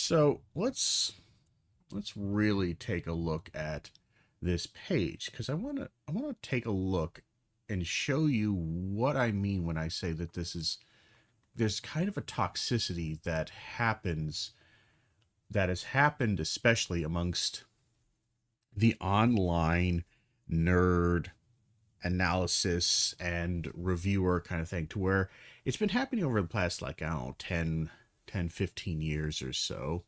So let's really take a look at this page because I want to take a look and show you what I mean when I say that there's kind of a toxicity that has happened especially amongst the online nerd analysis and reviewer kind of thing, to where it's been happening over the past, like, I don't know, 15 years or so.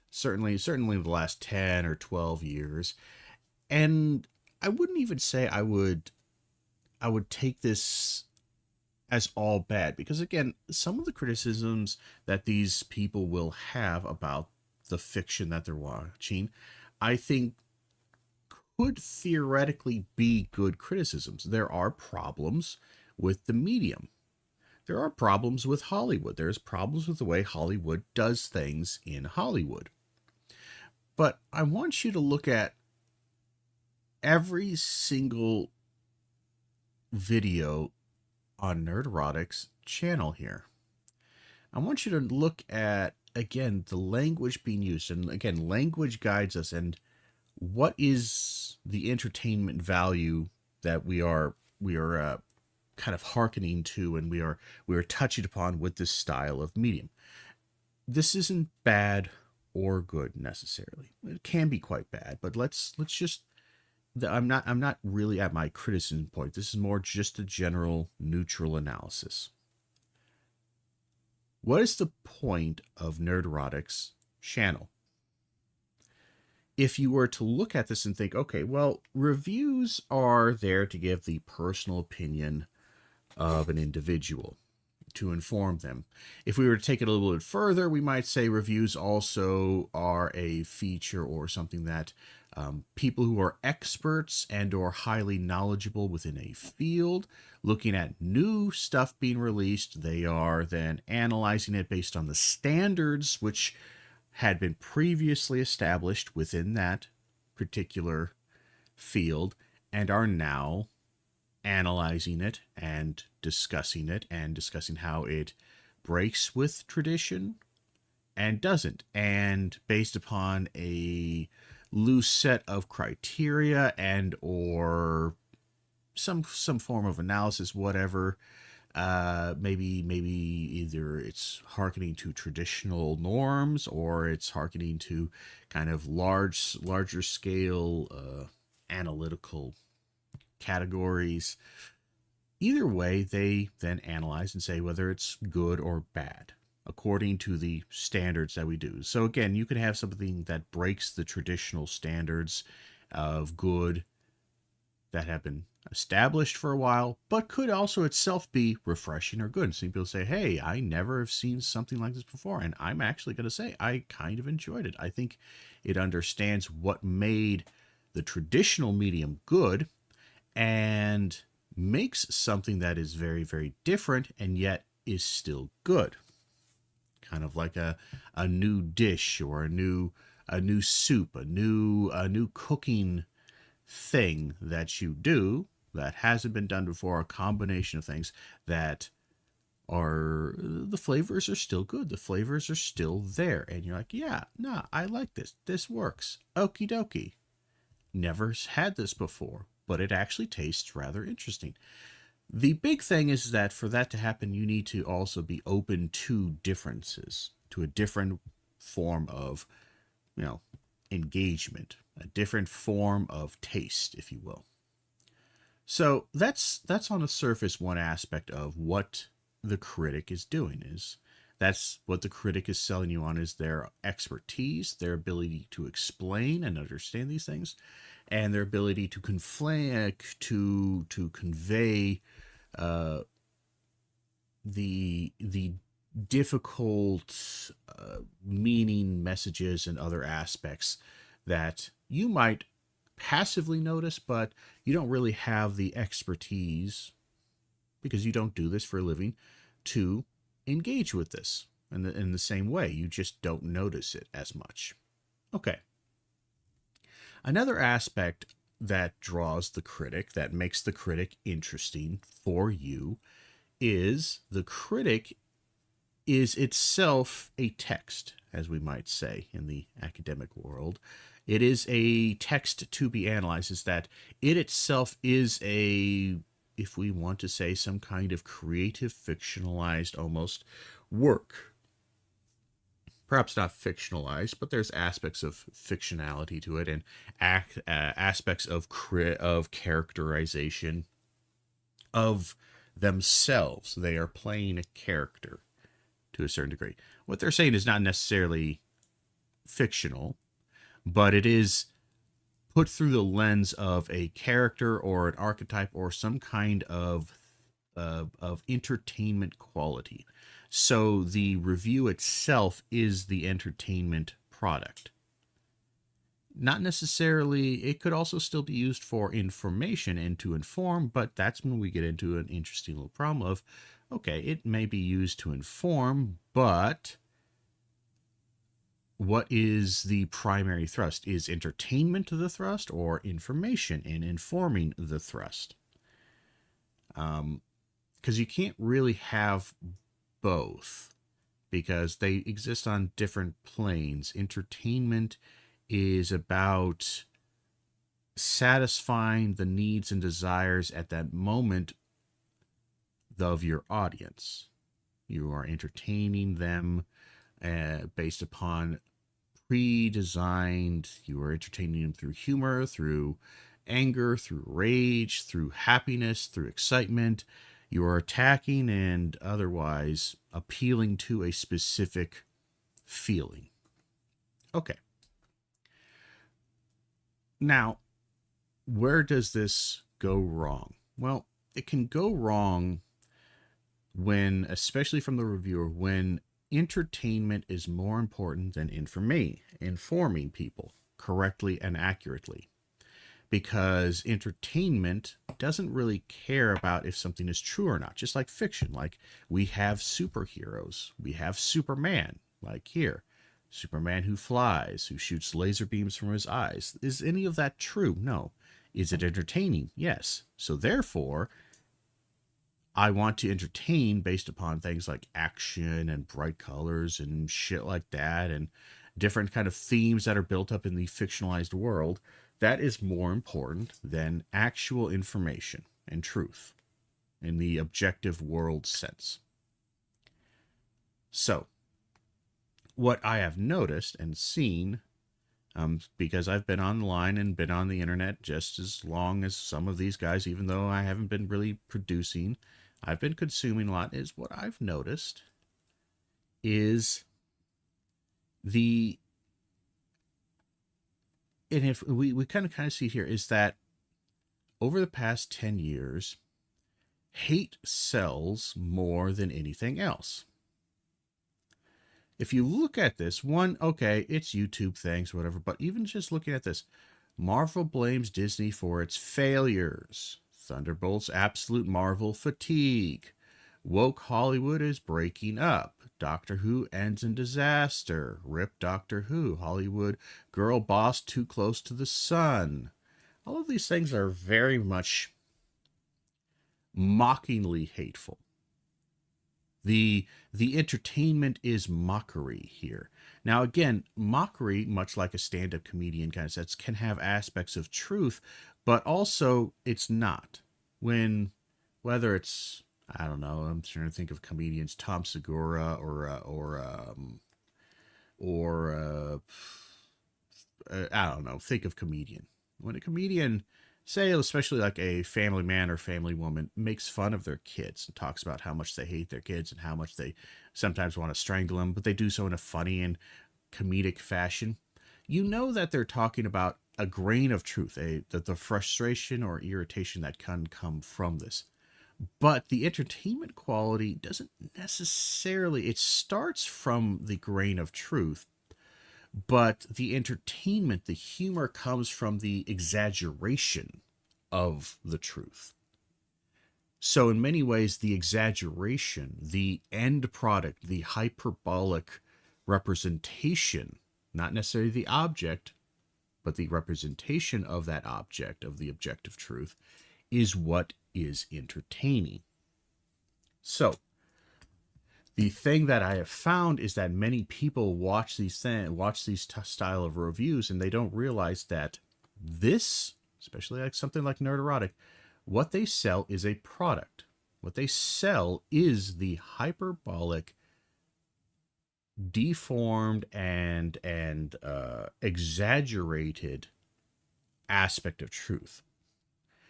Certainly the last 10 or 12 years. And I wouldn't even say I would take this as all bad, because again, some of the criticisms that these people will have about the fiction that they're watching, I think, could theoretically be good criticisms. There are problems with the medium. There are problems with Hollywood. There's problems with the way Hollywood does things in Hollywood. But I want you to look at every single video on Nerdrotic's channel here. I want you to look at, again, the language being used. And again, language guides us. And what is the entertainment value that we are kind of hearkening to, and we are touching upon with this style of medium? This isn't bad or good necessarily. It can be quite bad, but let's just, I'm not really at my criticism point. This is more just a general neutral analysis. What is the point of Nerdrotic's channel? If you were to look at this and think, okay, well, reviews are there to give the personal opinion of an individual, to inform them. If we were to take it a little bit further, we might say reviews also are a feature or something that people who are experts and or highly knowledgeable within a field, looking at new stuff being released, they are then analyzing it based on the standards which had been previously established within that particular field, and are now analyzing it and discussing how it breaks with tradition and doesn't, and based upon a loose set of criteria and or some form of analysis, whatever. Maybe either it's hearkening to traditional norms, or it's hearkening to kind of larger scale analytical categories. Either way, they then analyze and say whether it's good or bad according to the standards that we do. So again, you can have something that breaks the traditional standards of good that have been established for a while, but could also itself be refreshing or good. Some people say, hey, I never have seen something like this before, and I'm actually going to say I kind of enjoyed it. I think it understands what made the traditional medium good and makes something that is very, very different and yet is still good. Kind of like a new dish, or a new soup, a new cooking thing that you do that hasn't been done before, a combination of things that are, the flavors are still good, the flavors are still there, and you're like, yeah, nah, I like this works, okie dokie, never had this before, but it actually tastes rather interesting. The big thing is that for that to happen, you need to also be open to differences, to a different form of, engagement, a different form of taste, if you will. So that's on the surface one aspect of what the critic is doing. That's what the critic is selling you on, is their expertise, their ability to explain and understand these things, and their ability to convey the difficult meaning messages and other aspects that you might passively notice, but you don't really have the expertise, because you don't do this for a living, to engage with this in the same way. You just don't notice it as much. Okay. Another aspect that draws the critic, that makes the critic interesting for you, is the critic is itself a text. as we might say in the academic world. It is a text to be analyzed, is that it itself is a, if we want to say, some kind of creative, fictionalized almost work. Perhaps not fictionalized, but there's aspects of fictionality to it, and aspects of characterization of themselves. They are playing a character to a certain degree. What they're saying is not necessarily fictional, but it is put through the lens of a character or an archetype or some kind of entertainment quality. So the review itself is the entertainment product. Not necessarily, it could also still be used for information and to inform, but that's when we get into an interesting little problem of, okay, it may be used to inform, but what is the primary thrust? Is entertainment the thrust, or information and informing the thrust? Because you can't really have both, because they exist on different planes. Entertainment is about satisfying the needs and desires at that moment of your audience. You are entertaining them based upon pre-designed, you are entertaining them through humor, through anger, through rage, through happiness, through excitement. You are attacking and otherwise appealing to a specific feeling. Okay. Now, where does this go wrong? Well, it can go wrong when, especially from the reviewer, when entertainment is more important than informing people correctly and accurately. Because entertainment doesn't really care about if something is true or not, just like fiction. Like, we have superheroes. We have Superman, like here. Superman who flies, who shoots laser beams from his eyes. Is any of that true? No. Is it entertaining? Yes. So therefore, I want to entertain based upon things like action and bright colors and shit like that, and different kind of themes that are built up in the fictionalized world. That is more important than actual information and truth in the objective world sense. So, what I have noticed and seen, because I've been online and been on the internet just as long as some of these guys, even though I haven't been really producing, I've been consuming a lot, is what I've noticed is and if we kind of see here, is that over the past 10 years, hate sells more than anything else. If you look at this, okay, it's YouTube things, whatever, but even just looking at this, Marvel blames Disney for its failures. Thunderbolt's absolute Marvel fatigue. Woke Hollywood is breaking up. Doctor Who ends in disaster. Rip Doctor Who. Hollywood girl boss too close to the sun. All of these things are very much mockingly hateful. The entertainment is mockery here. Now, again, mockery, much like a stand-up comedian kind of sets, can have aspects of truth, but also it's not. Whether it's, I don't know, I'm trying to think of comedians, Tom Segura I don't know, think of comedian. When a comedian, say especially like a family man or family woman, makes fun of their kids and talks about how much they hate their kids and how much they sometimes want to strangle them, but they do so in a funny and comedic fashion, you know that they're talking about a grain of truth, the frustration or irritation that can come from this. But the entertainment quality doesn't necessarily, it starts from the grain of truth, but the entertainment, the humor, comes from the exaggeration of the truth. So in many ways, the exaggeration, the end product, the hyperbolic representation, not necessarily the object, but the representation of that object, of the objective truth, is what is entertaining. So, The thing that I have found is that many people watch these style of reviews, and they don't realize that this, especially like something like Nerdrotic, what they sell is a product. What they sell is the hyperbolic, deformed, and exaggerated aspect of truth.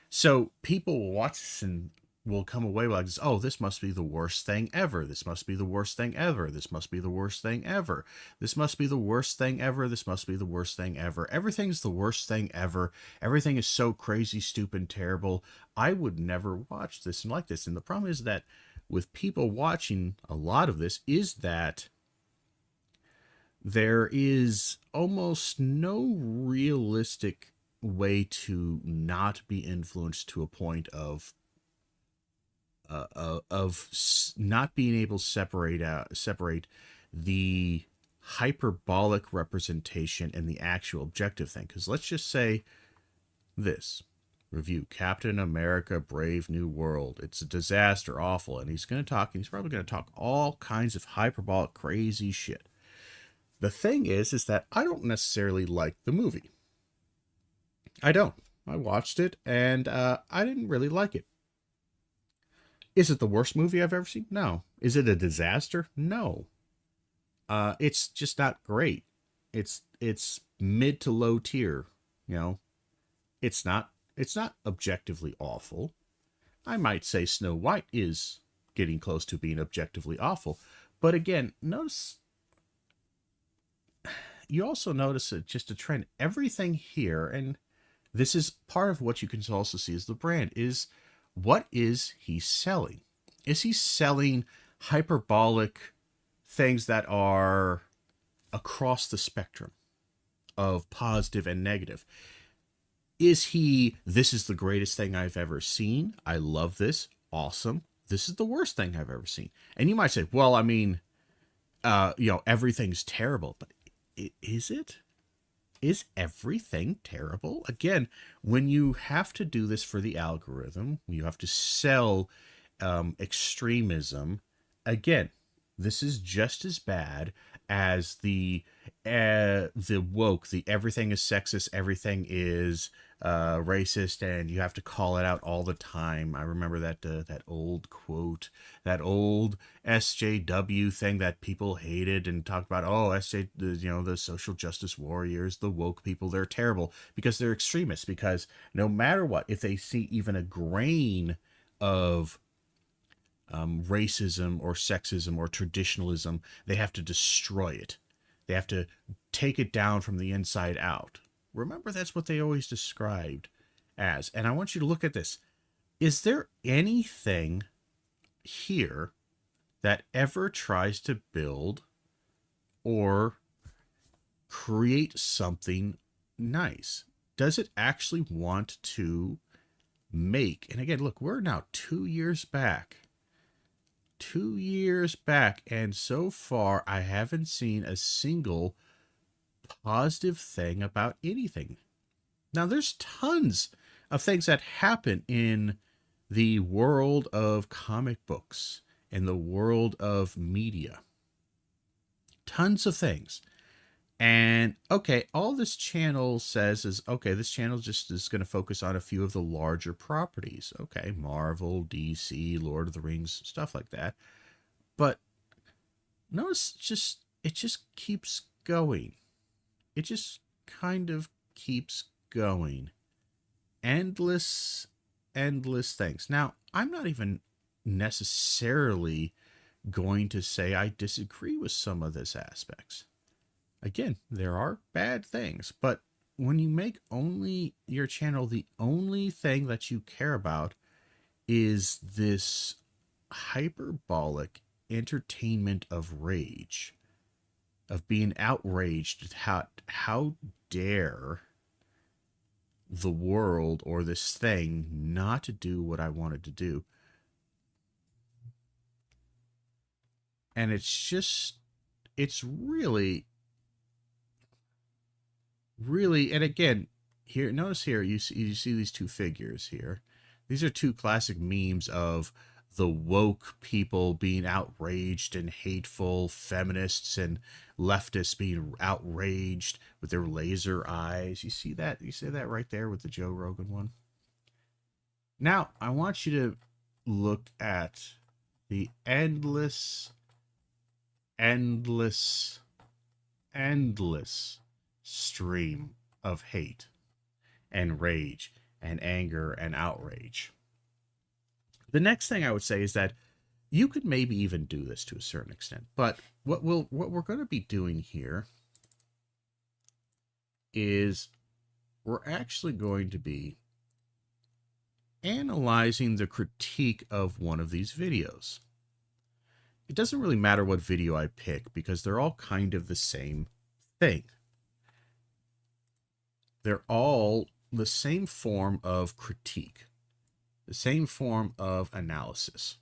So people will watch this and will come away like this, oh, this must be the worst thing ever. This must be the worst thing ever. This must be the worst thing ever. This must be the worst thing ever. This must be the worst thing ever. Everything's the worst thing ever. Everything is so crazy, stupid, terrible. I would never watch this and like this. And the problem is that with people watching a lot of this is that there is almost no realistic way to not be influenced to a point of not being able to separate the hyperbolic representation and the actual objective thing. Because let's just say this review: Captain America: Brave New World. It's a disaster, awful, and he's probably going to talk all kinds of hyperbolic, crazy shit. The thing is that I don't necessarily like the movie. I don't. I watched it, and I didn't really like it. Is it the worst movie I've ever seen? No. Is it a disaster? No. It's just not great. It's mid to low tier. You know, it's not objectively awful. I might say Snow White is getting close to being objectively awful, but again, you also notice just a trend. Everything here, and this is part of what you can also see as the brand, is what is he selling? Is he selling hyperbolic things that are across the spectrum of positive and negative? Is this is the greatest thing I've ever seen. I love this. Awesome. This is the worst thing I've ever seen. And you might say, well, I mean, everything's terrible. But is it? Is everything terrible? Again, when you have to do this for the algorithm, you have to sell extremism. Again, this is just as bad as the woke, the everything is sexist, everything is racist, and you have to call it out all the time. I remember that old quote, that old SJW thing that people hated and talked about. Oh, the social justice warriors, the woke people, they're terrible because they're extremists. Because no matter what, if they see even a grain of racism or sexism or traditionalism, they have to destroy it. They have to take it down from the inside out. Remember, that's what they always described as. And I want you to look at this. Is there anything here that ever tries to build or create something nice? Does it actually want to make? And again, look, we're now 2 years back. 2 years back, and so far I haven't seen a single positive thing about anything. Now, there's tons of things that happen in the world of comic books, in the world of media. Tons of things. And, okay, all this channel says is, okay, this channel just is going to focus on a few of the larger properties. Okay, Marvel, DC, Lord of the Rings, stuff like that. But notice it just keeps going. It just kind of keeps going. Endless things. Now, I'm not even necessarily going to say I disagree with some of this aspects. Again, there are bad things, but when you make only your channel, the only thing that you care about is this hyperbolic entertainment of rage, of being outraged. How dare the world or this thing not to do what I wanted to do? And it's really, and again, here, notice here, you see these two figures here. These are two classic memes of the woke people being outraged and hateful, feminists and leftists being outraged with their laser eyes. You see that? You see that right there with the Joe Rogan one? Now, I want you to look at the endless, endless, endless stream of hate and rage and anger and outrage. The next thing I would say is that you could maybe even do this to a certain extent, but what we're going to be doing here is we're actually going to be analyzing the critique of one of these videos. It doesn't really matter what video I pick because they're all kind of the same thing. They're all the same form of critique, the same form of analysis.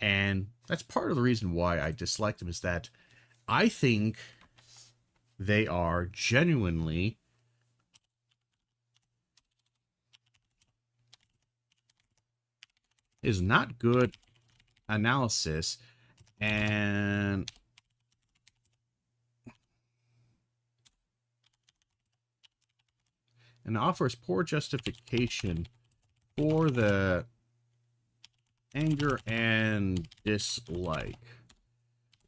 And that's part of the reason why I dislike them, is that I think they are genuinely is not good analysis and offers poor justification for the anger and dislike.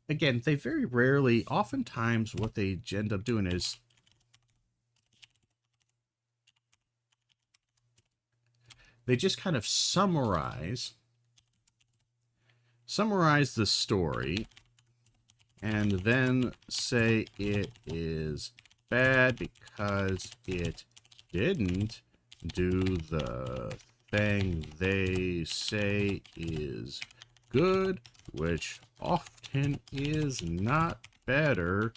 Again, they very rarely, oftentimes what they end up doing is they just kind of summarize the story and then say it is bad because it didn't do the thing they say is good, which often is not better.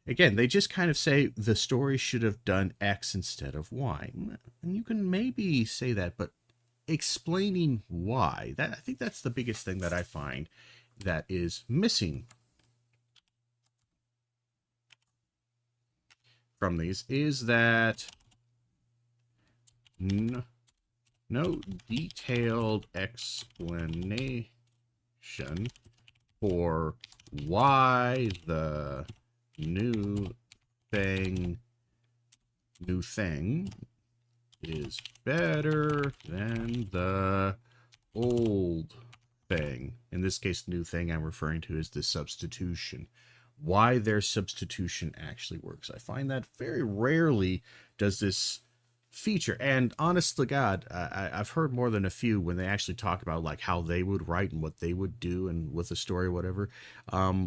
Again, they just kind of say the story should have done X instead of Y. And you can maybe say that, but explaining why, I think that's the biggest thing that I find that is missing from these, is that no detailed explanation for why the new thing is better than the old thing. In this case, new thing I'm referring to is the substitution. Why their substitution actually works. I find that very rarely does this feature. And honest to God, I've heard more than a few when they actually talk about like how they would write and what they would do and with a story or whatever.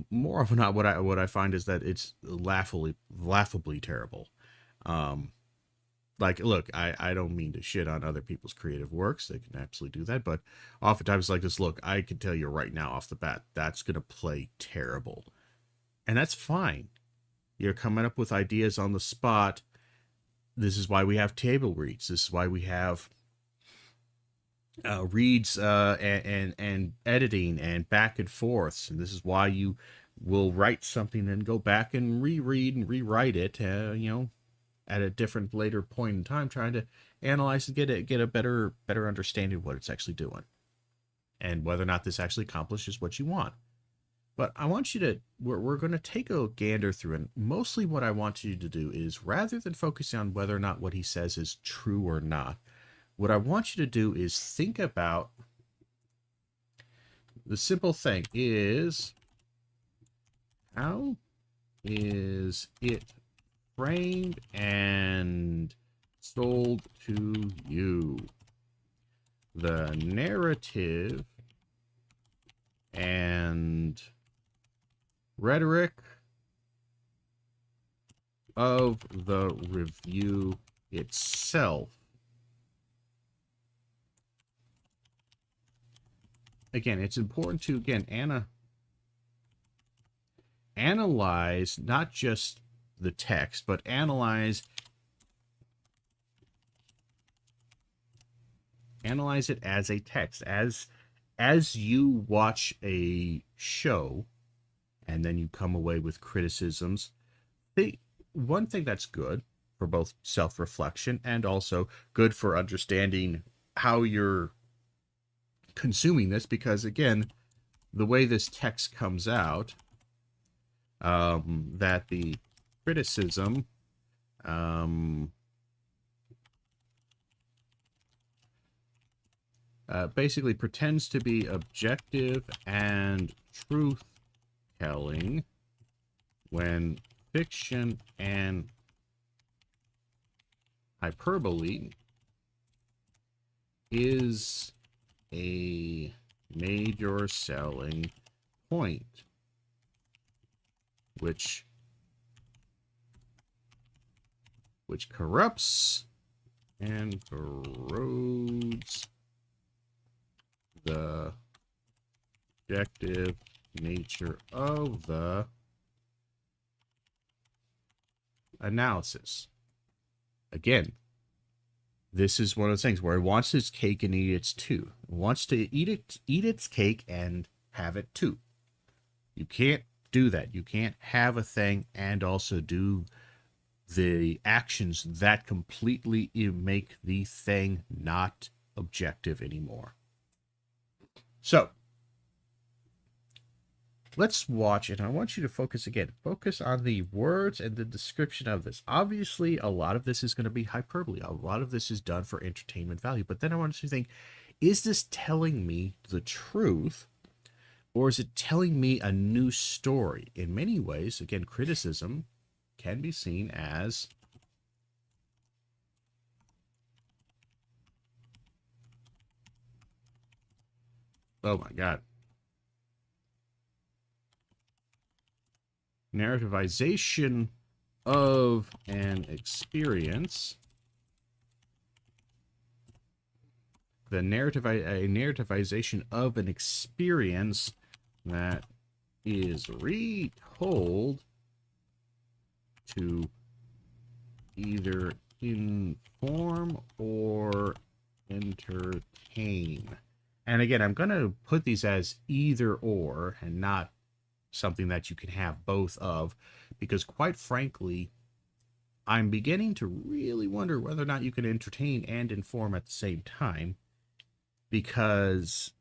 More often not, what I find is that it's laughably terrible. Like, look, I don't mean to shit on other people's creative works. They can absolutely do that. But oftentimes like this, look, I can tell you right now off the bat, that's going to play terrible. And that's fine. You're coming up with ideas on the spot. This is why we have table reads. This is why we have reads and editing and back and forths. And this is why you will write something and go back and reread and rewrite it, at a different later point in time, trying to analyze and get a better understanding of what it's actually doing and whether or not this actually accomplishes what you want. But I want you to, we're going to take a gander through, and mostly what I want you to do is, rather than focusing on whether or not what he says is true or not, what I want you to do is think about the simple thing is, how is it framed and sold to you? The narrative and rhetoric of the review itself. Again, it's important to, analyze not just the text, but analyze it as a text, as you watch a show and then you come away with criticisms. One thing that's good for both self-reflection and also good for understanding how you're consuming this, because again, the way this text comes out, that the criticism basically pretends to be objective and truth-telling when fiction and hyperbole is a major selling point, which corrupts and corrodes the objective nature of the analysis. Again, this is one of those things where it wants its cake and eat its too. It wants to eat its cake and have it too. You can't do that. You can't have a thing and also do the actions that completely make the thing not objective anymore. So, let's watch, and I want you to focus on the words and the description of this. Obviously, a lot of this is going to be hyperbole. A lot of this is done for entertainment value. But then I want you to think, is this telling me the truth, or is it telling me a new story? In many ways, again, criticism can be seen as oh my God. Narrativization of an experience. A narrativization of an experience that is retold to either inform or entertain. And again, I'm going to put these as either or and not something that you can have both of, because quite frankly, I'm beginning to really wonder whether or not you can entertain and inform at the same time, because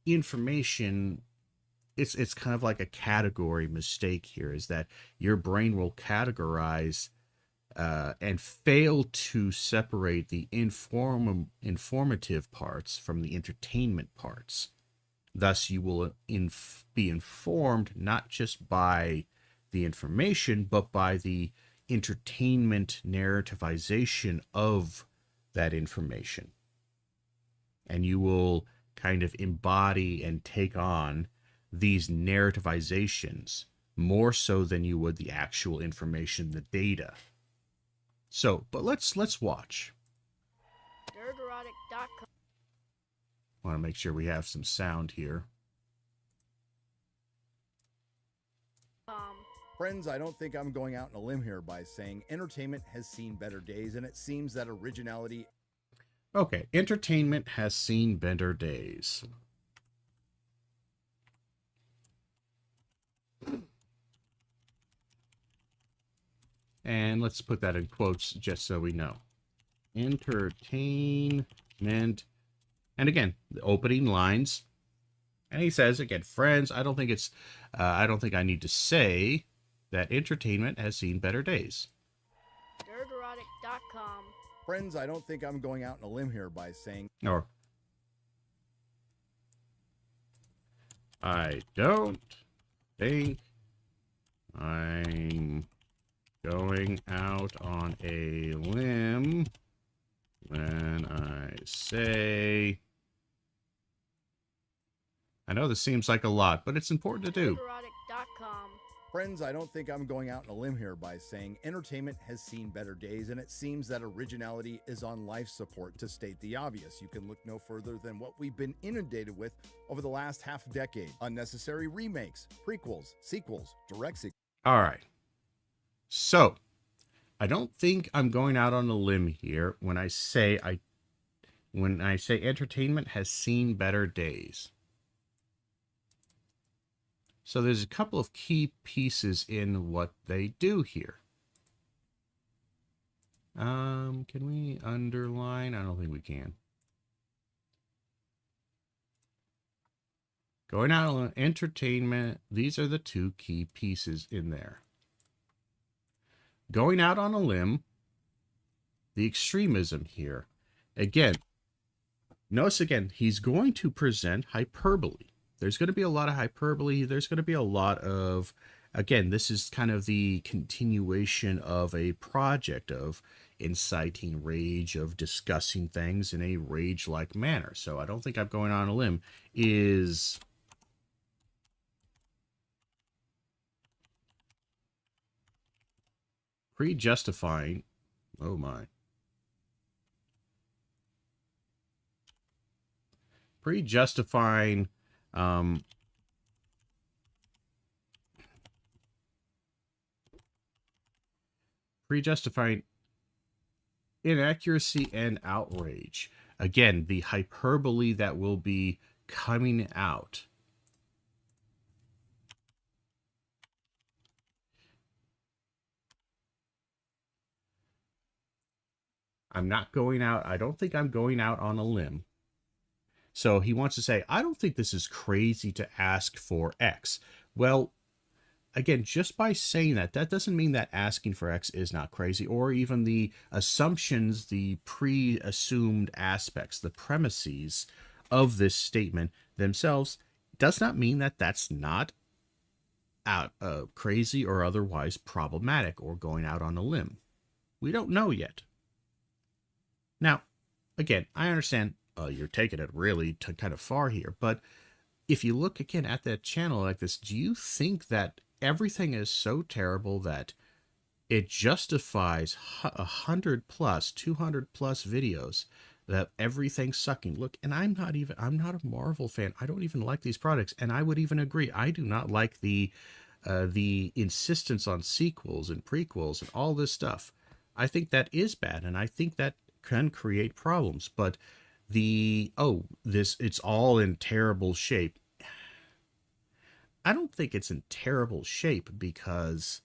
information, it's kind of like a category mistake here, is that your brain will categorize and fail to separate the informative parts from the entertainment parts. Thus, you will be informed not just by the information, but by the entertainment narrativization of that information. And you will kind of embody and take on these narrativizations more so than you would the actual information, the data. So, but let's watch. Nerdrotic.com. Want to make sure we have some sound here. Friends, I don't think I'm going out on a limb here by saying entertainment has seen better days, and it seems that originality... Okay, entertainment has seen better days. And let's put that in quotes just so we know. Entertainment. And again, the opening lines. And he says, again, friends, I don't think I need to say that entertainment has seen better days. Nerdrotic.com. Friends, I don't think I'm going out on a limb here by saying... Or, I don't think I'm going out on a limb when I say... I know this seems like a lot, but it's important to do. Nerdrotic.com. Friends, I don't think I'm going out on a limb here by saying entertainment has seen better days, and it seems that originality is on life support. To state the obvious, you can look no further than what we've been inundated with over the last half decade. Unnecessary remakes, prequels, sequels, direct sequels. All right. So, I don't think I'm going out on a limb here when I say entertainment has seen better days. So there's a couple of key pieces in what they do here. Can we underline? I don't think we can. Going out on entertainment, these are the two key pieces in there. Going out on a limb, the extremism here. Again, notice again, he's going to present hyperbole. There's going to be a lot of hyperbole. There's going to be a lot of, again, this is kind of the continuation of a project of inciting rage, of discussing things in a rage-like manner. So I don't think I'm going on a limb is pre-justifying. Oh my. Pre-justifying pre-justifying inaccuracy and outrage. Again, the hyperbole that will be coming out. I'm not going out. I don't think I'm going out on a limb. So he wants to say, I don't think this is crazy to ask for X. Well, again, just by saying that, that doesn't mean that asking for X is not crazy, or even the assumptions, the pre-assumed aspects, the premises of this statement themselves does not mean that that's not crazy or otherwise problematic or going out on a limb. We don't know yet. Now, again, I understand you're taking it really to kind of far here, but if you look again at that channel like this, do you think that everything is so terrible that it justifies 100 plus, 200 plus videos that everything's sucking? Look, and I'm not a Marvel fan. I don't even like these products, and I would even agree. I do not like the insistence on sequels and prequels and all this stuff. I think that is bad, and I think that can create problems. But it's all in terrible shape. I don't think it's in terrible shape because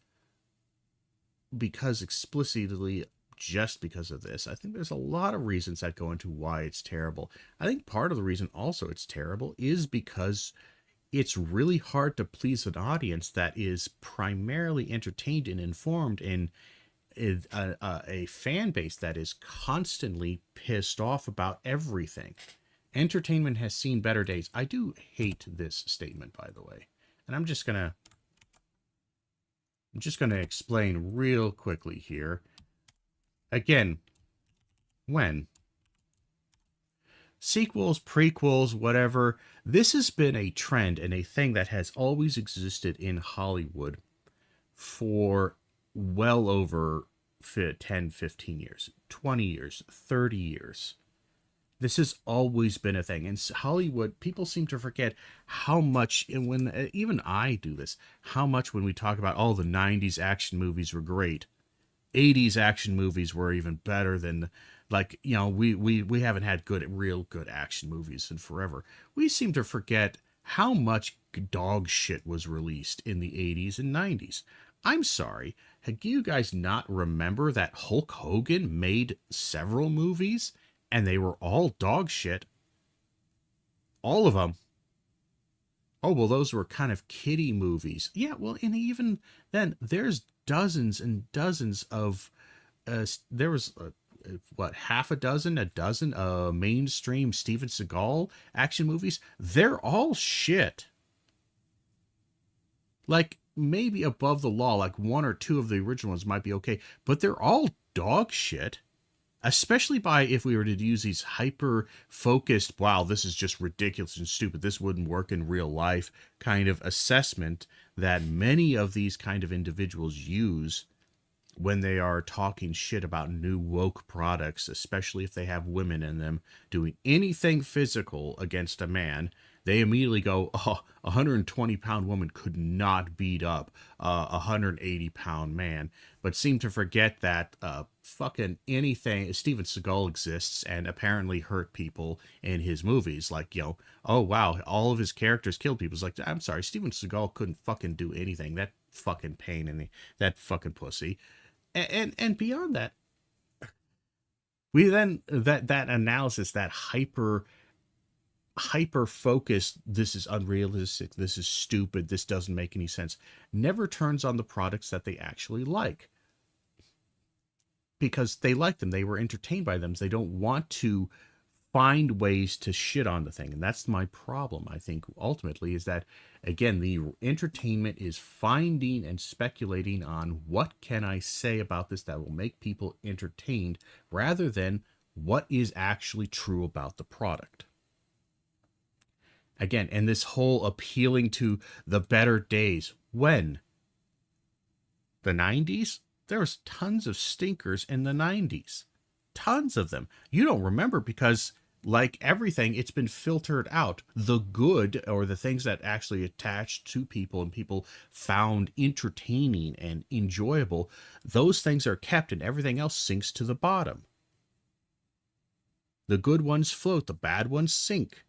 explicitly just because of this. I think there's a lot of reasons that go into why it's terrible. I think part of the reason also it's terrible is because it's really hard to please an audience that is primarily entertained and informed in a fan base that is constantly pissed off about everything. Entertainment has seen better days. I do hate this statement, by the way. And I'm just gonna explain real quickly here. Again, when sequels, prequels, whatever, this has been a trend and a thing that has always existed in Hollywood for well over 10, 15 years, 20 years, 30 years. This has always been a thing. And Hollywood, people seem to forget how much, and when even I do this, how much when we talk about, the 90s action movies were great. 80s action movies were even better than, like, we haven't had real good action movies in forever. We seem to forget how much dog shit was released in the 80s and 90s. I'm sorry, do you guys not remember that Hulk Hogan made several movies and they were all dog shit? All of them. Oh, well, those were kind of kiddie movies. Yeah, well, and even then, there's dozens and dozens of, there was, half a dozen mainstream Steven Seagal action movies. They're all shit. Like, maybe Above the Law, like one or two of the original ones might be okay, but they're all dog shit. Especially if we were to use these hyper-focused, wow, this is just ridiculous and stupid, this wouldn't work in real life kind of assessment that many of these kind of individuals use when they are talking shit about new woke products, especially if they have women in them doing anything physical against a man. They immediately go, a 120-pound woman could not beat up a 180-pound man, but seem to forget that fucking anything, Steven Seagal exists and apparently hurt people in his movies. Like, oh wow, all of his characters killed people. It's like, I'm sorry, Steven Seagal couldn't fucking do anything. That fucking pain in that fucking pussy. And beyond that, we then that analysis, that hyper hyper focused, this is unrealistic, this is stupid, this doesn't make any sense, never turns on the products that they actually like. Because they like them, they were entertained by them. They don't want to find ways to shit on the thing. And that's my problem, I think, ultimately, is that, again, the entertainment is finding and speculating on what can I say about this that will make people entertained, rather than what is actually true about the product. Again, and this whole appealing to the better days. When? The 90s? There was tons of stinkers in the 90s. Tons of them. You don't remember because, like everything, it's been filtered out. The good, or the things that actually attached to people and people found entertaining and enjoyable, those things are kept and everything else sinks to the bottom. The good ones float, the bad ones sink.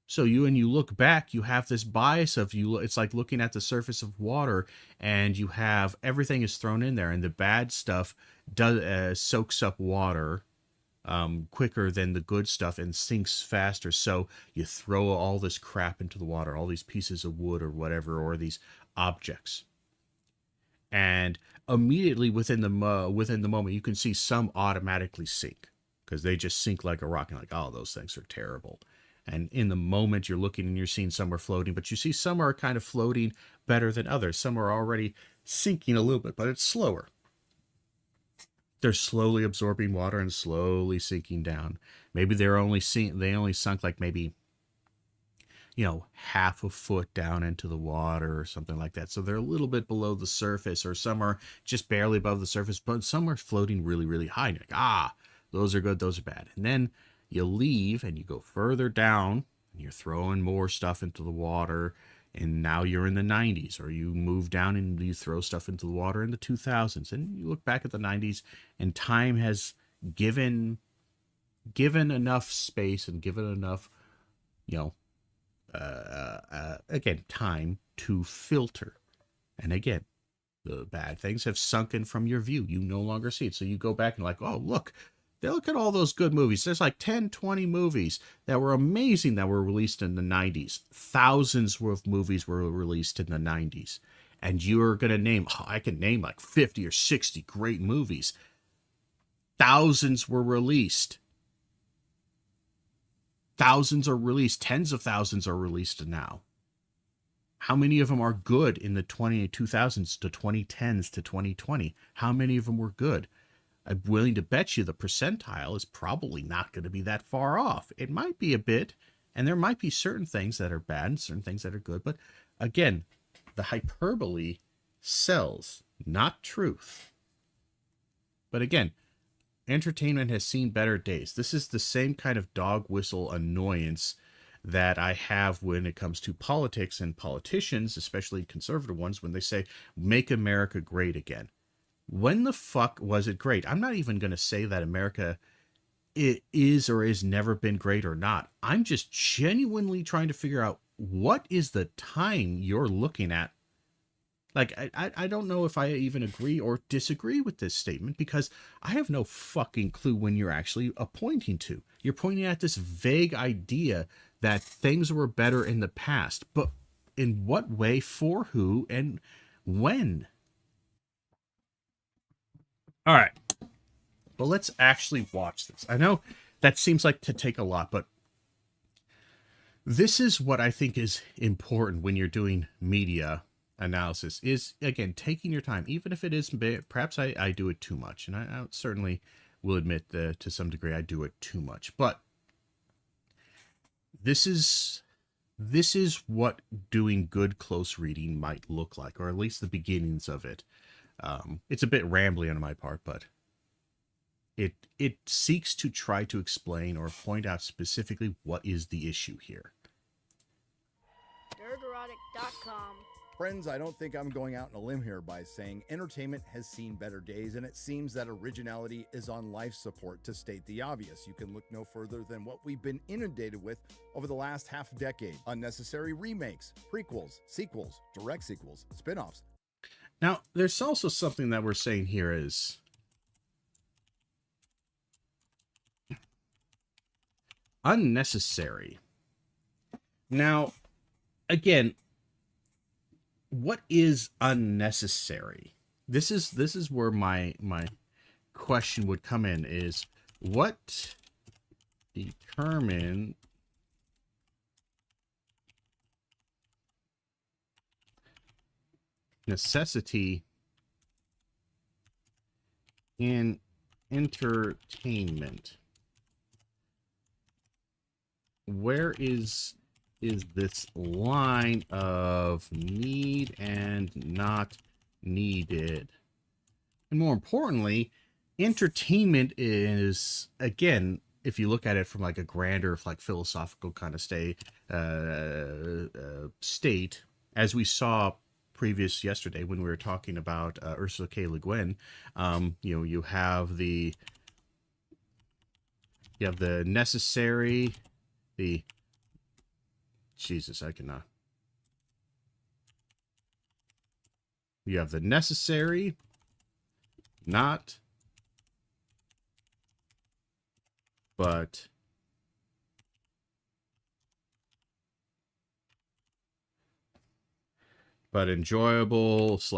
So when you look back, you have this bias of it's like looking at the surface of water, and you have everything is thrown in there, and the bad stuff soaks up water quicker than the good stuff and sinks faster. So you throw all this crap into the water, all these pieces of wood or whatever, or these objects, and immediately within the moment, you can see some automatically sink because they just sink like a rock, and like, oh, those things are terrible. And in the moment, you're looking and you're seeing some are floating, but you see some are kind of floating better than others. Some are already sinking a little bit, but it's slower. They're slowly absorbing water and slowly sinking down. Maybe they only sunk like maybe, half a foot down into the water or something like that. So they're a little bit below the surface, or some are just barely above the surface, but some are floating really, really high. And you're like, those are good, those are bad. And then you leave and you go further down and you're throwing more stuff into the water, and now you're in the 90s, or you move down and you throw stuff into the water in the 2000s, and you look back at the 90s, and time has given enough space and given enough, again, time to filter. And again, the bad things have sunken from your view. You no longer see it. So you go back and like, oh, look at all those good movies. There's like 10, 20 movies that were amazing that were released in the 90s. Thousands of movies were released in the 90s. And you're going to name, I can name like 50 or 60 great movies. Thousands were released. Thousands are released. Tens of thousands are released now. How many of them are good in the 2000s to 2010s to 2020? How many of them were good? I'm willing to bet you the percentile is probably not going to be that far off. It might be a bit, and there might be certain things that are bad and certain things that are good. But again, the hyperbole sells, not truth. But again, entertainment has seen better days. This is the same kind of dog whistle annoyance that I have when it comes to politics and politicians, especially conservative ones, when they say, make America great again. When the fuck was it great? I'm not even going to say that America is or has never been great or not. I'm just genuinely trying to figure out what is the time you're looking at. Like, I don't know if I even agree or disagree with this statement, because I have no fucking clue when you're actually pointing to. You're pointing at this vague idea that things were better in the past, but in what way, for who, and when? All right, but let's actually watch this. I know that seems like to take a lot, but this is what I think is important when you're doing media analysis, is, again, taking your time, even if it is, perhaps I do it too much. And I certainly will admit that to some degree I do it too much, but this is what doing good close reading might look like, or at least the beginnings of it. It's a bit rambly on my part, but it seeks to try to explain or point out specifically what is the issue here. Nerdrotic.com. Friends, I don't think I'm going out on a limb here by saying entertainment has seen better days, and it seems that originality is on life support, to state the obvious. You can look no further than what we've been inundated with over the last half decade. Unnecessary remakes, prequels, sequels, direct sequels, spin-offs. Now, there's also something that we're saying here is, Unnecessary. Now, again, what is unnecessary? This is where my question would come in, is what determine necessity in entertainment? Where is this line of need and not needed? And more importantly, entertainment is, again, if you look at it from like a grander, like philosophical kind of state, as we saw previous yesterday when we were talking about Ursula K. Le Guin, you have the necessary, the Jesus, I cannot. You have the necessary, not, but enjoyable /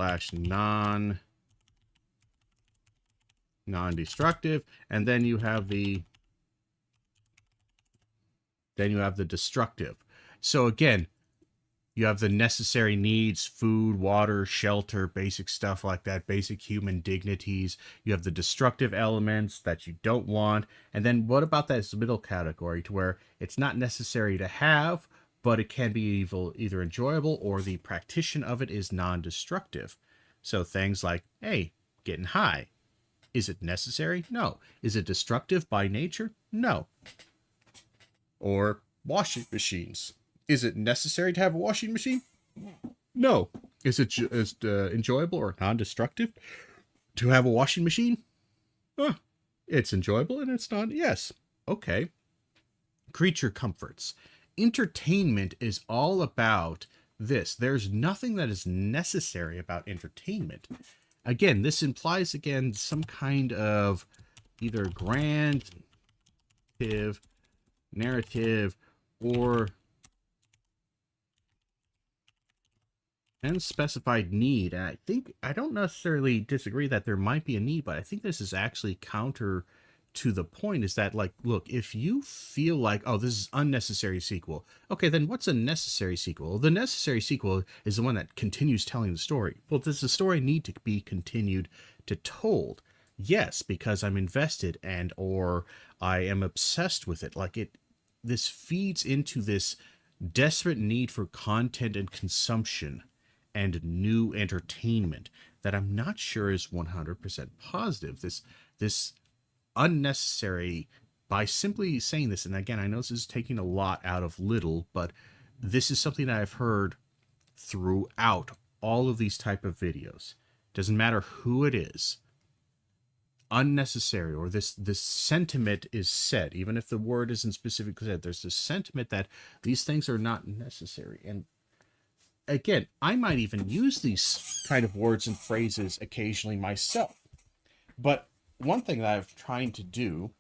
non-destructive, and then you have the destructive. So again, you have the necessary needs, food, water, shelter, basic stuff like that, basic human dignities. You have the destructive elements that you don't want. And then what about that middle category, to where it's not necessary to have, but it can be either enjoyable or the practitioner of it is non-destructive. So things like, hey, getting high. Is it necessary? No. Is it destructive by nature? No. Or washing machines. Is it necessary to have a washing machine? No. Is it enjoyable or non-destructive to have a washing machine? It's enjoyable and it's not. Yes. Okay. Creature comforts. Entertainment is all about this. There's nothing that is necessary about entertainment. Again, this implies, some kind of either grand narrative or unspecified need. And I don't necessarily disagree that there might be a need, but I think this is actually counter to the point, is that, like, look, if you feel like, oh, this is unnecessary sequel, okay, then what's a necessary sequel? The necessary sequel is the one that continues telling the story. Well, does the story need to be continued to told? Yes, because I'm invested and or I am obsessed with it. Like, this feeds into this desperate need for content and consumption and new entertainment that I'm not sure is 100% positive. This unnecessary, by simply saying this, and again, I know this is taking a lot out of little, but this is something that I've heard throughout all of these type of videos. Doesn't matter who it is. Unnecessary, or this sentiment is said, even if the word isn't specifically said, there's this sentiment that these things are not necessary. And again, I might even use these kind of words and phrases occasionally myself. But one thing that I'm trying to do,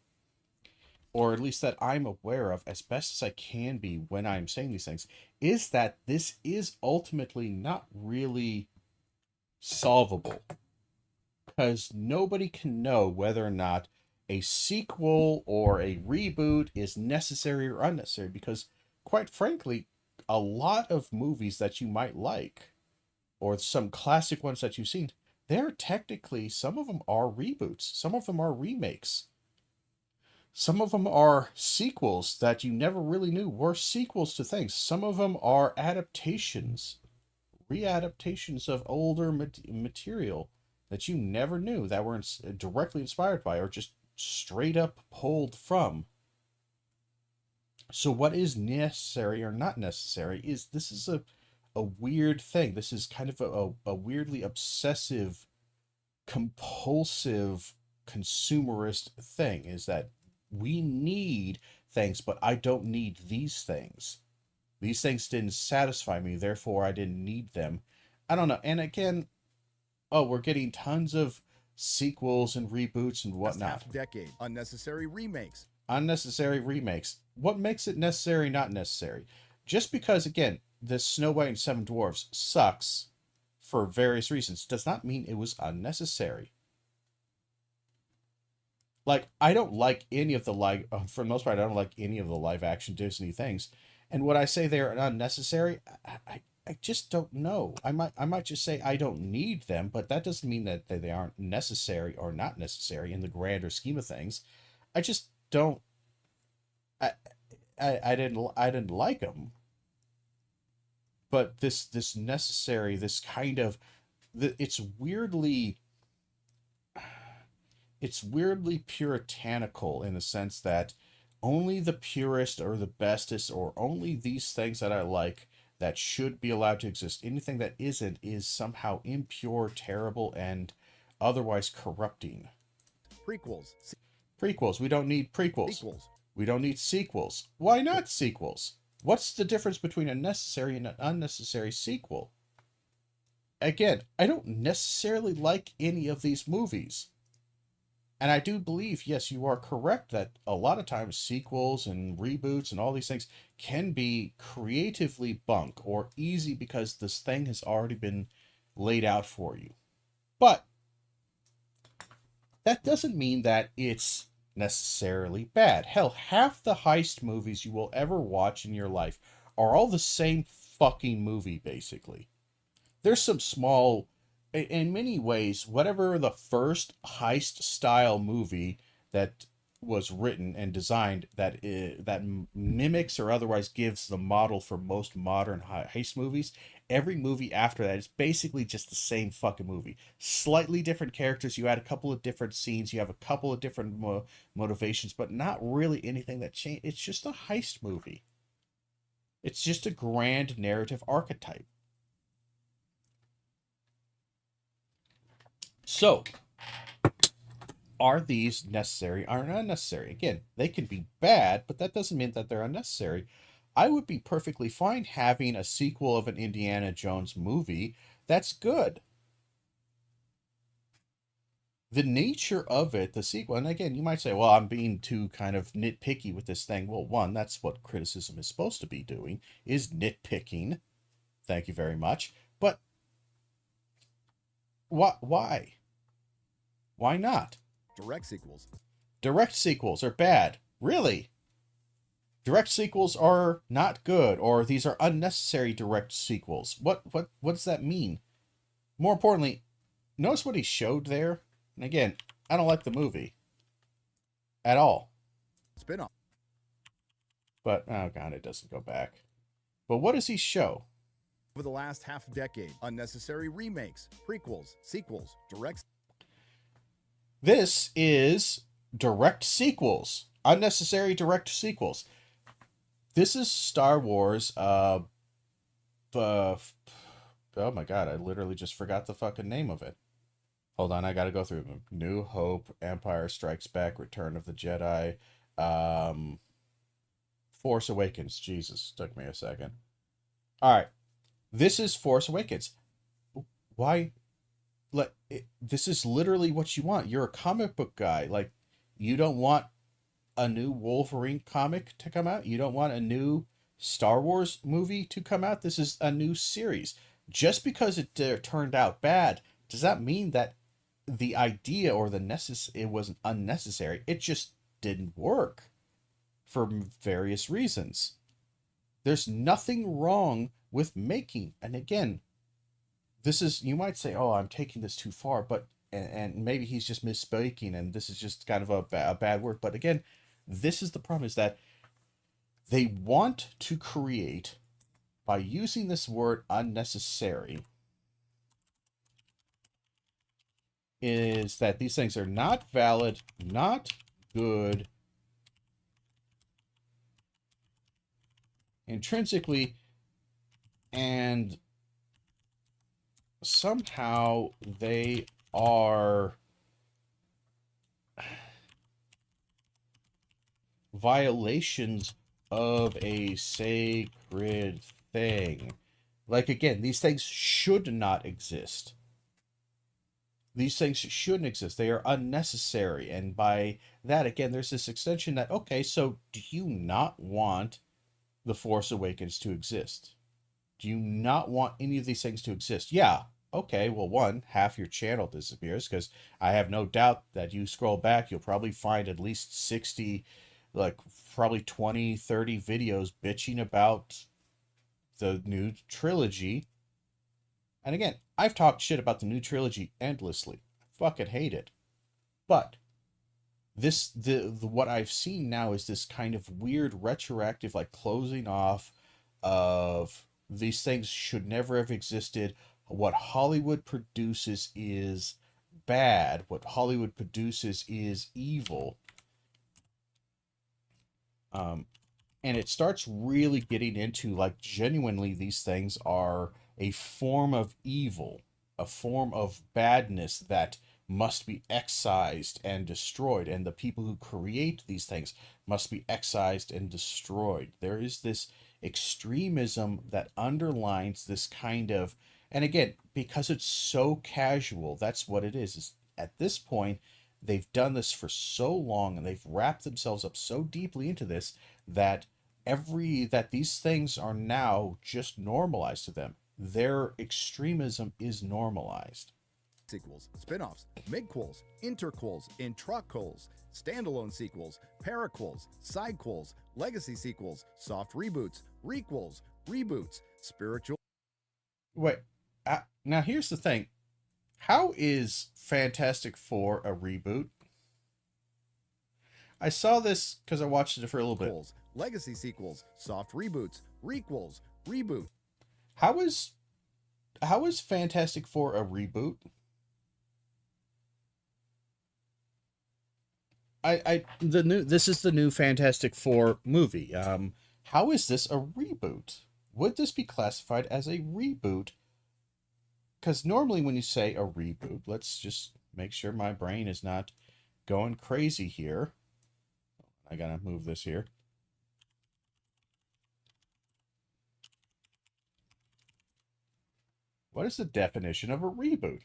or at least that I'm aware of as best as I can be when I'm saying these things, is that this is ultimately not really solvable. Because nobody can know whether or not a sequel or a reboot is necessary or unnecessary. Because, quite frankly, a lot of movies that you might like, or some classic ones that you've seen, they're technically, some of them are reboots. Some of them are remakes. Some of them are sequels that you never really knew were sequels to things. Some of them are adaptations, readaptations of older material that you never knew that were directly inspired by or just straight up pulled from. So what is necessary or not necessary this is a weird thing. This is kind of a weirdly obsessive, compulsive, consumerist thing, is that we need things, but I don't need these things. These things didn't satisfy me, therefore I didn't need them. I don't know. And again, we're getting tons of sequels and reboots and whatnot. Half decade. Unnecessary remakes. Unnecessary remakes. what makes it necessary, not necessary? Just because, again, this Snow White and Seven Dwarfs sucks for various reasons does not mean it was unnecessary. Like, I don't like any of the for the most part, I don't like any of the live action Disney things. And when I say they're unnecessary, I just don't know. I might just say I don't need them, but that doesn't mean that they aren't necessary or not necessary in the grander scheme of things. I just don't. I didn't like them. But this necessary, this kind of, it's weirdly puritanical in the sense that only the purest or the bestest or only these things that I like that should be allowed to exist. Anything that isn't is somehow impure, terrible, and otherwise corrupting. Prequels. Prequels. We don't need prequels. Sequels. We don't need sequels. Why not sequels? What's the difference between a necessary and an unnecessary sequel? Again, I don't necessarily like any of these movies. And I do believe, yes, you are correct that a lot of times sequels and reboots and all these things can be creatively bunk or easy because this thing has already been laid out for you. But that doesn't mean that it's necessarily bad. Hell, half the heist movies you will ever watch in your life are all the same fucking movie, basically. There's some small, in many ways, whatever the first heist style movie that was written and designed that mimics or otherwise gives the model for most modern heist movies, every movie after that is basically just the same fucking movie. Slightly different characters, you add a couple of different scenes, you have a couple of different motivations, but not really anything that changed. It's just a heist movie. It's just a grand narrative archetype. So, are these necessary or unnecessary? Again, they can be bad, but that doesn't mean that they're unnecessary. I would be perfectly fine having a sequel of an Indiana Jones movie that's good. The nature of it, the sequel, and again, you might say, well, I'm being too kind of nitpicky with this thing. Well, one, that's what criticism is supposed to be doing, is nitpicking. Thank you very much. But why? Why not? Direct sequels. Direct sequels are bad. Really? Direct sequels are not good, or these are unnecessary direct sequels. What does that mean? More importantly, notice what he showed there. And again, I don't like the movie at all. Spin-off. But oh god, it doesn't go back. But what does he show? Over the last half decade, unnecessary remakes, prequels, sequels, direct. This is direct sequels. Unnecessary direct sequels. This is Star Wars, oh my god, I literally just forgot the fucking name of it. Hold on, I gotta go through them. New Hope, Empire Strikes Back, Return of the Jedi, Force Awakens. Jesus, took me a second. Alright, this is Force Awakens. Why? This is literally what you want. You're a comic book guy. Like, you don't want a new Wolverine comic to come out. You don't want a new Star Wars movie to come out. This is a new series. Just because it turned out bad, does that mean that the idea or it wasn't unnecessary? It just didn't work for various reasons. There's nothing wrong with making, and again, this is, you might say, oh, I'm taking this too far, but, and maybe he's just misspeaking, and this is just kind of a bad word, but again, this is the problem, is that they want to create, by using this word unnecessary, is that these things are not valid, not good, intrinsically, and somehow they are violations of a sacred thing. Like, again, these things should not exist. these things shouldn't exist. They are unnecessary. And by that, again, there's this extension that, okay, so do you not want The Force Awakens to exist? Do you not want any of these things to exist? Yeah. Okay, well, one, half your channel disappears because I have no doubt that you scroll back, you'll probably find at least 60, like probably 20, 30 videos bitching about the new trilogy. And again, I've talked shit about the new trilogy endlessly. I fucking hate it. But the what I've seen now is this kind of weird retroactive like closing off of these things should never have existed. What Hollywood produces is bad. What Hollywood produces is evil. Um, and it starts really getting into like genuinely these things are a form of evil, a form of badness that must be excised and destroyed, and the people who create these things must be excised and destroyed. There is this extremism that underlines this kind of, and again, because it's so casual, that's what it is at this point they've done this for so long and they've wrapped themselves up so deeply into this that these things are now just normalized to them. Their extremism is normalized. Sequels, spin-offs, midquels, interquels, intraquels, standalone sequels, paraquels, sidequels, legacy sequels, soft reboots, requels, reboots, spiritual. Wait, now here's the thing. How is Fantastic Four a reboot? I saw this because I watched it for a little bit. Legacy sequels, soft reboots, requels, reboot. How is Fantastic Four a reboot? This is the new Fantastic Four movie. How is this a reboot? Would this be classified as a reboot? Because normally when you say a reboot, let's just make sure my brain is not going crazy here. I gotta move this here. What is the definition of a reboot?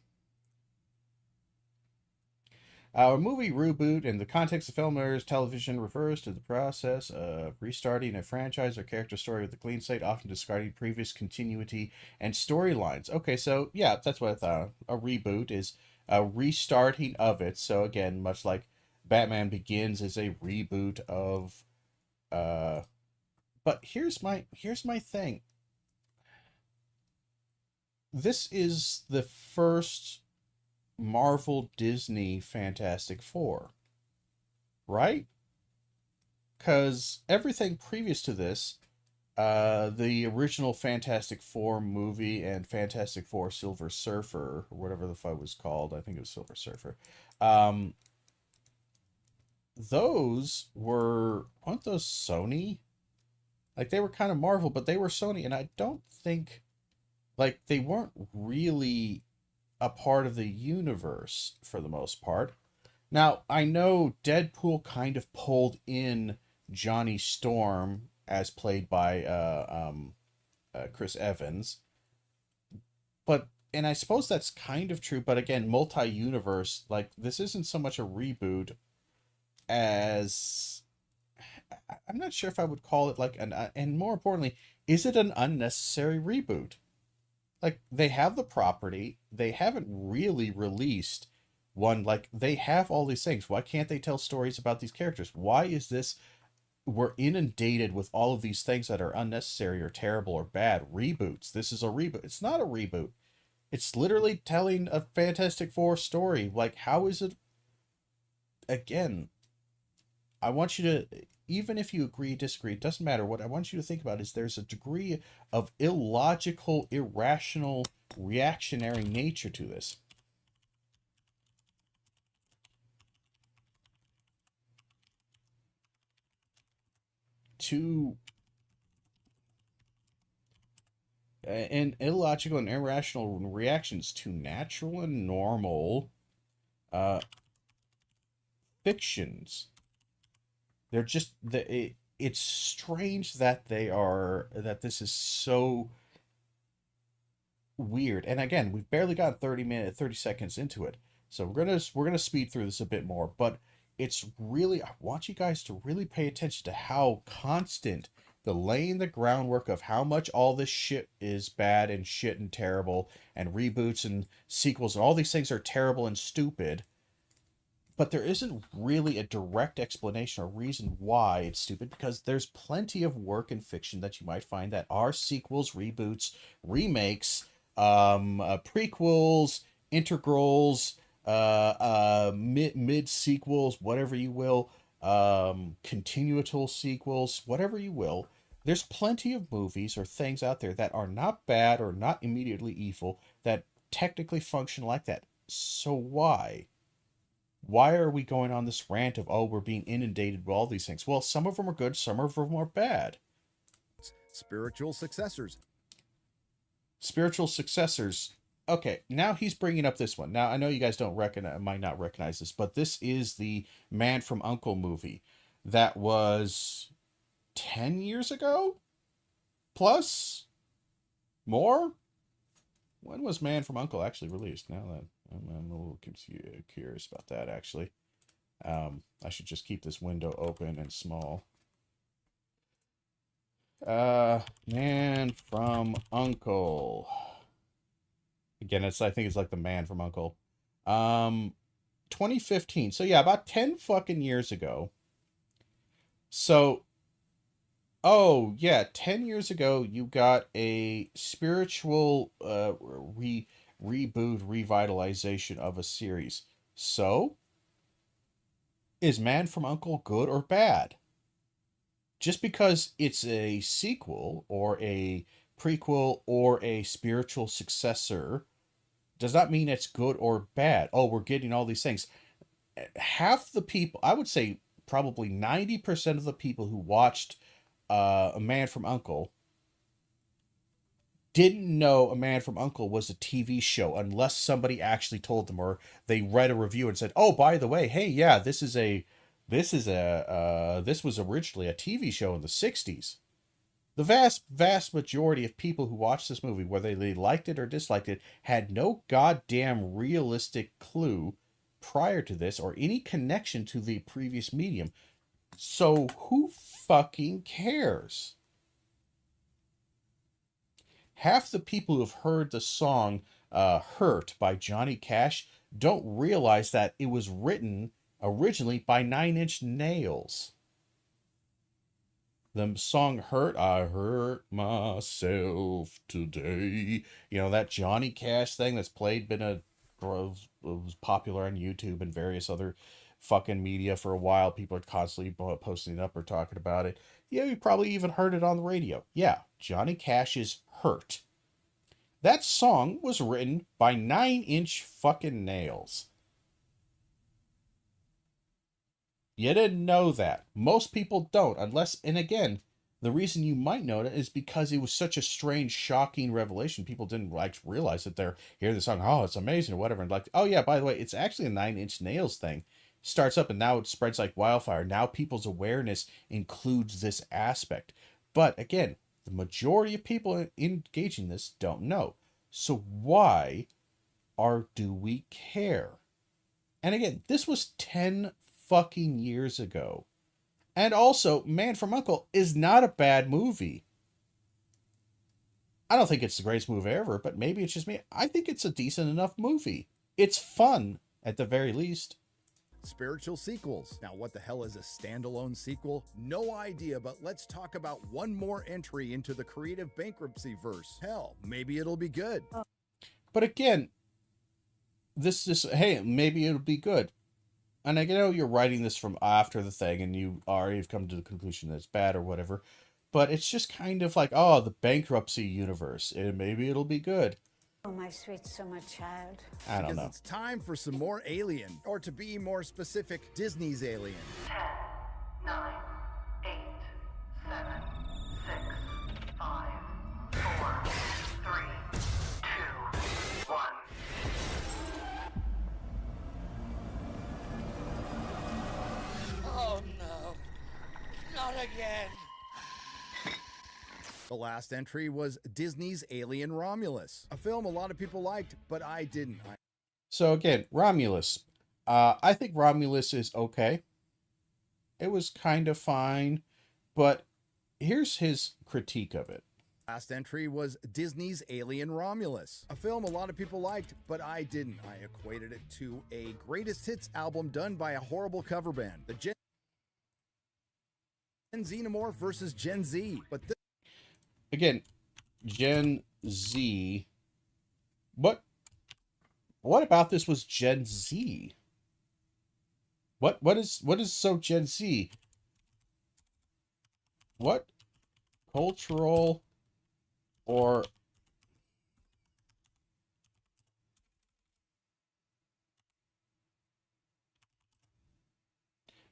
A movie reboot in the context of film or television refers to the process of restarting a franchise or character story with a clean slate, often discarding previous continuity and storylines. Okay, so yeah, that's what I thought. A reboot is a restarting of it. So again, much like Batman Begins is a reboot of but here's my thing. This is the first Marvel Disney Fantastic Four, right? Because everything previous to this, the original Fantastic Four movie and Fantastic Four Silver Surfer, or whatever the fuck was called, I think it was Silver Surfer, those weren't those Sony? Like, they were kind of Marvel, but they were Sony, and I don't think, like, they weren't really a part of the universe for the most part. Now, I know Deadpool kind of pulled in Johnny Storm as played by Chris Evans. But, and I suppose that's kind of true, but again, multi-universe, like, this isn't so much a reboot as... I'm not sure if I would call it like an... And more importantly, is it an unnecessary reboot? Like, they have the property, they haven't really released one, like, they have all these things. Why can't they tell stories about these characters? Why is this, we're inundated with all of these things that are unnecessary or terrible or bad? Reboots. This is a reboot. It's not a reboot. It's literally telling a Fantastic Four story. Like, how is it? Again, I want you to, even if you agree, disagree, it doesn't matter. What I want you to think about is there's a degree of illogical, irrational, reactionary nature to this. And illogical and irrational reactions to natural and normal fictions. They're just it's strange that this is so weird. And again, we've barely got 30 seconds into it. So we're gonna speed through this a bit more, but it's really, I want you guys to really pay attention to how constant the laying the groundwork of how much all this shit is bad and shit and terrible, and reboots and sequels and all these things are terrible and stupid. But there isn't really a direct explanation or reason why it's stupid, because there's plenty of work in fiction that you might find that are sequels, reboots, remakes, prequels, integrals, mid sequels, whatever you will, continual sequels, whatever you will. There's plenty of movies or things out there that are not bad or not immediately evil that technically function like that. So why? Why are we going on this rant of, oh, we're being inundated with all these things? Well, some of them are good, some of them are bad. Spiritual successors. Spiritual successors. Okay, now he's bringing up this one. Now, I know you guys might not recognize this, but this is the Man from U.N.C.L.E. movie that was 10 years ago? Plus? More? When was Man from U.N.C.L.E. actually released? Now that I'm a little curious about that, actually. I should just keep this window open and small. Man from U.N.C.L.E. Again, I think it's like the Man from U.N.C.L.E. 2015. So yeah, about 10 fucking years ago. So, oh yeah, 10 years ago you got a spiritual reboot, revitalization of a series. So, is Man from U.N.C.L.E. good or bad? Just because it's a sequel or a prequel or a spiritual successor does not mean it's good or bad. Oh, we're getting all these things. Half the people, I would say probably 90% of the people who watched A Man from U.N.C.L.E. didn't know A Man from U.N.C.L.E. was a TV show unless somebody actually told them, or they read a review and said, "Oh, by the way, hey, yeah, this was originally a TV show in the 60s." The vast majority of people who watched this movie, whether they liked it or disliked it, had no goddamn realistic clue prior to this or any connection to the previous medium. So who fucking cares? Half the people who've heard the song Hurt by Johnny Cash don't realize that it was written originally by Nine Inch Nails. The song Hurt, I hurt myself today. You know, that Johnny Cash thing that's was popular on YouTube and various other fucking media for a while. People are constantly posting it up or talking about it. Yeah, you probably even heard it on the radio. Yeah, Johnny Cash's Hurt. That song was written by 9-inch fucking Nails. You didn't know that. Most people don't, unless, and again, the reason you might know it is because it was such a strange, shocking revelation. People didn't like realize that they're hearing the song, oh, it's amazing or whatever, and like, oh yeah, by the way, it's actually a 9-inch Nails thing. Starts up and now it spreads like wildfire. Now people's awareness includes this aspect. But again, the majority of people engaging this don't know. So why do we care? And again, this was 10 fucking years ago. And also, Man from U.N.C.L.E. is not a bad movie. I don't think it's the greatest movie ever, but maybe it's just me. I think it's a decent enough movie. It's fun, at the very least. Spiritual sequels. Now, what the hell is a standalone sequel? No idea, but let's talk about one more entry into the creative bankruptcy verse. Hell, maybe it'll be good. But again, hey, maybe it'll be good. And I know you're writing this from after the thing and you've come to the conclusion that it's bad or whatever, but it's just kind of like, oh, the bankruptcy universe, and maybe it'll be good. Oh, my sweet summer child. I don't know. It's time for some more Alien, or to be more specific, Disney's Alien. 10, 9, 8, 7, 6, 5, 4, 3, 2, 1. Oh no, not again. The last entry was Disney's Alien Romulus, a film a lot of people liked, but I didn't. So again, Romulus. I think Romulus is okay. It was kind of fine, but here's his critique of it. Last entry was Disney's Alien Romulus, a film a lot of people liked, but I didn't. I equated it to a greatest hits album done by a horrible cover band. The Gen Xenomorph versus Gen Z. But Again, Gen Z. What about this was Gen Z? What is so Gen Z? What cultural or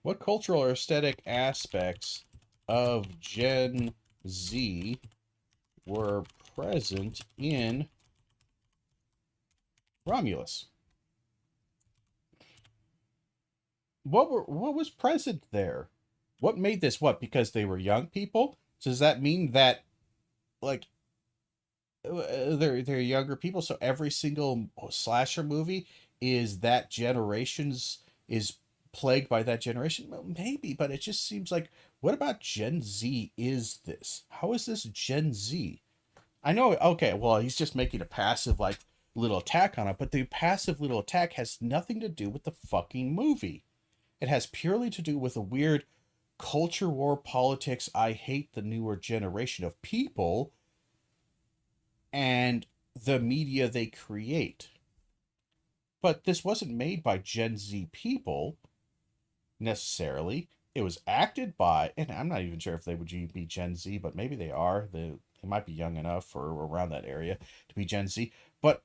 what cultural or aesthetic aspects of Gen Z were present in Romulus? What was present there? What made this what? Because they were young people? Does that mean that like they're younger people, so every single slasher movie is that generation's is plagued by that generation? Well, maybe, but it just seems like, what about Gen Z is this? How is this Gen Z? I know, okay, well, he's just making a passive like little attack on it, but the passive little attack has nothing to do with the fucking movie. It has purely to do with a weird culture war politics. I hate the newer generation of people and the media they create. But this wasn't made by Gen Z people necessarily. It was acted by, and I'm not even sure if they would be Gen Z, but maybe they are. They might be young enough or around that area to be Gen Z. But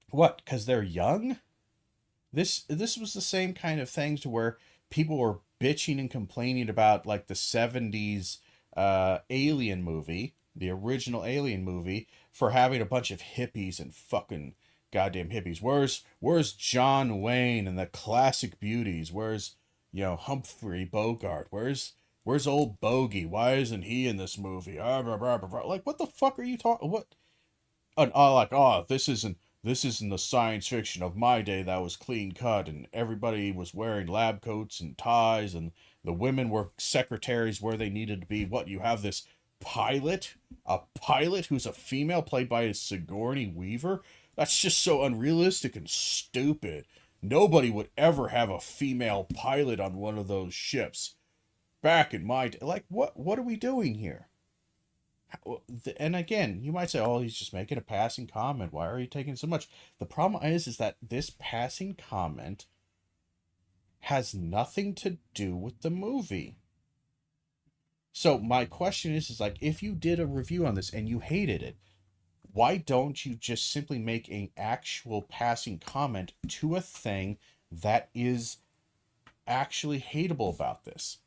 what? Because they're young? This was the same kind of thing to where people were bitching and complaining about like the 70s Alien movie, the original Alien movie, for having a bunch of hippies and fucking goddamn hippies. Where's John Wayne and the classic beauties? Where's, Humphrey Bogart? Where's old Bogey? Why isn't he in this movie? Like, what the fuck are you talking? What? And this isn't the science fiction of my day that was clean cut and everybody was wearing lab coats and ties and the women were secretaries where they needed to be. What, you have this pilot? A pilot who's a female played by a Sigourney Weaver? That's just so unrealistic and stupid. Nobody would ever have a female pilot on one of those ships. Back in my day. Like, what are we doing here? And again, you might say, oh, he's just making a passing comment. Why are you taking so much? The problem is that this passing comment has nothing to do with the movie. So my question is like, if you did a review on this and you hated it, why don't you just simply make an actual passing comment to a thing that is actually hateable about this?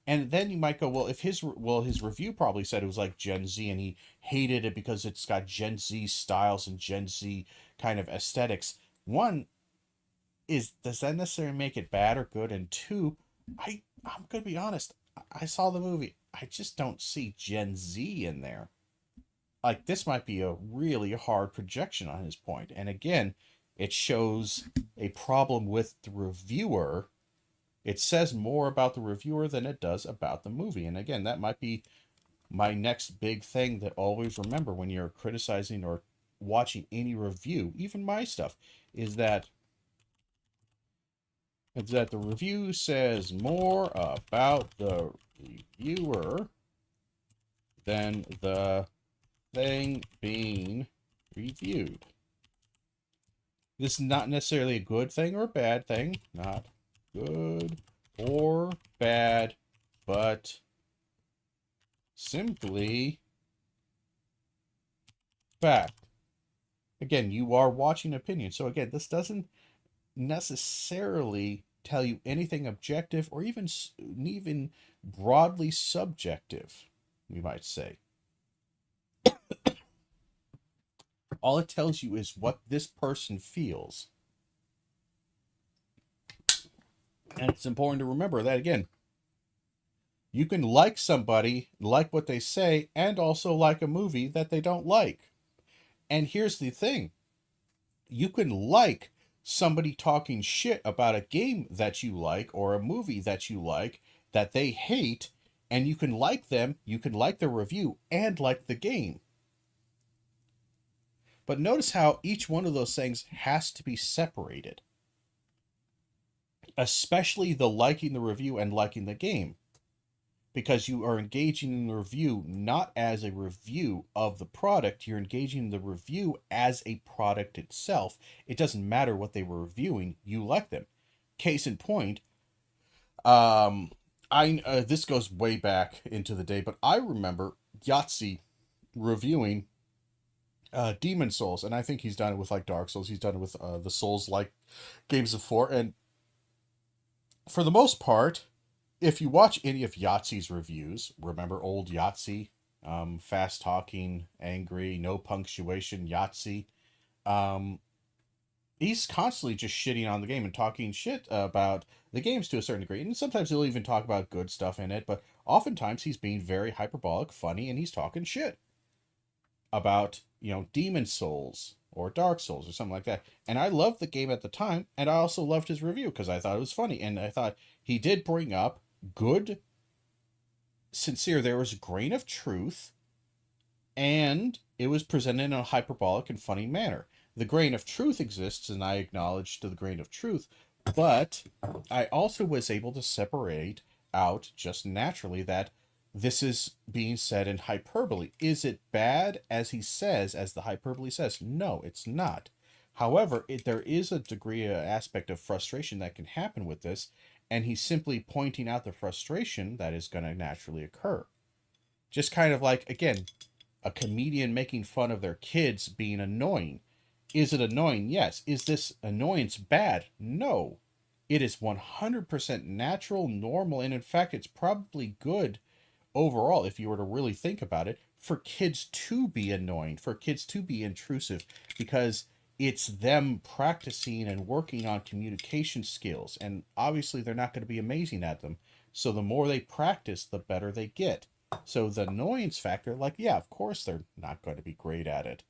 And then you might go, well, if his review probably said it was like Gen Z and he hated it because it's got Gen Z styles and Gen Z kind of aesthetics. One is, does that necessarily make it bad or good? And two, I'm going to be honest. I saw the movie. I just don't see Gen Z in there. Like, this might be a really hard projection on his point. And again, it shows a problem with the reviewer. It says more about the reviewer than it does about the movie. And again, that might be my next big thing that always remember when you're criticizing or watching any review, even my stuff, is that the review says more about the reviewer than the thing being reviewed. This is not necessarily a good thing or a bad thing. Not good or bad, but simply fact. Again, you are watching opinion. So again, this doesn't necessarily tell you anything objective or even broadly subjective, we might say. All it tells you is what this person feels. And it's important to remember that, again, you can like somebody, like what they say, and also like a movie that they don't like. And here's the thing. You can like somebody talking shit about a game that you like or a movie that you like that they hate, and you can like them, you can like the review and like the game. But notice how each one of those things has to be separated, especially the liking the review and liking the game, because you are engaging in the review not as a review of the product, you're engaging in the review as a product itself. It doesn't matter what they were reviewing, you like them. Case in point, this goes way back into the day, but I remember Yahtzee reviewing Demon Souls, and I think he's done it with like Dark Souls. He's done it with the Souls like games before, and for the most part, if you watch any of Yahtzee's reviews, remember old Yahtzee, fast talking, angry, no punctuation Yahtzee, he's constantly just shitting on the game and talking shit about the games to a certain degree, and sometimes he'll even talk about good stuff in it, but oftentimes he's being very hyperbolic, funny, and he's talking shit about, Demon Souls or Dark Souls or something like that. And I loved the game at the time, and I also loved his review because I thought it was funny, and I thought he did bring up good, sincere, there was a grain of truth, and it was presented in a hyperbolic and funny manner. The grain of truth exists, and I acknowledge to the grain of truth, but I also was able to separate out just naturally that this is being said in hyperbole. Is it bad, as he says, as the hyperbole says? No, it's not. However, there is a degree, aspect of frustration that can happen with this, and he's simply pointing out the frustration that is going to naturally occur. Just kind of like, again, a comedian making fun of their kids being annoying. Is it annoying? Yes. Is this annoyance bad? No. It is 100% natural, normal, and in fact, it's probably good overall, if you were to really think about it, for kids to be annoying, for kids to be intrusive, because it's them practicing and working on communication skills, and obviously they're not going to be amazing at them, so the more they practice, the better they get. So the annoyance factor, like, yeah, of course they're not going to be great at it,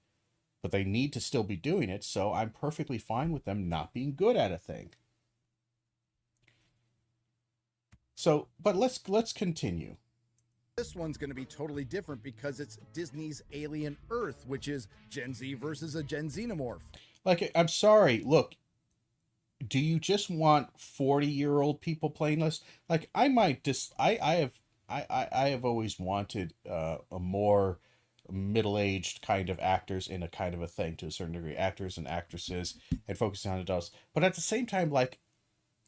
but they need to still be doing it, so I'm perfectly fine with them not being good at a thing. So, but let's continue. This one's going to be totally different because it's Disney's Alien Earth, which is Gen Z versus a Gen Xenomorph. Like, I'm sorry, look, do you just want 40-year-old people playing this? Like, I might I have always wanted a more middle-aged kind of actors in a kind of a thing to a certain degree, actors and actresses, and focusing on adults. But at the same time, like,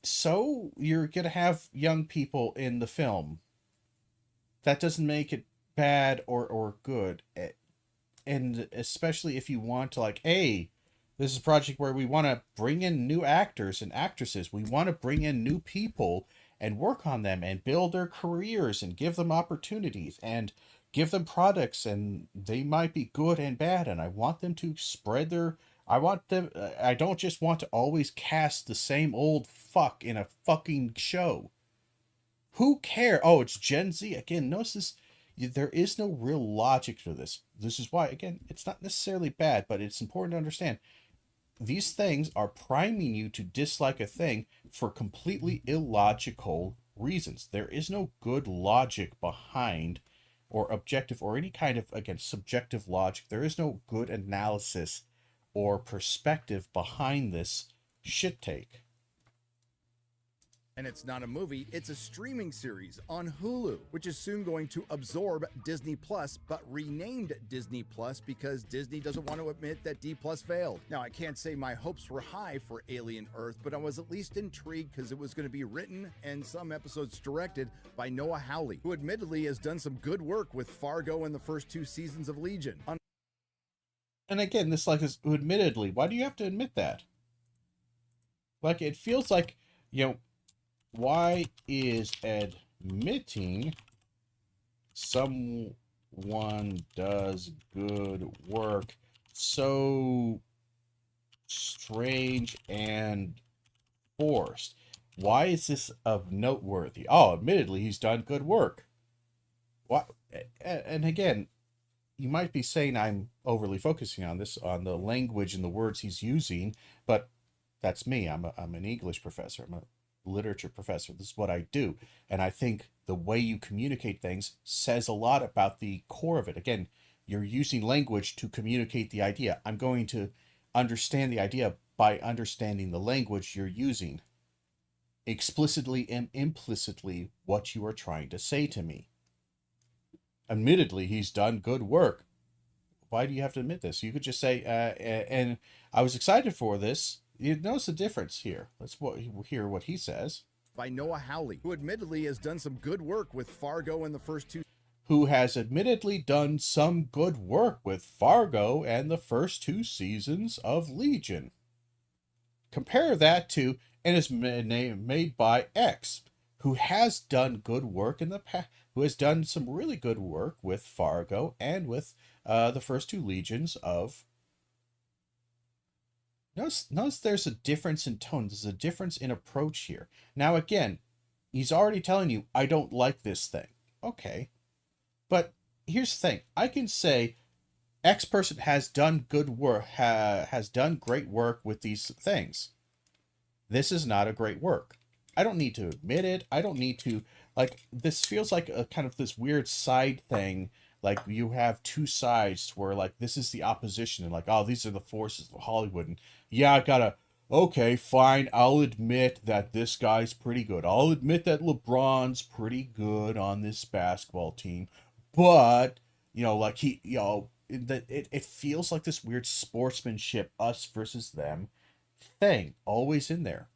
so you're gonna have young people in the film. That doesn't make it bad or good. And especially if you want to, like, hey, this is a project where we want to bring in new actors and actresses. We want to bring in new people and work on them and build their careers and give them opportunities and give them products, and they might be good and bad, and I want them to spread their... I don't just want to always cast the same old fuck in a fucking show. Who cares? Oh, it's Gen Z. Again, notice this. There is no real logic to this. This is why, again, it's not necessarily bad, but it's important to understand. These things are priming you to dislike a thing for completely illogical reasons. There is no good logic behind, or objective, or any kind of, again, subjective logic. There is no good analysis or perspective behind this shit take. And it's not a movie, it's a streaming series on Hulu, which is soon going to absorb Disney Plus, but renamed Disney Plus because Disney doesn't want to admit that D Plus failed. Now, I can't say my hopes were high for Alien Earth, but I was at least intrigued because it was going to be written and some episodes directed by Noah Hawley, who admittedly has done some good work with Fargo and the first 2 seasons of Legion. And again, this, like, is admittedly, why do you have to admit that? Like, it feels like, why is admitting someone does good work so strange and forced? Why is this of noteworthy? Oh, admittedly, he's done good work. What? And again, you might be saying I'm overly focusing on this, on the language and the words he's using, but That's me. I'm an English professor. I'm a literature professor. This is what I do. And I think the way you communicate things says a lot about the core of it. Again, you're using language to communicate the idea. I'm going to understand the idea by understanding the language you're using, explicitly and implicitly, what you are trying to say to me. Admittedly, he's done good work. Why do you have to admit this? You could just say, and I was excited for this. You notice the difference here. Let's hear what he says. By Noah Hawley, who admittedly has done some good work with Fargo in the first two. Who has admittedly done some good work with Fargo and the first 2 seasons of Legion. Compare that to, and is made by X, who has done good work in the past, who has done some really good work with Fargo and with the first 2 legions of. Notice there's a difference in tone. There's a difference in approach here. Now, again, he's already telling you, I don't like this thing. Okay. But here's the thing. I can say X person has done good work, has done great work with these things. This is not a great work. I don't need to admit it. I don't need to, like, this feels like a kind of this weird side thing. Like, you have 2 sides where, like, this is the opposition and, like, oh, these are the forces of Hollywood. And yeah, I gotta, okay, fine, I'll admit that this guy's pretty good. I'll admit that LeBron's pretty good on this basketball team. But, you know, like, he, you know, it feels like this weird sportsmanship, us versus them thing, always in there.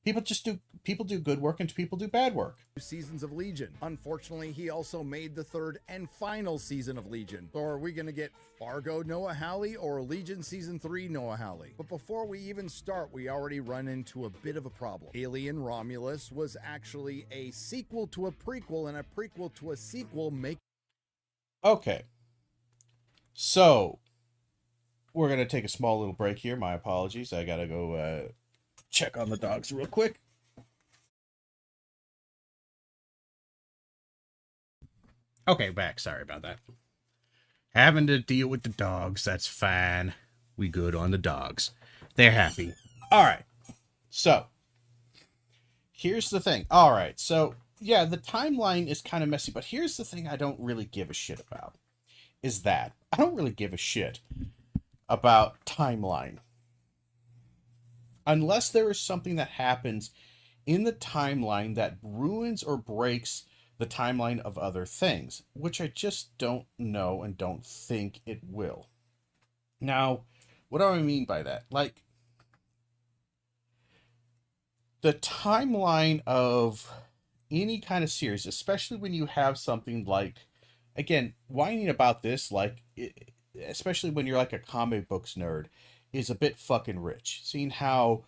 People do good work and people do bad work. Seasons of Legion. Unfortunately, he also made the 3rd and final season of Legion. So are we going to get Fargo Noah Hawley or Legion Season 3 Noah Hawley? But before we even start, we already run into a bit of a problem. Alien Romulus was actually a sequel to a prequel, and a prequel to a sequel Okay. So, we're going to take a small little break here. My apologies. I got to go check on the dogs real quick. Okay, back. Sorry about that. Having to deal with the dogs. That's fine. We good on the dogs. They're happy. All right. So, here's the thing. All right. So, yeah, the timeline is kind of messy, but here's the thing I don't really give a shit about. Is that I don't really give a shit about timeline. Unless there is something that happens in the timeline that ruins or breaks the timeline of other things, which I just don't know and don't think it will. Now, what do I mean by that? Like, the timeline of any kind of series, especially when you have something like, again, whining about this, like, especially when you're like a comic books nerd, is a bit fucking rich. Seeing how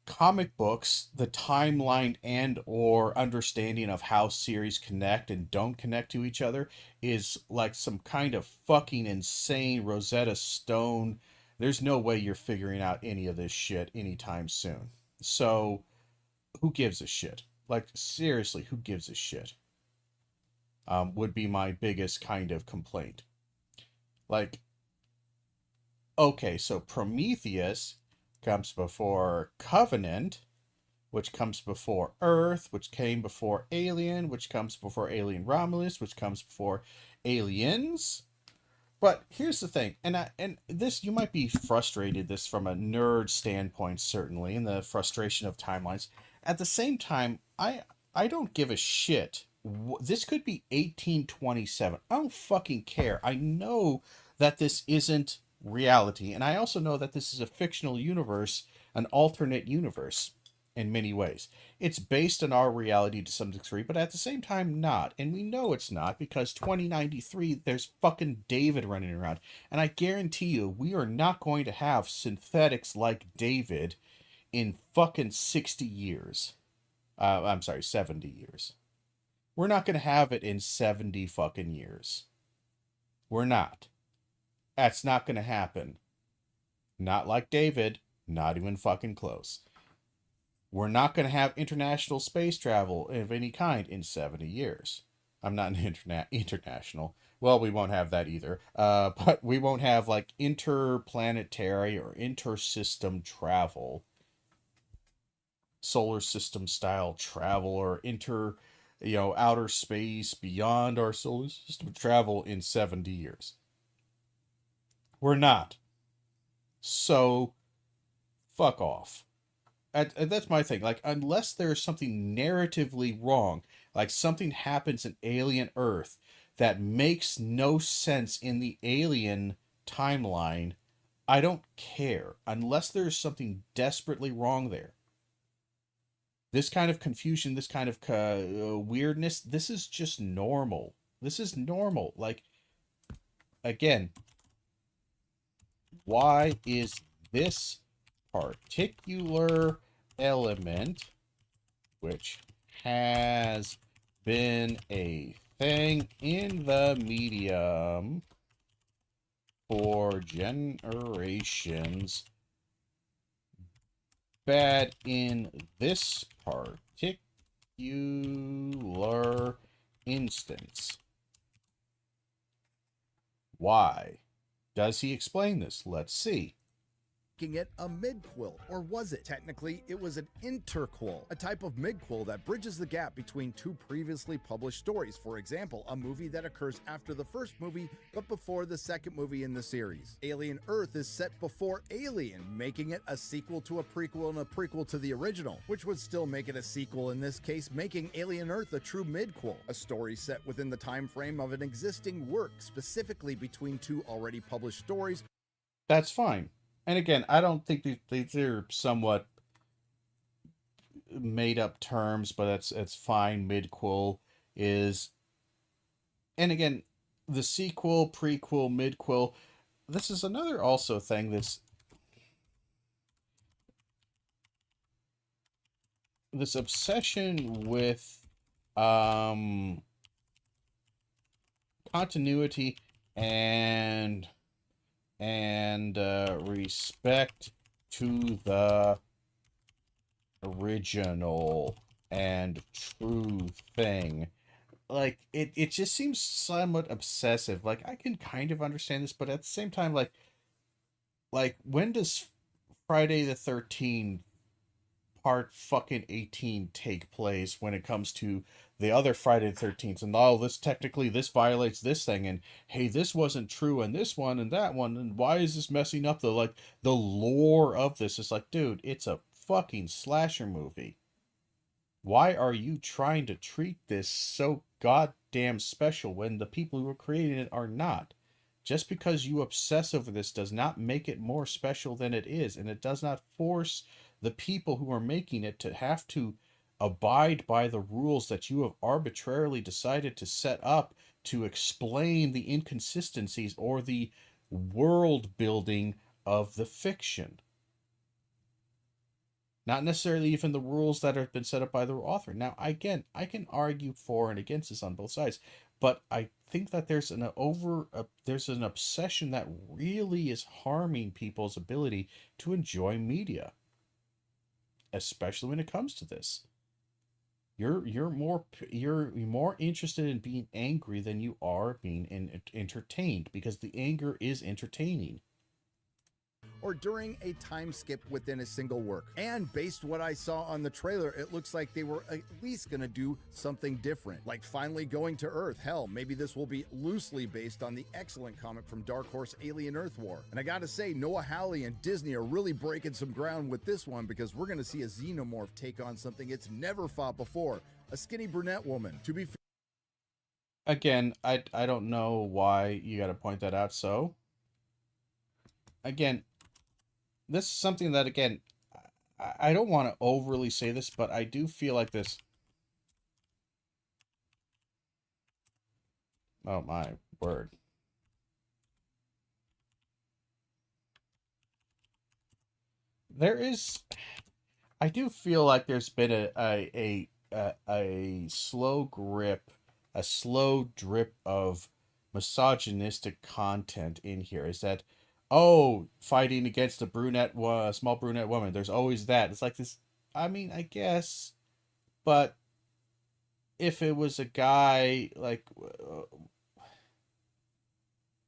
comic books, the timeline and or understanding of how series connect and don't connect to each other is like some kind of fucking insane Rosetta Stone. There's no way you're figuring out any of this shit anytime soon. So, who gives a shit? Like, seriously, who gives a shit? Would be my biggest kind of complaint. Like, okay, so Prometheus comes before Covenant, which comes before Earth, which came before Alien, which comes before Alien Romulus, which comes before Aliens. But here's the thing, and this, you might be frustrated, this from a nerd standpoint, certainly, and the frustration of timelines. At the same time, I don't give a shit. This could be 1827. I don't fucking care. I know that this isn't reality, and I also know that this is a fictional universe, an alternate universe in many ways. It's based on our reality to some degree, but at the same time not. And we know it's not, because 2093, there's fucking David running around. And I guarantee you, we are not going to have synthetics like David in fucking 60 years. I'm sorry, 70 years. We're not going to have it in 70 fucking years. We're not. That's not going to happen. Not like David. Not even fucking close. We're not going to have international space travel of any kind in 70 years. I'm not international. Well, we won't have that either. But we won't have like interplanetary or intersystem travel solar system style travel or outer space beyond our solar system travel in 70 years. We're not. So fuck off. And that's my thing. Like, unless there's something narratively wrong, like something happens in Alien Earth that makes no sense in the Alien timeline, I don't care. Unless there's something desperately wrong there. This kind of confusion, this kind of weirdness, this is just normal. This is normal. Like, again, why is this particular element, which has been a thing in the medium for generations, bad in this particular instance? Why? Does he explain this? Let's see. Making it a midquel, or was it? Technically, it was an interquel, a type of midquel that bridges the gap between two previously published stories. For example, a movie that occurs after the first movie, but before the second movie in the series. Alien Earth is set before Alien, making it a sequel to a prequel and a prequel to the original, which would still make it a sequel in this case, making Alien Earth a true midquel, a story set within the time frame of an existing work, specifically between two already published stories. That's fine. And again, I don't think these are somewhat made up terms, but it's fine. Midquel is, and again, the sequel, prequel, midquel. This is another also thing. This obsession with continuity and respect to the original and true thing. Like, it just seems somewhat obsessive. Like, I can kind of understand this, but at the same time, like when does Friday the 13th part fucking 18 take place when it comes to the other Friday the 13th? And this violates this thing, and hey, this wasn't true, and this one and that one, and why is this messing up the lore of this? It's like, dude, it's a fucking slasher movie. Why are you trying to treat this so goddamn special when the people who are creating it are not? Just because you obsess over this does not make it more special than it is, and it does not force the people who are making it to have to abide by the rules that you have arbitrarily decided to set up to explain the inconsistencies or the world building of the fiction. Not necessarily even the rules that have been set up by the author. Now, again, I can argue for and against this on both sides, but I think that there's an obsession that really is harming people's ability to enjoy media, especially when it comes to this. You're more interested in being angry than you are being entertained, because the anger is entertaining. Or during a time skip within a single work. And based what I saw on the trailer, it looks like they were at least gonna do something different, like finally going to Earth. Hell, maybe this will be loosely based on the excellent comic from Dark Horse, Alien Earth War. And I gotta say, Noah Hawley and Disney are really breaking some ground with this one, because we're gonna see a xenomorph take on something it's never fought before, a skinny brunette woman. To be fair, again, I don't know why you gotta point that out. So again, this is something that, again, I don't want to overly say this, but I do feel like this. Oh my word. I do feel like there's been a slow drip of misogynistic content in here. Is that, oh, fighting against a small brunette woman, there's always that. It's like this, I mean, I guess, but if it was a guy, like,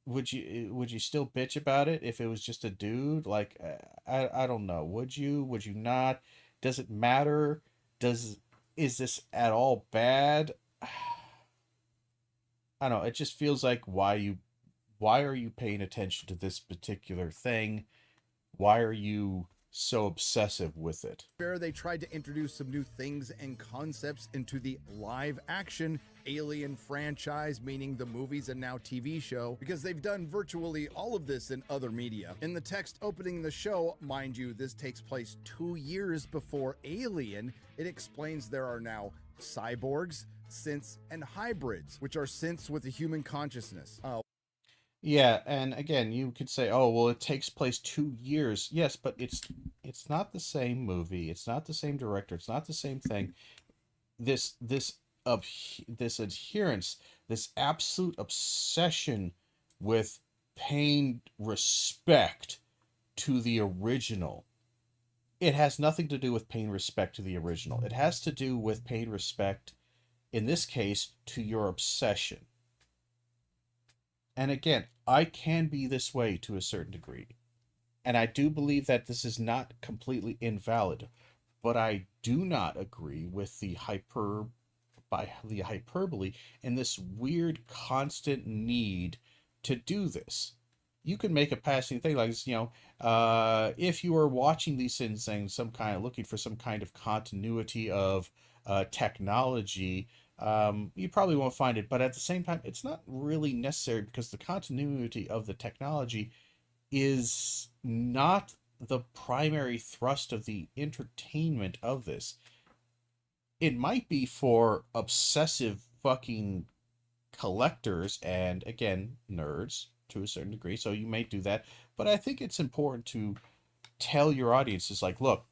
would you still bitch about it if it was just a dude? Like, I don't know. Would you not? Does it matter? Is this at all bad? I don't know. It just feels like why are you paying attention to this particular thing? Why are you so obsessive with it? They tried to introduce some new things and concepts into the live action Alien franchise, meaning the movies and now TV show, because they've done virtually all of this in other media. In the text opening the show, mind you, this takes place 2 years before Alien, it explains there are now cyborgs, synths, and hybrids, which are synths with a human consciousness. Yeah, and again, you could say, "Oh, well, it takes place 2 years." Yes, but it's not the same movie. It's not the same director. It's not the same thing. This adherence, this absolute obsession with paying respect to the original. It has nothing to do with paying respect to the original. It has to do with paying respect, in this case, to your obsession. And again, I can be this way to a certain degree. And I do believe that this is not completely invalid. But I do not agree with the hyperbole and this weird constant need to do this. You can make a passing thing like this, if you are watching these things and looking for some kind of continuity of technology, you probably won't find it. But at the same time, it's not really necessary because the continuity of the technology is not the primary thrust of the entertainment of this. It might be for obsessive fucking collectors and, again, nerds to a certain degree, so you may do that. But I think it's important to tell your audiences, like, look,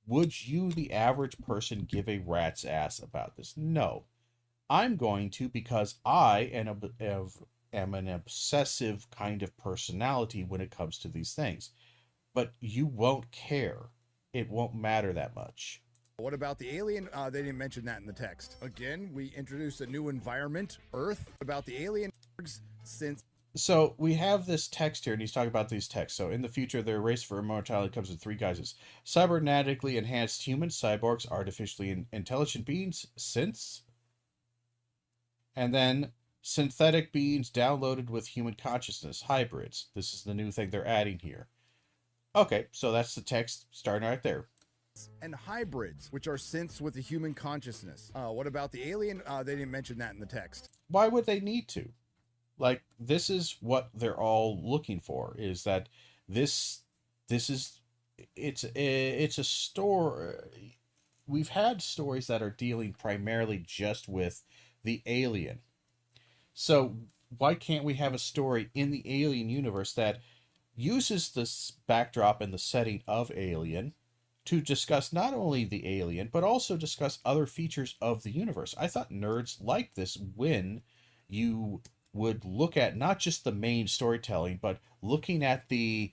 would you, the average person, give a rat's ass about this? No. I'm going to, because I am an obsessive kind of personality when it comes to these things. But you won't care. It won't matter that much. What about the alien? They didn't mention that in the text. Again, we introduced a new environment, Earth. About the alien, since... So we have this text here, and he's talking about these texts. So in the future, their race for immortality comes in 3 guises: cybernetically enhanced humans, cyborgs, artificially intelligent beings, synths, and then synthetic beings downloaded with human consciousness, hybrids. This is the new thing they're adding here. Okay, so that's the text starting right there. And hybrids, which are synths with a human consciousness. What about the alien? They didn't mention that in the text. Why would they need to? Like, this is what they're all looking for, is that it's a story. We've had stories that are dealing primarily just with the alien. So why can't we have a story in the alien universe that uses this backdrop and the setting of Alien to discuss not only the alien, but also discuss other features of the universe? I thought nerds liked this when you would look at not just the main storytelling, but looking at the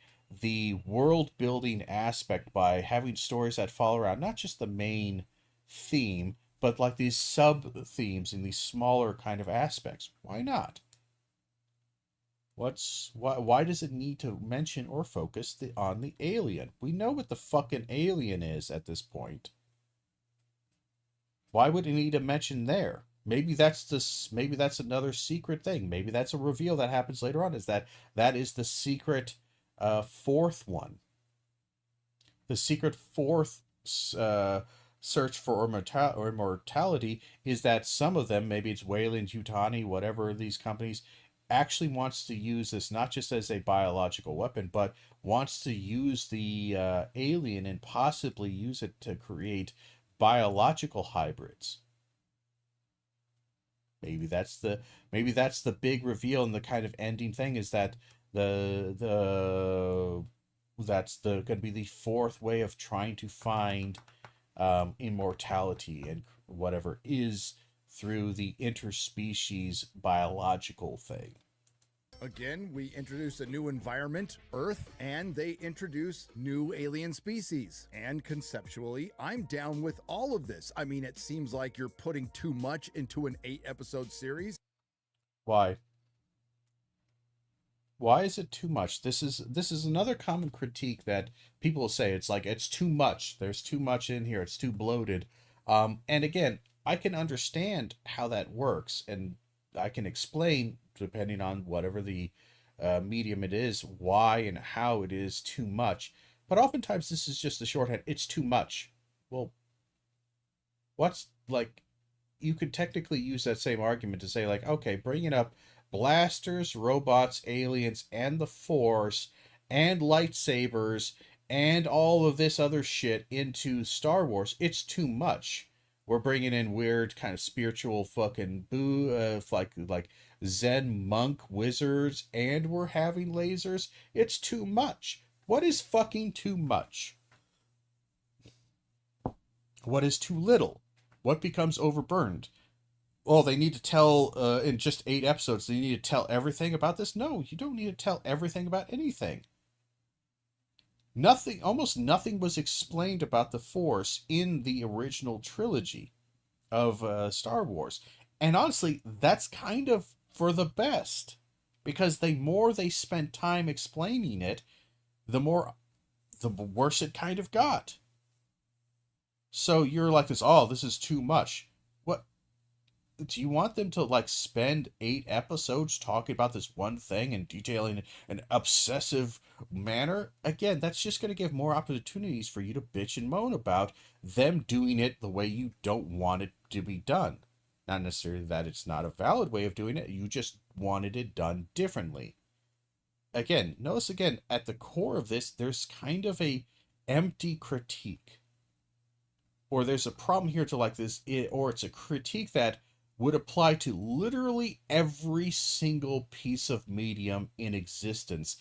world building aspect by having stories that follow around not just the main theme, but like these sub themes in these smaller kind of aspects. Why not? Why does it need to mention or focus on the alien? We know what the fucking alien is at this point. Why would it need to mention there? Maybe that's another secret thing. Maybe that's a reveal that happens later on. Is that is the secret fourth one. The secret fourth search for immortality is that some of them, maybe it's Weyland, Yutani, whatever these companies, actually wants to use this not just as a biological weapon, but wants to use the alien and possibly use it to create biological hybrids. Maybe that's the big reveal, and the kind of ending thing is that that's going to be the fourth way of trying to find immortality and whatever is through the interspecies biological thing. Again, we introduce a new environment, Earth, and they introduce new alien species. And conceptually, I'm down with all of this. I mean, it seems like you're putting too much into an 8-episode series. Why? Why is it too much? This is another common critique that people say. It's like it's too much. There's too much in here. It's too bloated. And again, I can understand how that works, and I can explain, depending on whatever the medium it is, why and how it is too much. But oftentimes this is just the shorthand. It's too much. Well, what's like? You could technically use that same argument to say like, okay, bringing up blasters, robots, aliens, and the Force, and lightsabers, and all of this other shit into Star Wars, it's too much. We're bringing in weird kind of spiritual fucking like Zen monk wizards, and we're having lasers. It's too much. What is fucking too much? What is too little? What becomes overburned? Oh, they need to tell in just 8 episodes. They need to tell everything about this. No, you don't need to tell everything about anything. Nothing, almost nothing was explained about the Force in the original trilogy of Star Wars, and honestly, that's kind of for the best, because the more they spent time explaining it, the worse it kind of got. So you're like this, oh, this is too much. What do you want them to like spend 8 episodes talking about this one thing and detailing an obsessive manner? Again, that's just going to give more opportunities for you to bitch and moan about them doing it the way you don't want it to be done. Not necessarily that it's not a valid way of doing it, you just wanted it done differently. Again, notice again, at the core of this, there's kind of a empty critique. Or there's a problem here to like this, or it's a critique that would apply to literally every single piece of medium in existence,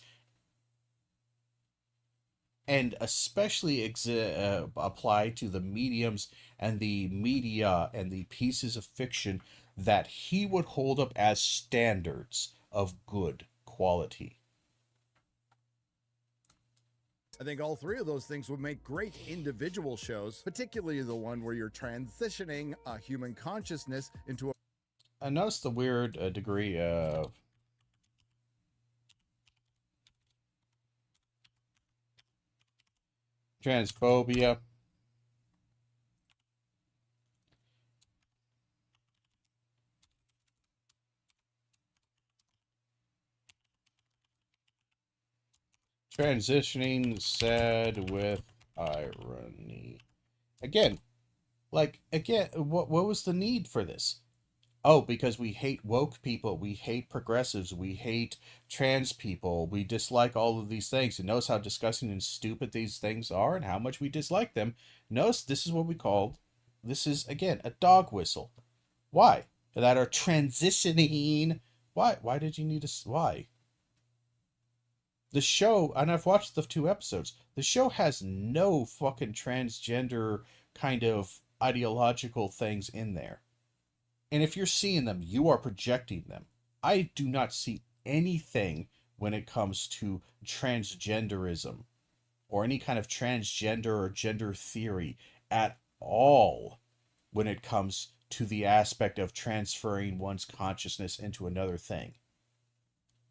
and especially apply to the mediums and the media and the pieces of fiction that he would hold up as standards of good quality. I think all three of those things would make great individual shows, particularly the one where you're transitioning a human consciousness into a... I noticed the weird degree of transphobia. Transitioning said with irony. Again, what was the need for this? Oh, because we hate woke people, we hate progressives, we hate trans people, we dislike all of these things. And notice how disgusting and stupid these things are and how much we dislike them. Notice this is what we called, this is, again, a dog whistle. Why? That are transitioning. Why? Why did you need to, why? The show, and I've watched the 2 episodes, the show has no fucking transgender kind of ideological things in there. And if you're seeing them, you are projecting them. I do not see anything when it comes to transgenderism or any kind of transgender or gender theory at all when it comes to the aspect of transferring one's consciousness into another thing.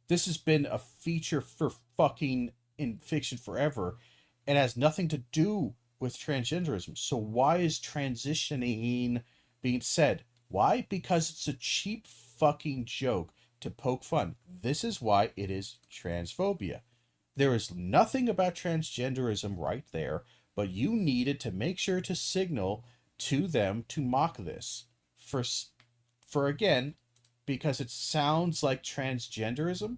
This has been a feature for fucking in fiction forever. It has nothing to do with transgenderism. So why is transitioning being said? Why? Because it's a cheap fucking joke to poke fun. This is why it is transphobia. There is nothing about transgenderism right there, but you needed to make sure to signal to them to mock this. For again, because it sounds like transgenderism.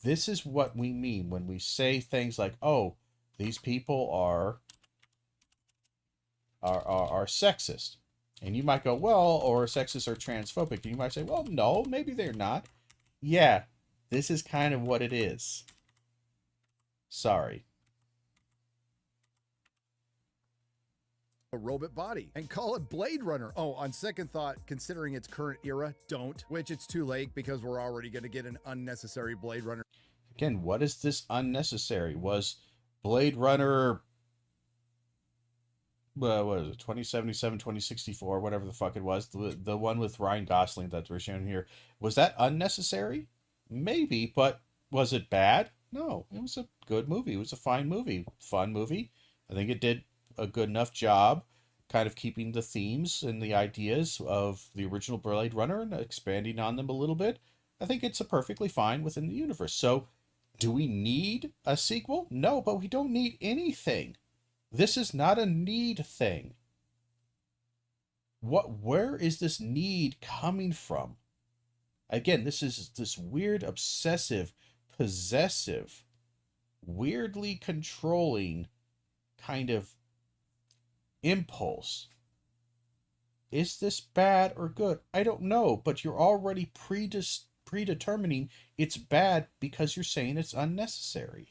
This is what we mean when we say things like, oh, these people are sexist. And you might go, well, or sexist or transphobic. And you might say, well, no, maybe they're not. Yeah, this is kind of what it is. Sorry. A robot body and call it Blade Runner. Oh, on second thought, considering its current era, don't, which it's too late because we're already going to get an unnecessary Blade Runner. Again, what is this unnecessary? Was Blade Runner, what is it, 2077, 2064, whatever the fuck it was, the one with Ryan Gosling that we're showing here, was that unnecessary? Maybe, but was it bad? No, it was a good movie. It was a fine movie, fun movie. I think it did a good enough job kind of keeping the themes and the ideas of the original Blade Runner and expanding on them a little bit. I think it's a perfectly fine within the universe. So, do we need a sequel? No, but we don't need anything. This is not a need thing. Where is this need coming from? Again, this is this weird, obsessive, possessive, weirdly controlling kind of impulse. Is this bad or good? I don't know, but you're already predetermining it's bad because you're saying it's unnecessary.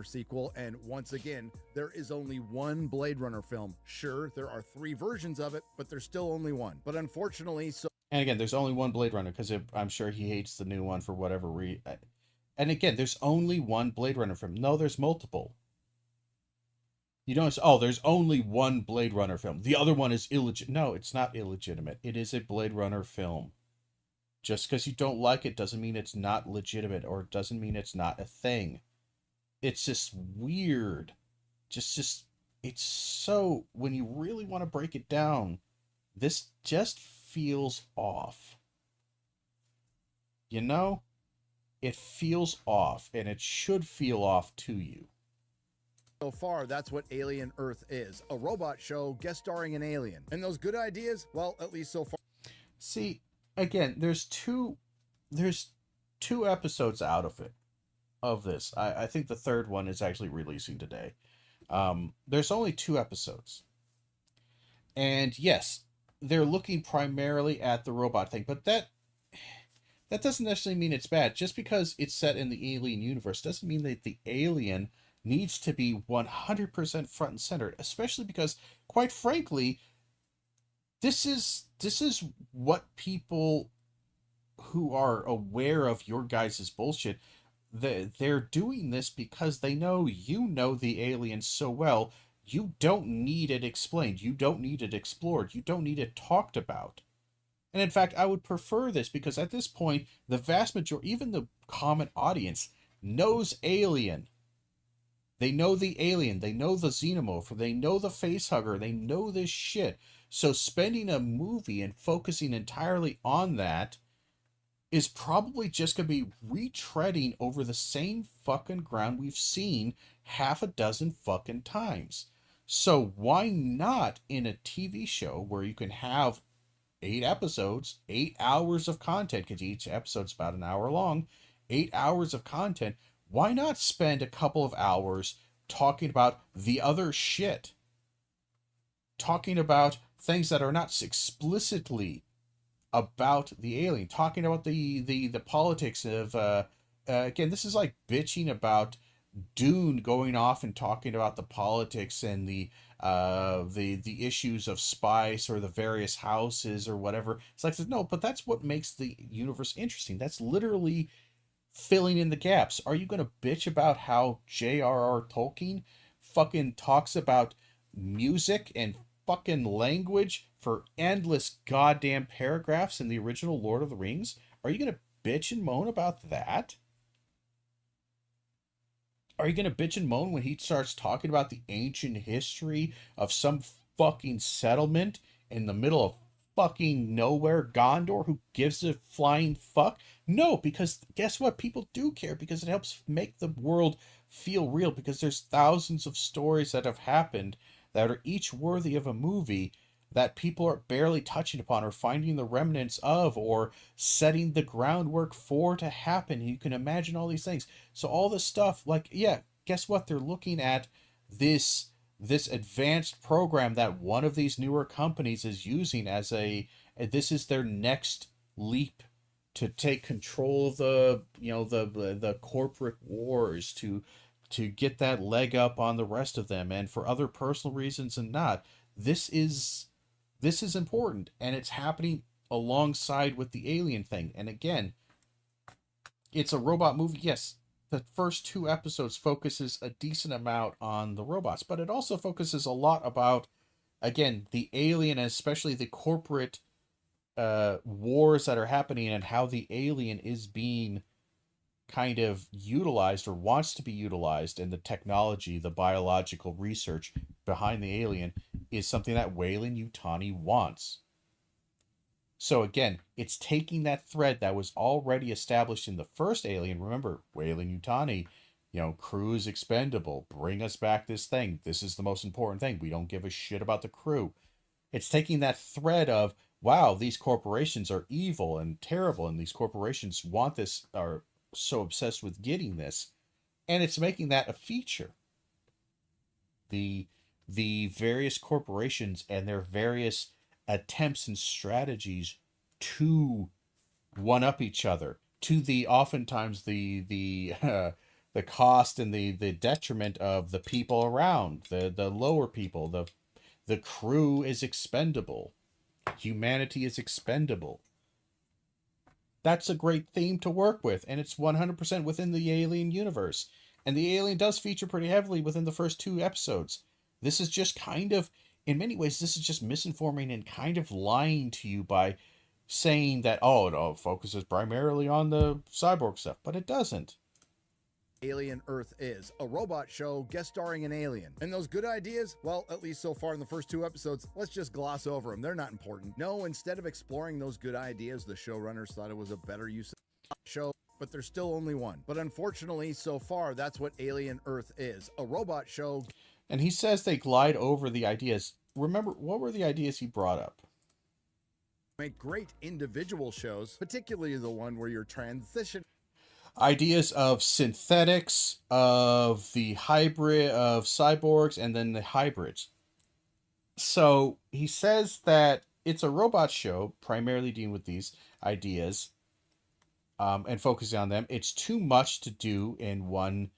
Sequel, and once again, there is only one Blade Runner film. Sure, there are 3 versions of it, but there's still only one. But unfortunately, so. And again, there's only one Blade Runner because I'm sure he hates the new one for whatever reason. And again, there's only one Blade Runner film. No, there's multiple. You don't say, oh, there's only one Blade Runner film. The other one is illegitimate. No, it's not illegitimate. It is a Blade Runner film. Just because you don't like it doesn't mean it's not legitimate, or it doesn't mean it's not a thing. It's just weird. Just it's so, when you really want to break it down, this just feels off. You know? It feels off, and it should feel off to you. So far, that's what Alien Earth is. A robot show guest starring an alien. And those good ideas, well, at least so far. See, again, there's two episodes out of it, of this. I think the third one is actually releasing today. There's only 2 episodes. And yes, they're looking primarily at the robot thing, but that doesn't necessarily mean it's bad. Just because it's set in the alien universe doesn't mean that the alien needs to be 100% front and center, especially because, quite frankly, this is what people who are aware of your guys' bullshit, they're doing this because they know you know the alien so well. You don't need it explained. You don't need it explored. You don't need it talked about. And in fact, I would prefer this because at this point, the vast majority, even the common audience, knows Alien. They know the alien. They know the xenomorph. They know the facehugger. They know this shit. So spending a movie and focusing entirely on that is probably just going to be retreading over the same fucking ground we've seen half a dozen fucking times. So why not in a TV show where you can have 8 episodes, 8 hours of content, because each episode's about an hour long, 8 hours of content, why not spend a couple of hours talking about the other shit? Talking about things that are not explicitly about the alien, talking about the politics of again, this is like bitching about Dune going off and talking about the politics and the issues of spice or the various houses or whatever. It's like, no, but that's what makes the universe interesting. That's literally filling in the gaps. Are you going to bitch about how J.R.R. Tolkien fucking talks about music and fucking language for endless goddamn paragraphs in the original Lord of the Rings? Are you going to bitch and moan about that? Are you going to bitch and moan when he starts talking about the ancient history of some fucking settlement in the middle of fucking nowhere, Gondor? Who gives a flying fuck? No, because guess what? People do care because it helps make the world feel real, because there's thousands of stories that have happened that are each worthy of a movie that people are barely touching upon or finding the remnants of or setting the groundwork for to happen. You can imagine all these things. So all this stuff, like, yeah, guess what? They're looking at this advanced program that one of these newer companies is using as this is their next leap to take control of the corporate wars, to get that leg up on the rest of them, and for other personal reasons and not. This is important, and it's happening alongside with the alien thing. And again, it's a robot movie. Yes, the first 2 episodes focuses a decent amount on the robots, but it also focuses a lot about, again, the alien, and especially the corporate wars that are happening and how the alien is being kind of utilized or wants to be utilized, and the technology, the biological research behind the alien is something that Weyland-Yutani wants. So again, it's taking that thread that was already established in the first Alien. Remember, Weyland-Yutani, crew is expendable. Bring us back this thing. This is the most important thing. We don't give a shit about the crew. It's taking that thread of, wow, these corporations are evil and terrible, and these corporations want this, are so obsessed with getting this, and it's making that a feature. The various corporations and their various attempts and strategies to one up each other, to the oftentimes the cost and the detriment of the people around, the lower people. The crew is expendable. Humanity is expendable. That's a great theme to work with, and it's 100% within the Alien universe. And the alien does feature pretty heavily within the first 2 episodes. This is just kind of, in many ways, this is just misinforming and kind of lying to you by saying that, it focuses primarily on the cyborg stuff, but it doesn't. Alien Earth is, a robot show guest starring an alien. And those good ideas, well, at least so far in the first 2 episodes, let's just gloss over them. They're not important. No, instead of exploring those good ideas, the showrunners thought it was a better use of the show, but there's still only one. But unfortunately, so far, that's what Alien Earth is, a robot show. And he says they glide over the ideas. Remember, what were the ideas he brought up? Make great individual shows, particularly the one where you're transition. Ideas of synthetics, of the hybrid, of cyborgs, and then the hybrids. So he says that it's a robot show, primarily dealing with these ideas, and focusing on them. It's too much to do in one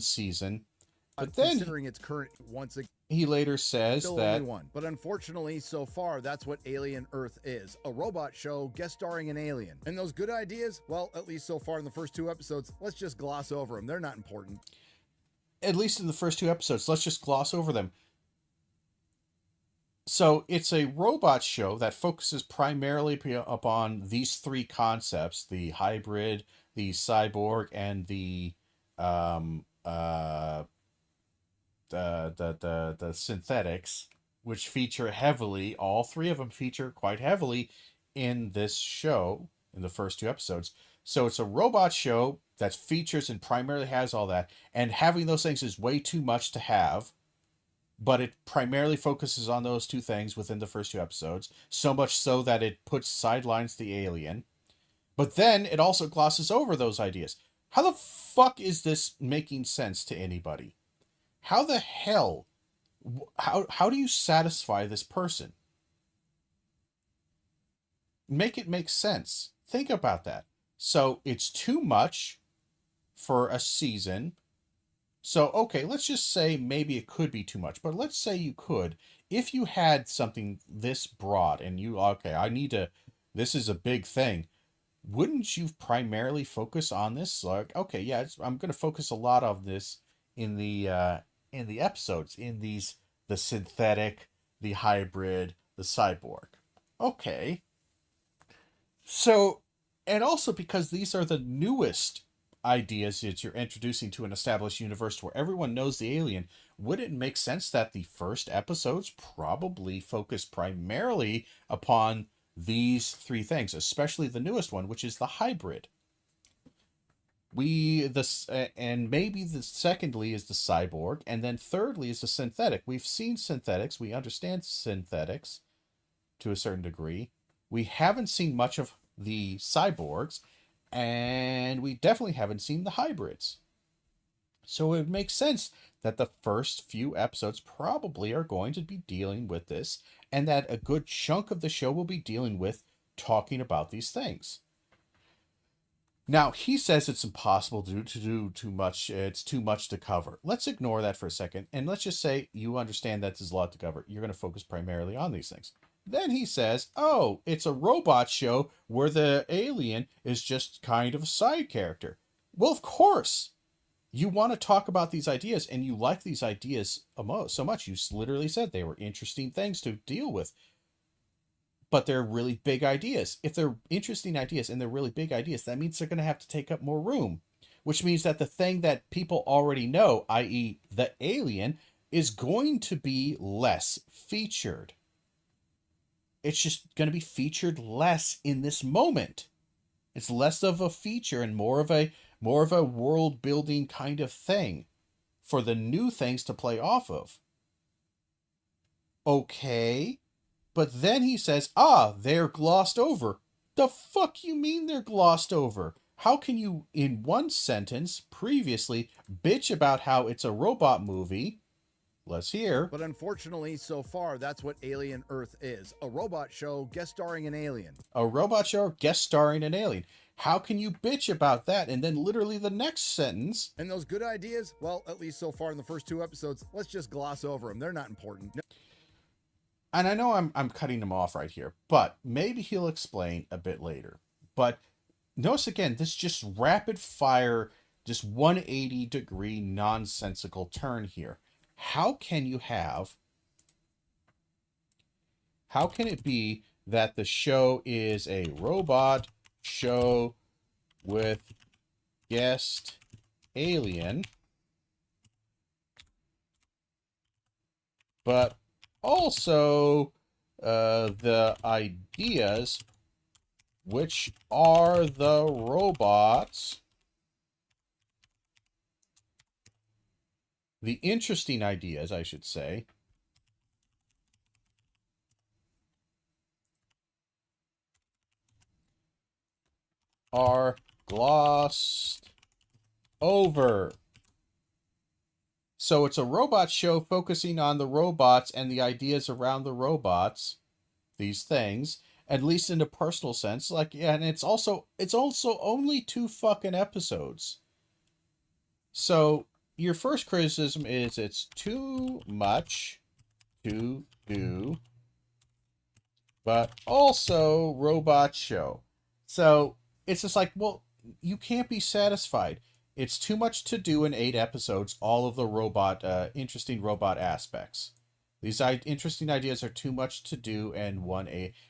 season. But then, considering its current, once again, he later says still that, only one. But unfortunately, so far, that's what Alien Earth is, a robot show guest starring an alien. And those good ideas, well, at least so far in the first 2 episodes, let's just gloss over them. They're not important. At least in the first 2 episodes, let's just gloss over them. So it's a robot show that focuses primarily upon these 3 concepts: the hybrid, the cyborg, and the synthetics, which feature heavily. All 3 of them feature quite heavily in this show in the first 2 episodes. So it's a robot show that features and primarily has all that, and having those things is way too much to have, but it primarily focuses on those 2 things within the first 2 episodes, so much so that it sidelines the alien. But then it also glosses over those ideas. How the fuck is this making sense to anybody? How the hell, how do you satisfy this person? Make it make sense. Think about that. So it's too much for a season. So, okay, let's just say maybe it could be too much, but let's say you could. If you had something this broad and this is a big thing, wouldn't you primarily focus on this? Like, okay, yeah, I'm going to focus a lot of this in the episodes, in the synthetic, the hybrid, the cyborg. Okay. So, and also because these are the newest ideas that you're introducing to an established universe where everyone knows the alien, would it make sense that the first episodes probably focus primarily upon these 3 things, especially the newest one, which is the hybrid? And maybe the secondly is the cyborg, and then thirdly is the synthetic. We've seen synthetics, we understand synthetics to a certain degree. We haven't seen much of the cyborgs, and we definitely haven't seen the hybrids. So it makes sense that the first few episodes probably are going to be dealing with this, and that a good chunk of the show will be dealing with talking about these things. Now, he says it's impossible to do too much. It's too much to cover. Let's ignore that for a second, and let's just say you understand that there's a lot to cover. You're going to focus primarily on these things. Then he says, oh, it's a robot show where the alien is just kind of a side character. Well, of course. You want to talk about these ideas, and you like these ideas so much. You literally said they were interesting things to deal with. but they're really big ideas. If they're interesting ideas and they're really big ideas, that means they're going to have to take up more room, which means that the thing that people already know, i.e., the alien, is going to be less featured. It's just going to be featured less in this moment. It's less of a feature and more of a world building kind of thing for the new things to play off of. Okay, but then he says, they're glossed over. The fuck you mean they're glossed over? How can you, in one sentence previously, bitch about how it's a robot movie? Let's hear. But unfortunately, so far, that's what Alien Earth is. A robot show guest starring an alien. A robot show guest starring an alien. How can you bitch about that? And then literally the next sentence. And those good ideas, well, at least so far in the first 2 episodes, let's just gloss over them. They're not important. No. And I know I'm cutting him off right here, but maybe he'll explain a bit later. But notice again, this just rapid fire, just 180-degree nonsensical turn here. How can it be that the show is a robot show with guest alien, but also the ideas, which are the robots, the interesting ideas, I should say, are glossed over. So it's a robot show focusing on the robots and the ideas around the robots, these things, at least in a personal sense. Like, yeah, and it's also only 2 fucking episodes. So your first criticism is it's too much to do, but also robot show. So it's just like, well, you can't be satisfied. It's too much to do in 8 episodes, all of the interesting robot aspects. These interesting ideas are too much to do in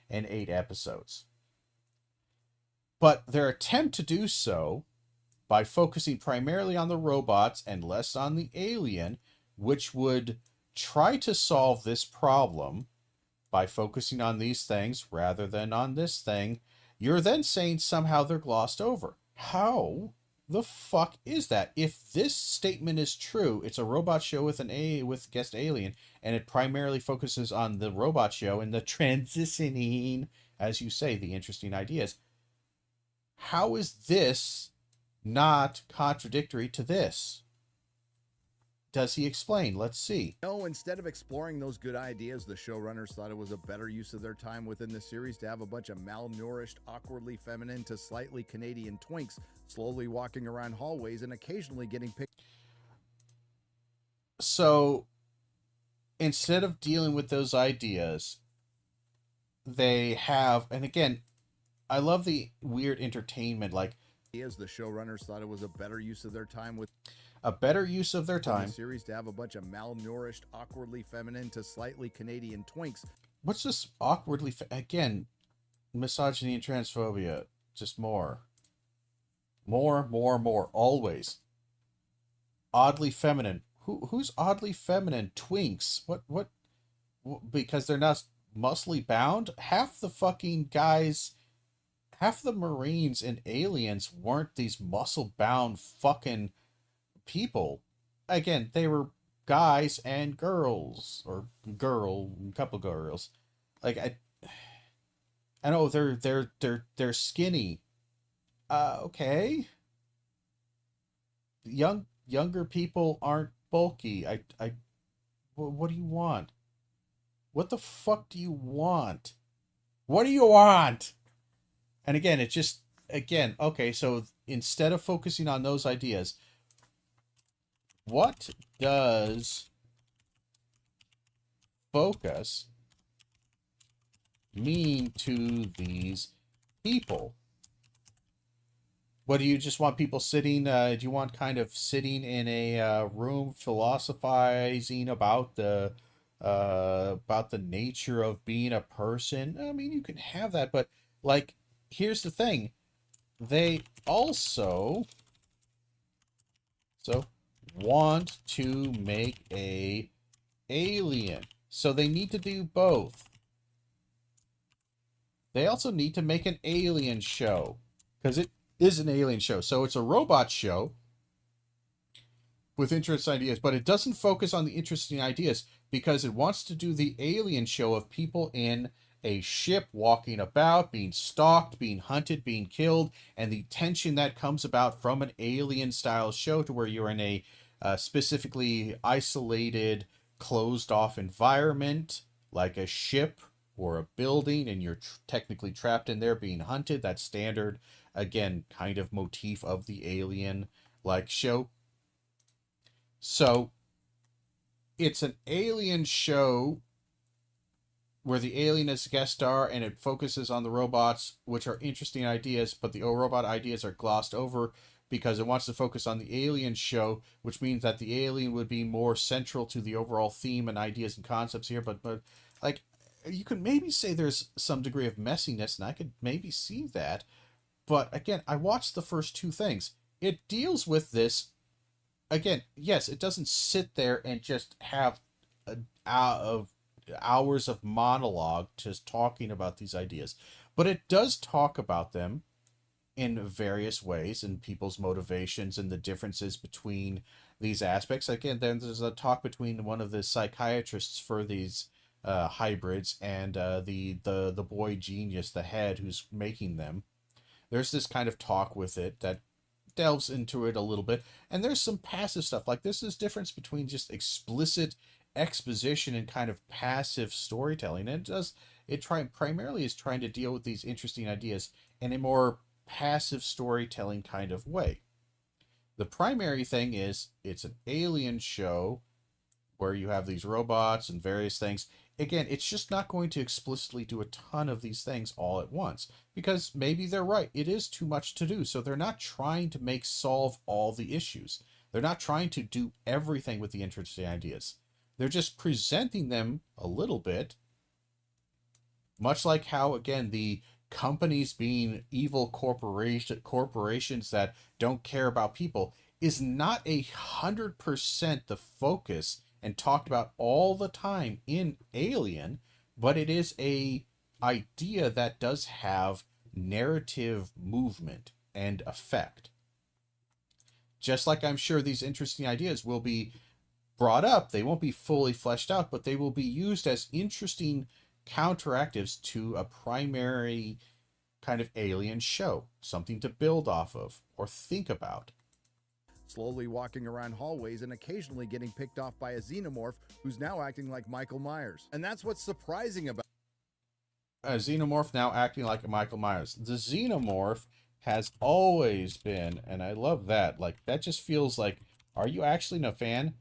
8 episodes. But their attempt to do so, by focusing primarily on the robots and less on the alien, which would try to solve this problem by focusing on these things rather than on this thing, you're then saying somehow they're glossed over. How the fuck is that? If this statement is true, it's a robot show with guest alien, and it primarily focuses on the robot show and the transitioning, as you say, the interesting ideas. How is this not contradictory to this? Does he explain? Let's see. No, instead of exploring those good ideas, the showrunners thought it was a better use of their time within the series to have a bunch of malnourished, awkwardly feminine to slightly Canadian twinks slowly walking around hallways and occasionally getting picked. So, instead of dealing with those ideas, they have, and again, I love the weird entertainment, like, the showrunners thought it was a better use of their time time. The series to have a bunch of malnourished, awkwardly feminine to slightly Canadian twinks. What's this awkwardly again? Misogyny and transphobia. Just more, always. Oddly feminine. Who's oddly feminine? Twinks. What? Because they're not muscly bound. Half the Marines and aliens weren't these muscle bound fucking people. Again, they were guys and girls, or couple girls. Like, I know they're skinny. Okay. Younger people aren't bulky. What do you want? What the fuck do you want? What do you want? And again, it just, okay, so instead of focusing on those ideas, what does focus mean to these people? What do you just want people sitting? Do you want kind of sitting in a room philosophizing about the about the nature of being a person. I mean, you can have that, but like, here's the thing. They also want to make a alien. So they need to do both. They also need to make an alien show, because it is an alien show. So it's a robot show with interesting ideas, but it doesn't focus on the interesting ideas because it wants to do the alien show of people in a ship walking about, being stalked, being hunted, being killed, and the tension that comes about from an alien style show to where you're in a specifically isolated, closed off environment like a ship or a building, and you're technically trapped in there being hunted. That standard, again, kind of motif of the alien like show. So it's an alien show where the alien is a guest star, and it focuses on the robots, which are interesting ideas, but the robot ideas are glossed over because it wants to focus on the alien show, which means that the alien would be more central to the overall theme and ideas and concepts here. But like, you could maybe say there's some degree of messiness, and I could maybe see that. But again, I watched the first two things. It deals with this. Again, yes, it doesn't sit there and just have of hours of monologue just talking about these ideas, but it does talk about them in various ways and people's motivations and the differences between these aspects. Again, then there's a talk between one of the psychiatrists for these hybrids and the boy genius, the head who's making them. There's this kind of talk with it that delves into it a little bit, and there's some passive stuff. Like, this is difference between just explicit exposition and kind of passive storytelling, and primarily is trying to deal with these interesting ideas in a more passive storytelling kind of way. The primary thing is it's an alien show where you have these robots and various things. Again, it's just not going to explicitly do a ton of these things all at once, because maybe they're right. It is too much to do. So they're not trying to solve all the issues. They're not trying to do everything with the interesting ideas. They're just presenting them a little bit, much like how, again, the companies being evil corporations that don't care about people is not 100% the focus and talked about all the time in Alien, but it is a idea that does have narrative movement and effect. Just like I'm sure these interesting ideas will be brought up, they won't be fully fleshed out, but they will be used as interesting counteractives to a primary kind of alien show, something to build off of or think about. Slowly walking around hallways and occasionally getting picked off by a xenomorph who's now acting like Michael Myers. And that's what's surprising about a xenomorph now acting like Michael Myers. The xenomorph has always been, and I love that. Like, that just feels like, are you actually a fan?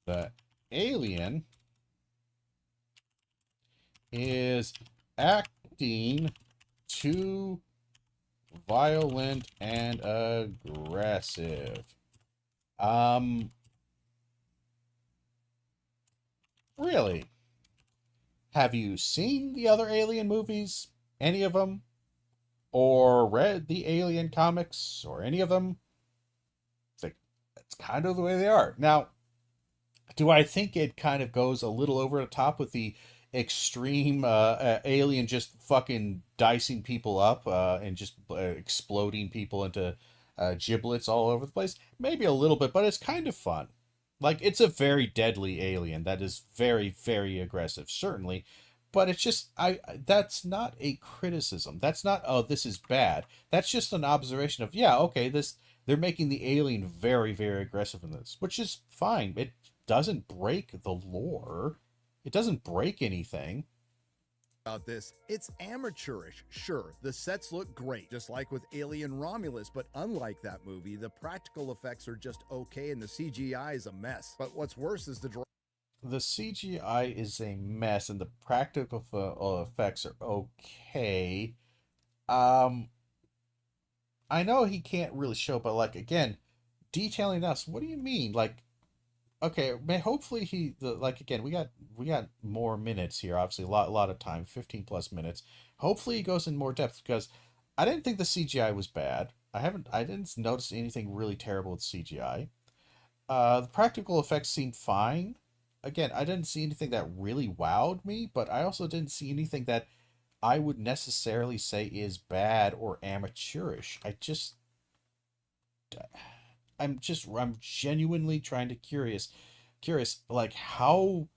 The alien is acting too violent and aggressive. Really? Have you seen the other Alien movies? Any of them? Or read the Alien comics? Or any of them? It's like, that's kind of the way they are. Now, do I think it kind of goes a little over the top with the extreme alien just fucking dicing people up and just exploding people into giblets all over the place? Maybe a little bit, but it's kind of fun. Like, it's a very deadly alien that is very, very aggressive, certainly. But it's just, that's not a criticism. That's not, oh, this is bad. That's just an observation of, yeah, okay, they're making the alien very, very aggressive in this, which is fine. It doesn't break the lore. It doesn't break anything. About this, it's amateurish. Sure, the sets look great, just like with Alien Romulus, but unlike that movie, the practical effects are just okay and the CGI is a mess. But what's worse is the CGI is a mess and the practical effects are okay. I know he can't really show, but like, again, detailing us, what do you mean? Like, okay, hopefully like again, we got more minutes here, obviously a lot of time, 15 plus minutes. Hopefully he goes in more depth because I didn't think the CGI was bad. I didn't notice anything really terrible with CGI. The practical effects seemed fine. Again, I didn't see anything that really wowed me, but I also didn't see anything that I would necessarily say is bad or amateurish. I'm genuinely trying to curious like how,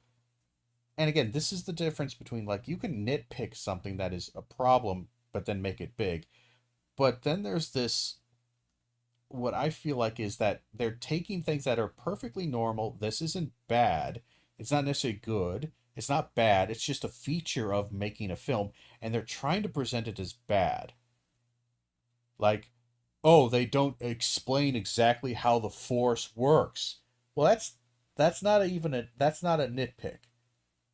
and again, this is the difference between like you can nitpick something that is a problem but then make it big. But then there's this, what I feel like is that they're taking things that are perfectly normal. This isn't bad. It's not necessarily good. It's not bad. It's just a feature of making a film, and they're trying to present it as bad. Like, oh, they don't explain exactly how the force works. Well, that's not a nitpick.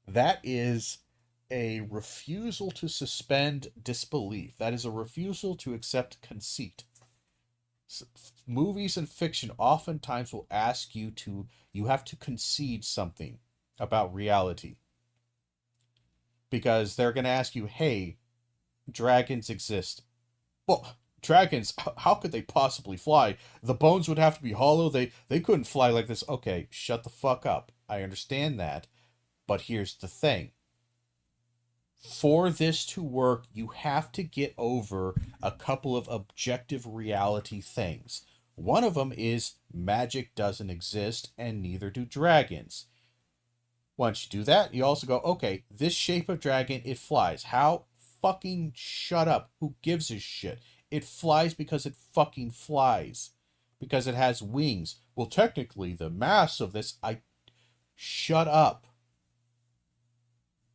That is a refusal to suspend disbelief. That is a refusal to accept conceit. Movies and fiction oftentimes will ask you have to concede something about reality because they're going to ask you, hey, dragons exist. Well, dragons, how could they possibly fly? The bones would have to be hollow. They couldn't fly like this. Okay, shut the fuck up. I understand that. But here's the thing. For this to work, you have to get over a couple of objective reality things. One of them is magic doesn't exist and neither do dragons. Once you do that, you also go, okay, this shape of dragon, it flies. How? Fucking shut up. Who gives a shit? It flies because it fucking flies. Because it has wings. Well, technically, the mass of this, shut up.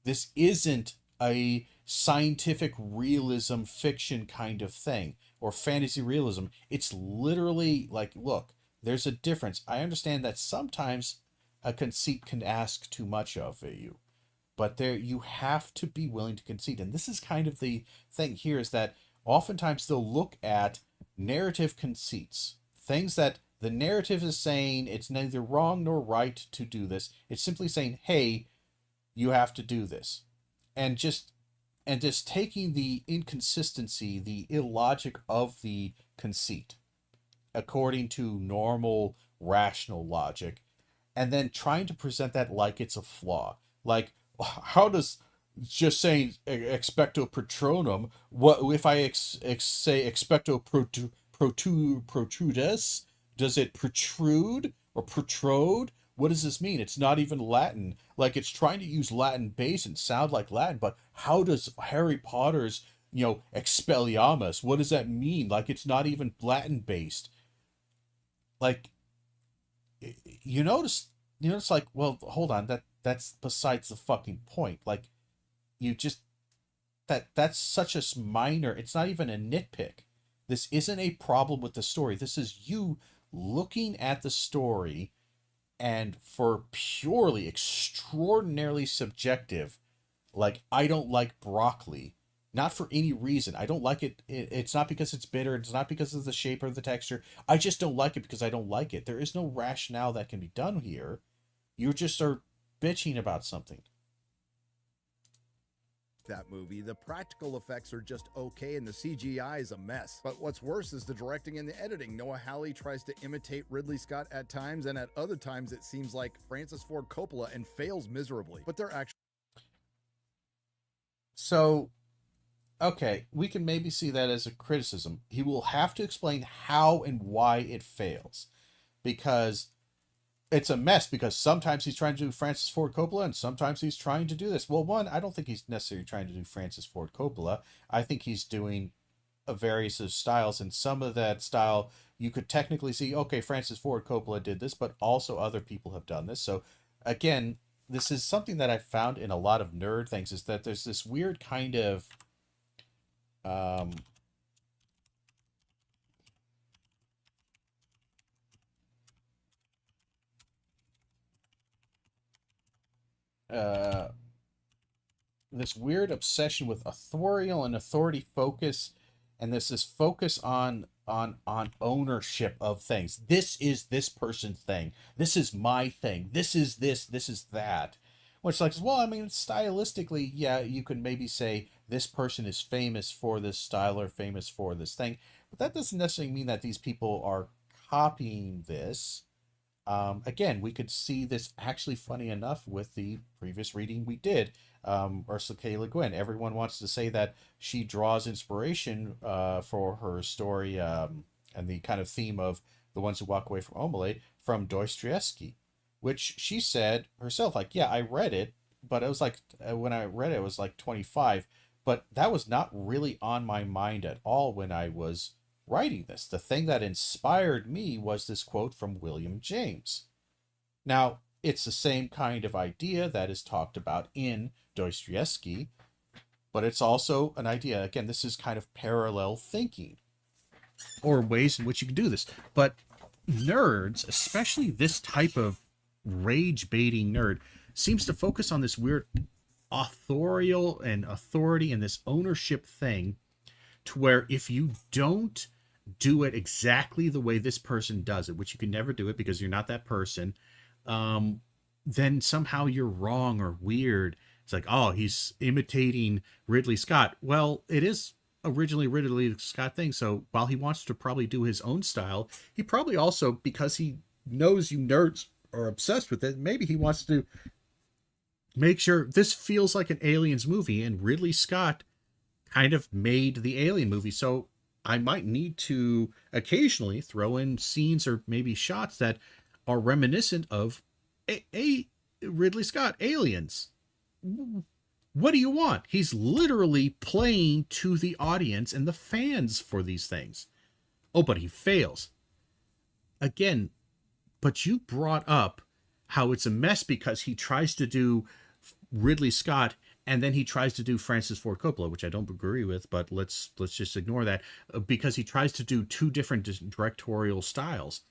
This isn't a scientific realism fiction kind of thing or fantasy realism. It's literally like, look, there's a difference. I understand that sometimes a conceit can ask too much of you, but there you have to be willing to concede. And this is kind of the thing here is that oftentimes they'll look at narrative conceits, things that the narrative is saying it's neither wrong nor right to do this. It's simply saying, hey, you have to do this. And just taking the inconsistency, the illogic of the conceit according to normal rational logic, and then trying to present that like it's a flaw. Like, how does just saying expecto patronum, what if I say expecto protrudes, does it protrude or protrode? What does this mean? It's not even Latin. Like, it's trying to use Latin base and sound like Latin, but how does Harry Potter's, Expelliarmus, what does that mean? Like, it's not even Latin based. Like, you notice like, well, hold on, that's besides the fucking point. Like, you just that's such a minor, it's not even a nitpick. This isn't a problem with the story. This is you looking at the story and for purely extraordinarily subjective, like, I don't like broccoli, not for any reason. I don't like it. It's not because it's bitter. It's not because of the shape or the texture. I just don't like it because I don't like it. There is no rationale that can be done here. You just are bitching about something. That movie, the practical effects are just okay and the CGI is a mess. But what's worse is the directing and the editing. Noah Hawley tries to imitate Ridley Scott at times, and at other times it seems like Francis Ford Coppola and fails miserably. But they're actually... So, okay, we can maybe see that as a criticism. He will have to explain how and why it fails. Because it's a mess, because sometimes he's trying to do Francis Ford Coppola and sometimes he's trying to do this. Well, one, I don't think he's necessarily trying to do Francis Ford Coppola. I think he's doing a various of styles, and some of that style you could technically see, okay, Francis Ford Coppola did this, but also other people have done this. So again, this is something that I found in a lot of nerd things, is that there's this weird kind of um uh this weird obsession with authorial and authority focus, and this focus on on ownership of things. This is this person's thing. This is my thing. This is this. This is that. Which, like, well, I mean, stylistically, yeah, you could maybe say this person is famous for this style or famous for this thing, but that doesn't necessarily mean that these people are copying this. Again, we could see this actually, funny enough, with the previous reading we did. Ursula K. Le Guin. Everyone wants to say that she draws inspiration for her story and the kind of theme of The Ones Who Walk Away from Omele from Dostoevsky, which she said herself, like, yeah, I read it, but it was like, when I read it, it was like 25, but that was not really on my mind at all when I was writing this. The thing that inspired me was this quote from William James. Now, it's the same kind of idea that is talked about in Dostoevsky, but it's also an idea. Again, this is kind of parallel thinking, or ways in which you can do this. But nerds, especially this type of rage-baiting nerd, seems to focus on this weird authorial and authority and this ownership thing, to where if you don't do it exactly the way this person does it, which you can never do it because you're not that person, then somehow you're wrong or weird. It's like, oh, he's imitating Ridley Scott. Well, it is originally Ridley Scott thing. So while he wants to probably do his own style, he probably also, because he knows you nerds are obsessed with it, maybe he wants to make sure this feels like an Aliens movie, and Ridley Scott kind of made the Alien movie. So I might need to occasionally throw in scenes or maybe shots that are reminiscent of a Ridley Scott Aliens. What do you want? He's literally playing to the audience and the fans for these things. Oh, but he fails. Again, but you brought up how it's a mess because he tries to do Ridley Scott and then he tries to do Francis Ford Coppola, which I don't agree with, but let's just ignore that, because he tries to do two different directorial styles.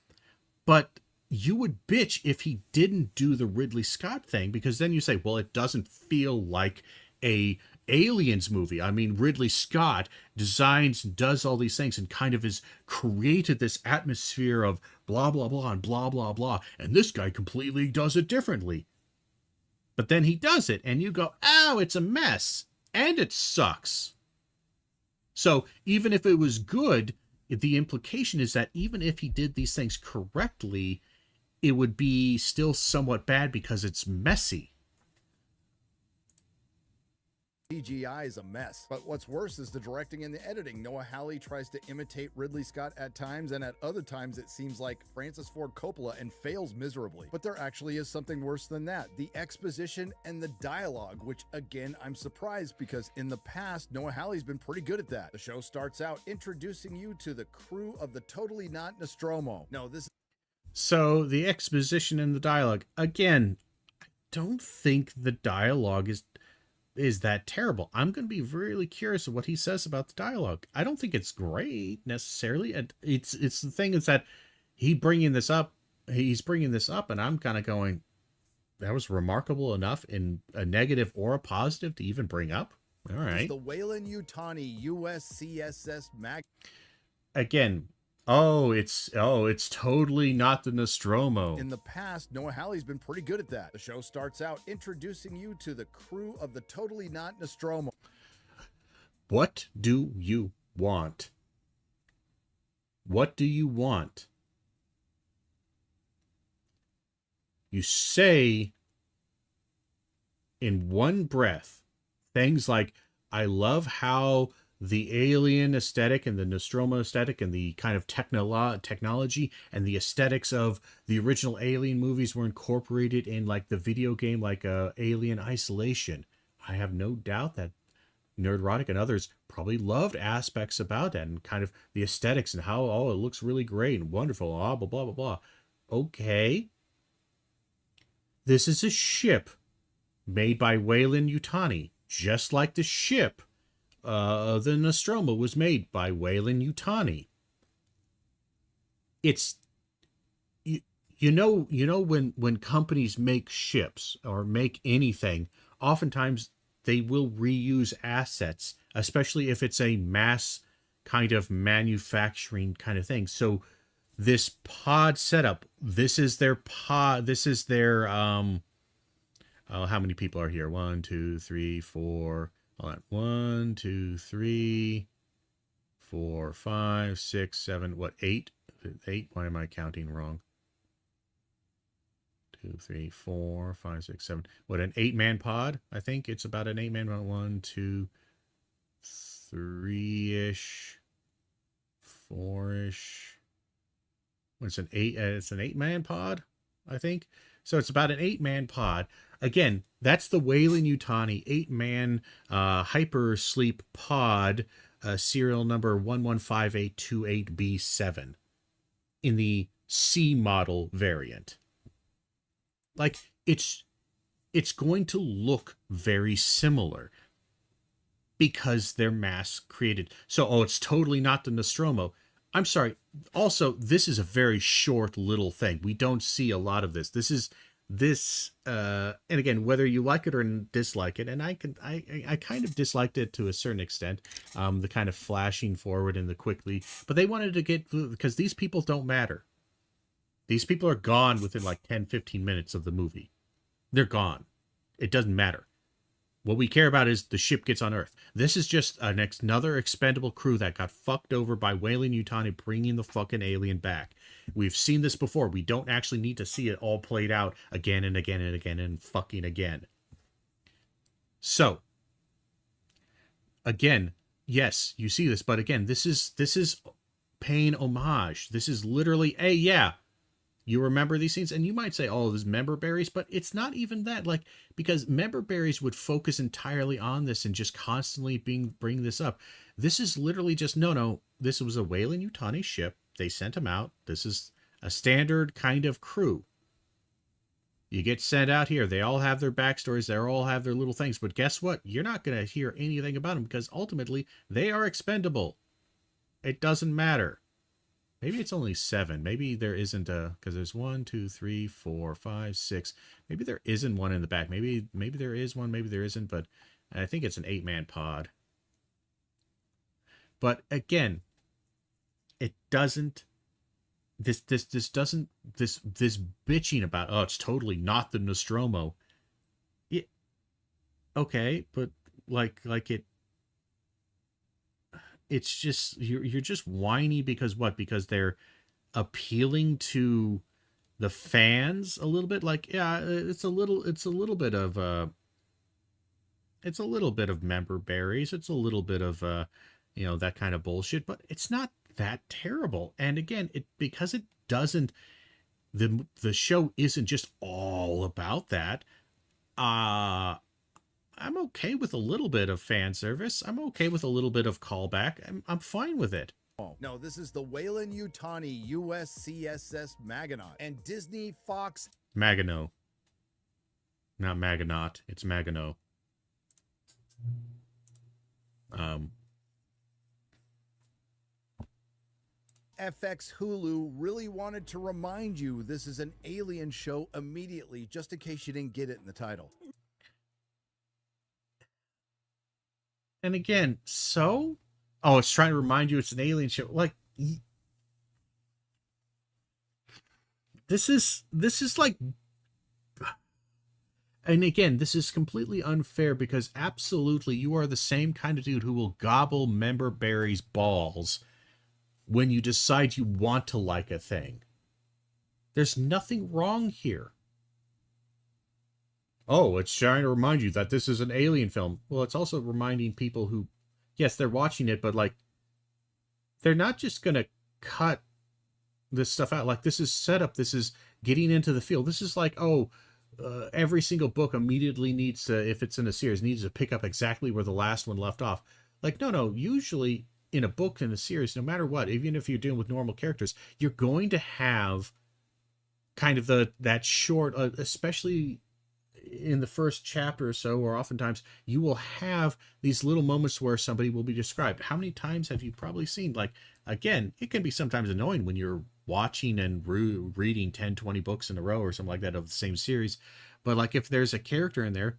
But you would bitch if he didn't do the Ridley Scott thing, because then you say, well, it doesn't feel like a Aliens movie. I mean, Ridley Scott designs, does all these things, and kind of has created this atmosphere of blah, blah, blah, and blah, blah, blah, and this guy completely does it differently. But then he does it, and you go, oh, it's a mess, and it sucks. So even if it was good, the implication is that even if he did these things correctly, it would be still somewhat bad because it's messy. CGI is a mess, but what's worse is the directing and the editing. Noah Hawley tries to imitate Ridley Scott at times, and at other times it seems like Francis Ford Coppola, and fails miserably. But there actually is something worse than that: the exposition and the dialogue, which again, I'm surprised, because in the past Noah Hawley's been pretty good at that. The show starts out introducing you to the crew of the Totally Not Nostromo. No, this So the exposition and the dialogue, again, I don't think the dialogue is that terrible. I'm going to be really curious of what he says about the dialogue. I don't think it's great necessarily. And it's the thing is that he's bringing this up, and I'm kind of going, that was remarkable enough in a negative or a positive to even bring up. All right. The Weyland-Yutani USCSS mag. Again, it's totally not the Nostromo. In the past, Noah Hawley's been pretty good at that. The show starts out introducing you to the crew of the Totally Not Nostromo. What do you want? What do you want? You say in one breath things like, I love how the alien aesthetic and the Nostromo aesthetic and the kind of technology and the aesthetics of the original Alien movies were incorporated in like the video game, like Alien Isolation. I have no doubt that Nerdrotic and others probably loved aspects about that and kind of the aesthetics and how, oh, it looks really great and wonderful, blah, blah, blah, blah, blah. Okay. This is a ship made by Weyland-Yutani, just like the ship the Nostromo was made by Weyland-Yutani. It's you know when companies make ships or make anything, oftentimes they will reuse assets, especially if it's a mass kind of manufacturing kind of thing. So this pod setup, this is their pod, this is their, how many people are here? 1, 2, 3, 4, hold on. 1, 2, 3, 4, 5, 6, 7, what, 8? 8? Why am I counting wrong? 2, 3, 4, 5, 6, 7. What, an 8-man pod? I think it's about an 8-man pod. 1, 2, 3-ish, 4-ish. It's an 8. It's an 8-man pod, I think. So it's about an 8-man pod. Again, that's the Weyland-Yutani 8-man hyper sleep pod, serial number 115828B7 in the C model variant. Like, it's going to look very similar because they're mass created. So, it's totally not the Nostromo. I'm sorry. Also, this is a very short little thing. We don't see a lot of this. And again, whether you like it or dislike it, and I kind of disliked it to a certain extent, the kind of flashing forward and the quickly, but they wanted to get, because these people don't matter. These people are gone within like 10, 15 minutes of the movie. They're gone. It doesn't matter. What we care about is the ship gets on Earth. This is just another expendable crew that got fucked over by Weyland-Yutani bringing the fucking alien back. We've seen this before. We don't actually need to see it all played out again and again and again and fucking again. So, again, yes, you see this, but again, this is paying homage. This is literally, hey, yeah, you remember these things? And you might say, oh, there's member berries, but it's not even that. Like, because member berries would focus entirely on this and just constantly bring this up. This is literally just, no, this was a Weyland-Yutani ship. They sent them out. This is a standard kind of crew. You get sent out here. They all have their backstories. They all have their little things. But guess what? You're not going to hear anything about them because ultimately they are expendable. It doesn't matter. Maybe it's only 7. Maybe there isn't because there's 1, 2, 3, 4, 5, 6. Maybe there isn't one in the back. Maybe there is one. Maybe there isn't. But I think it's an 8-man pod. But again, it doesn't. This bitching about, oh, it's totally not the Nostromo. Okay, but like it. It's just you're just whiny because what? Because they're appealing to the fans a little bit. Like, yeah, it's a little bit of member berries. It's a little bit of that kind of bullshit. But it's not that terrible. And again, because it doesn't. The show isn't just all about that. I'm okay with a little bit of fan service. I'm okay with a little bit of callback. I'm fine with it. No, this is the Weyland-Yutani USCSS Maginot and Disney Fox. Maginot. Not Maginot. It's Maginot. FX Hulu really wanted to remind you this is an alien show immediately, just in case you didn't get it in the title. And again, so? Oh, it's trying to remind you it's an alien show. Like, this is like, and again, this is completely unfair because absolutely you are the same kind of dude who will gobble member berries balls when you decide you want to like a thing. There's nothing wrong here. Oh, it's trying to remind you that this is an alien film. Well, it's also reminding people who, yes, they're watching it, but like, they're not just going to cut this stuff out. Like, this is setup. This is getting into the field. This is like, every single book immediately needs to, if it's in a series, needs to pick up exactly where the last one left off. Like, no, usually in a book, in a series, no matter what, even if you're dealing with normal characters, you're going to have kind of that short, especially in the first chapter or so, or oftentimes you will have these little moments where somebody will be described. How many times have you probably seen? Like, again, it can be sometimes annoying when you're watching and reading 10, 20 books in a row or something like that of the same series. But like, if there's a character in there,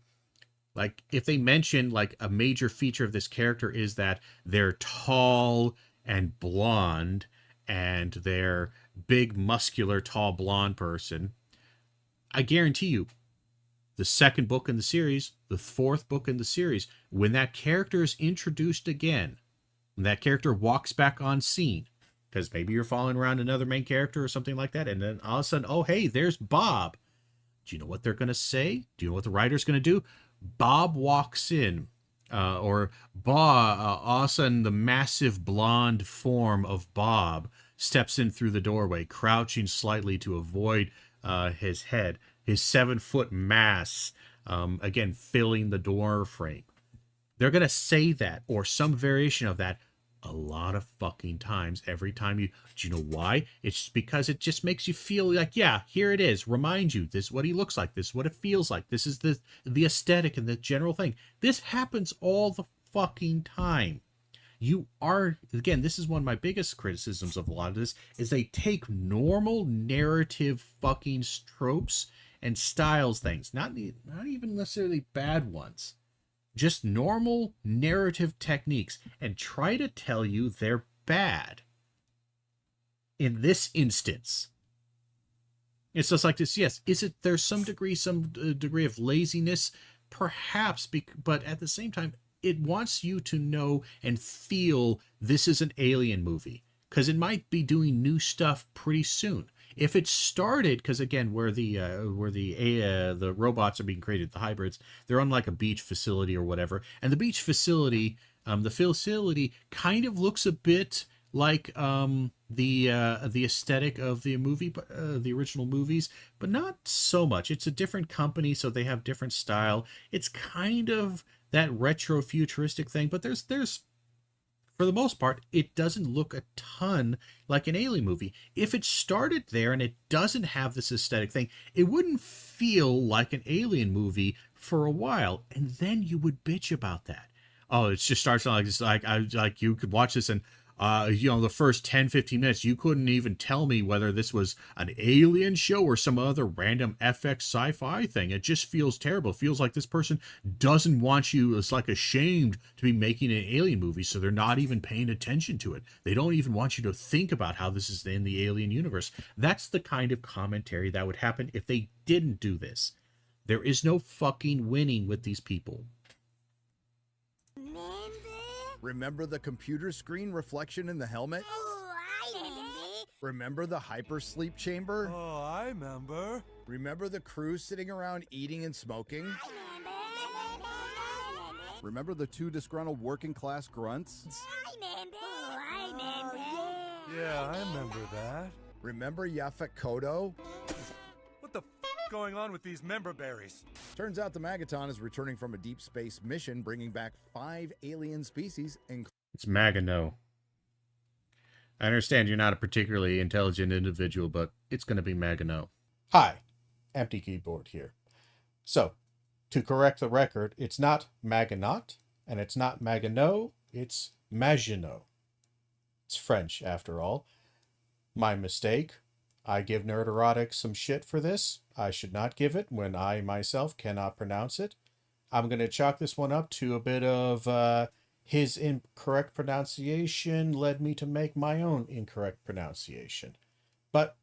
like if they mention like a major feature of this character is that they're tall and blonde and their big, muscular, tall, blonde person, I guarantee you, the second book in the series, the fourth book in the series, when that character is introduced again, when that character walks back on scene, because maybe you're following around another main character or something like that, and then all of a sudden, oh, hey, there's Bob. Do you know what they're going to say? Do you know what the writer's going to do? Bob walks in, or Bob, all of a sudden, the massive blonde form of Bob steps in through the doorway, crouching slightly to avoid his head, his 7-foot mass, again, filling the door frame. They're going to say that, or some variation of that, a lot of fucking times. Every time do you know why? It's because it just makes you feel like, yeah, here it is. Remind you, this is what he looks like. This is what it feels like. This is the aesthetic and the general thing. This happens all the fucking time. You are, again, this is one of my biggest criticisms of a lot of this, is they take normal narrative fucking tropes and styles things, not even necessarily bad ones, just normal narrative techniques, and try to tell you they're bad. In this instance, it's just like this. Yes, there's some degree of laziness, perhaps, but at the same time, it wants you to know and feel this is an Alien movie, because it might be doing new stuff pretty soon. If it started, because again, where the robots are being created, the hybrids, they're on like a beach facility or whatever, and the beach facility, the facility kind of looks a bit like the aesthetic of the movie, the original movies, but not so much. It's a different company, so they have different style. It's kind of that retro futuristic thing, but there's for the most part, it doesn't look a ton like an Alien movie. If it started there and it doesn't have this aesthetic thing, it wouldn't feel like an Alien movie for a while, and then you would bitch about that. Oh, it just starts like this, like you could watch this and the first 10-15 minutes, you couldn't even tell me whether this was an Alien show or some other random FX sci-fi thing. It just feels terrible. It feels like this person doesn't want you, it's like ashamed to be making an Alien movie, so they're not even paying attention to it. They don't even want you to think about how this is in the Alien universe. That's the kind of commentary that would happen if they didn't do this. There is no fucking winning with these people. Remember the computer screen reflection in the helmet? Oh, I remember. Remember the hypersleep chamber? Oh, I remember. Remember the crew sitting around eating and smoking? Remember the two disgruntled working class grunts? I remember. Yeah, I remember that. Remember Yaphet Kotto? What the going on with these member berries? Turns out the Magaton is returning from a deep space mission, bringing back 5 alien species, It's Magano. I understand you're not a particularly intelligent individual, but it's going to be Magano. Hi, Empty Keyboard here. So, to correct the record, it's not Maginot, and it's not Magano, it's Maginot. It's French, after all. My mistake. I give Nerdrotic some shit for this. I should not give it when I myself cannot pronounce it. I'm going to chalk this one up to a bit of his incorrect pronunciation led me to make my own incorrect pronunciation. But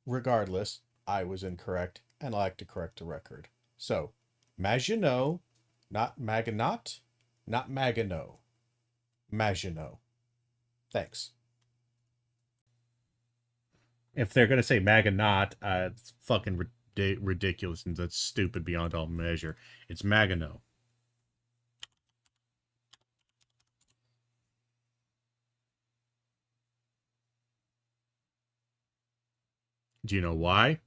regardless, I was incorrect, and I like to correct the record. So, Maginot, not Maginot, not Magano. Maginot. Thanks. If they're going to say Maginot, it's fucking ridiculous, and that's stupid beyond all measure. It's Magano. Do you know why?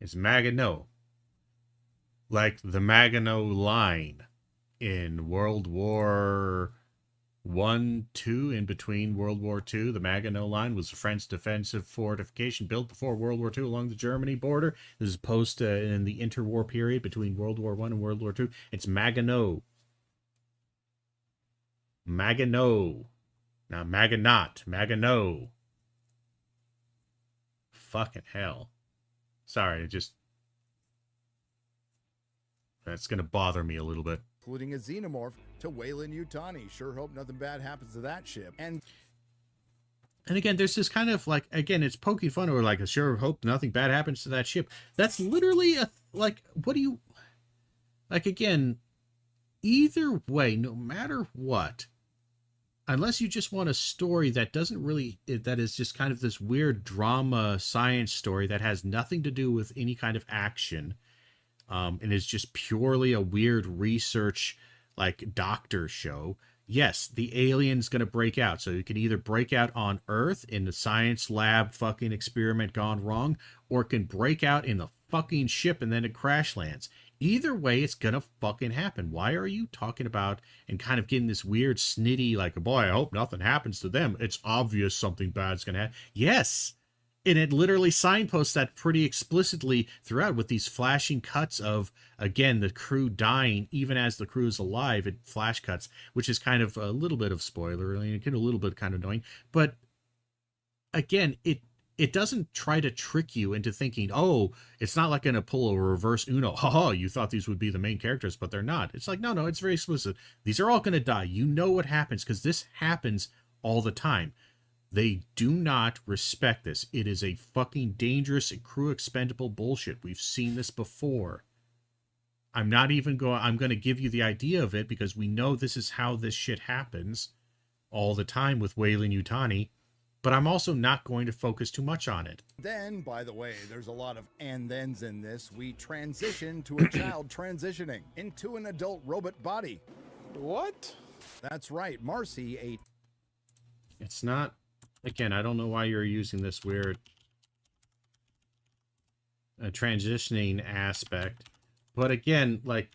It's Magano. Like the Maginot Line in World War I, II, in between World War II. The Maginot Line was a French defensive fortification built before World War II along the Germany border. This is post in the interwar period between World War I and World War II. It's Maginot. Maginot. Not Maginot. Maginot. Fucking hell. Sorry, that's going to bother me a little bit. Including a xenomorph to Wayland Yutani. Sure hope nothing bad happens to that ship. And again, there's this kind of like, again, it's poking fun or like, I sure hope nothing bad happens to that ship. That's literally what do you, like, again, either way, no matter what, unless you just want a story that doesn't really, that is just kind of this weird drama science story that has nothing to do with any kind of action, and is just purely a weird research, like, doctor show, yes, the alien's going to break out. So you can either break out on Earth in the science lab fucking experiment gone wrong, or it can break out in the fucking ship and then it crash lands. Either way, it's going to fucking happen. Why are you talking about and kind of getting this weird snitty, like, boy, I hope nothing happens to them. It's obvious something bad's going to happen. Yes. And it literally signposts that pretty explicitly throughout with these flashing cuts of, again, the crew dying, even as the crew is alive. It flash cuts, which is kind of a little bit of spoiler, a little bit kind of annoying. But again, it doesn't try to trick you into thinking, oh, it's not like going to pull a reverse Uno. Haha, you thought these would be the main characters, but they're not. It's like, no, it's very explicit. These are all going to die. You know what happens because this happens all the time. They do not respect this. It is a fucking dangerous and crew expendable bullshit. We've seen this before. I'm not even going, I'm going to give you the idea of it because we know this is how this shit happens all the time with Wayland Yutani, but I'm also not going to focus too much on it. then, by the way, there's a lot of and thens in this. We transition to a child transitioning into an adult robot body. What? That's right, Marcy, It's not, again, I don't know why you're using this weird transitioning aspect, but again, like,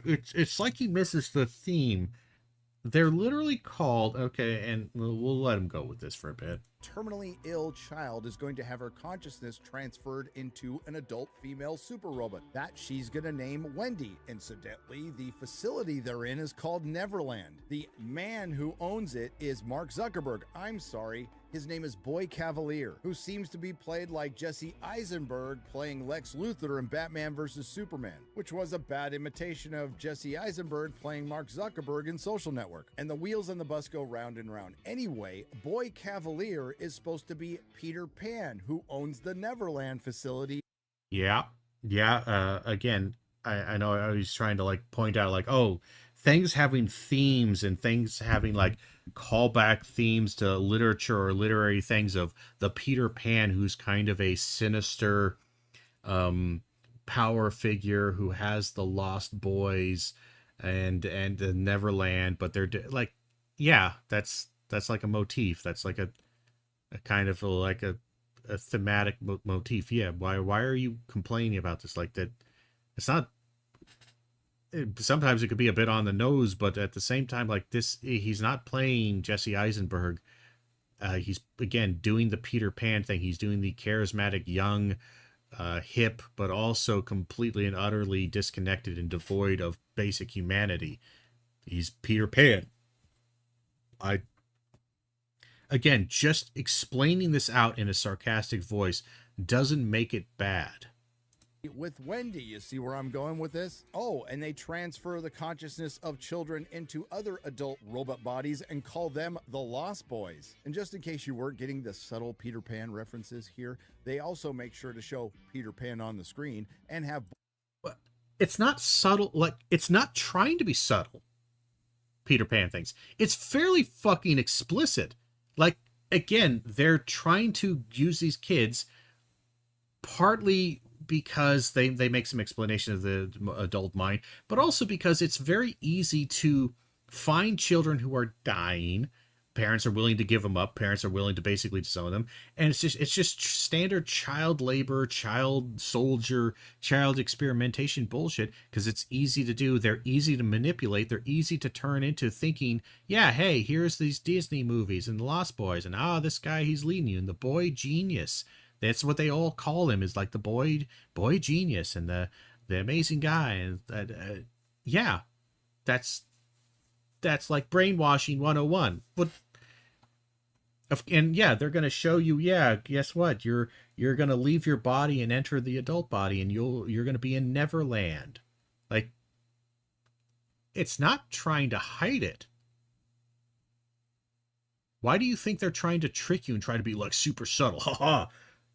it's like he misses the theme. They're literally called, okay, and we'll let him go with this for a bit. terminally ill child is going to have her consciousness transferred into an adult female super robot that she's going to name Wendy. Incidentally, the facility they're in is called Neverland. The man who owns it is Mark Zuckerberg. I'm sorry, his name is Boy Cavalier, who seems to be played like Jesse Eisenberg playing Lex Luthor in Batman vs. Superman, which was a bad imitation of Jesse Eisenberg playing Mark Zuckerberg in Social Network. And the wheels on the bus go round and round. Anyway, Boy Cavalier is supposed to be Peter Pan, who owns the Neverland facility. Yeah. Again, I know I was trying to like point out like, oh, things having themes and things having like callback themes to literature or literary things of the Peter Pan, who's kind of a sinister power figure who has the Lost Boys and the Neverland, but they're like, yeah, that's like a motif. That's like a kind of like a thematic motif. Yeah. Why are you complaining about this? Like that? It's not, sometimes it could be a bit on the nose, but at the same time, like this, he's not playing Jesse Eisenberg. He's again doing the Peter Pan thing. He's doing the charismatic, young, hip, but also completely and utterly disconnected and devoid of basic humanity. He's Peter Pan. Again, just explaining this out in a sarcastic voice doesn't make it bad. With Wendy, you see where I'm going with this? Oh, and they transfer the consciousness of children into other adult robot bodies and call them the Lost Boys. And just in case you weren't getting the subtle Peter Pan references here, they also make sure to show Peter Pan on the screen and have... It's not subtle, like, it's not trying to be subtle, Peter Pan things. It's fairly fucking explicit. Like, again, they're trying to use these kids partly because they make some explanation of the adult mind, but also because it's very easy to find children who are dying. Parents are willing to give them up. Parents are willing to basically disown them. And it's just standard child labor, child soldier, child experimentation bullshit, because it's easy to do. They're easy to manipulate. They're easy to turn into thinking, yeah, hey, here's these Disney movies and the Lost Boys, and this guy, he's leading you, and the boy genius. That's what they all call him, is like the boy genius and the amazing guy. And yeah, that's like brainwashing 101. But And yeah, they're going to show you, yeah, guess what? You're going to leave your body and enter the adult body, and you're going to be in Neverland. Like, it's not trying to hide it. Why do you think they're trying to trick you and try to be like super subtle? Haha.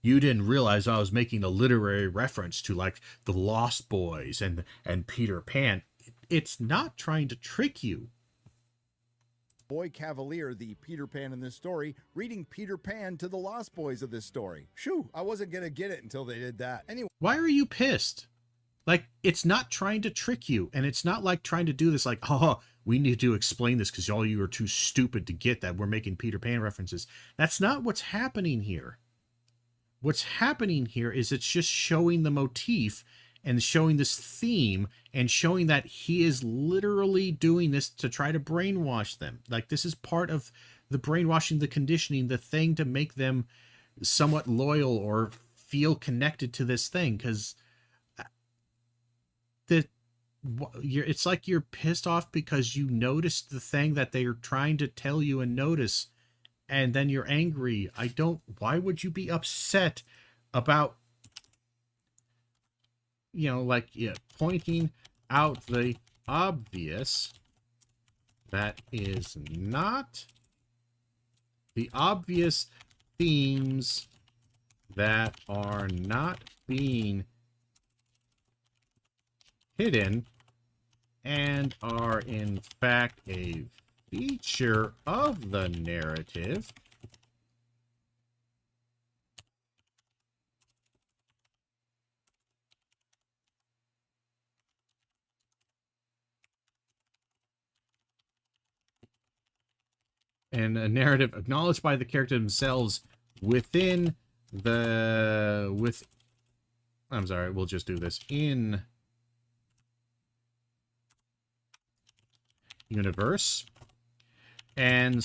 You didn't realize I was making a literary reference to like the Lost Boys and Peter Pan. It's not trying to trick you. Boy Cavalier, the Peter Pan in this story, reading Peter Pan to the Lost Boys of this story. Shoo, I wasn't going to get it until they did that. Anyway. Why are you pissed? Like, it's not trying to trick you, and it's not like trying to do this like, oh, we need to explain this because all you are too stupid to get that we're making Peter Pan references. That's not what's happening here. What's happening here is it's just showing the motif and showing this theme and showing that he is literally doing this to try to brainwash them. Like, this is part of the brainwashing, the conditioning, the thing to make them somewhat loyal or feel connected to this thing, because it's like you're pissed off because you noticed the thing that they are trying to tell you and notice, and then you're angry. Why would you be upset about, pointing out the obvious that is not the obvious themes that are not being hidden and are in fact a feature of the narrative? And a narrative acknowledged by the character themselves within I'm sorry, we'll just do this in universe, and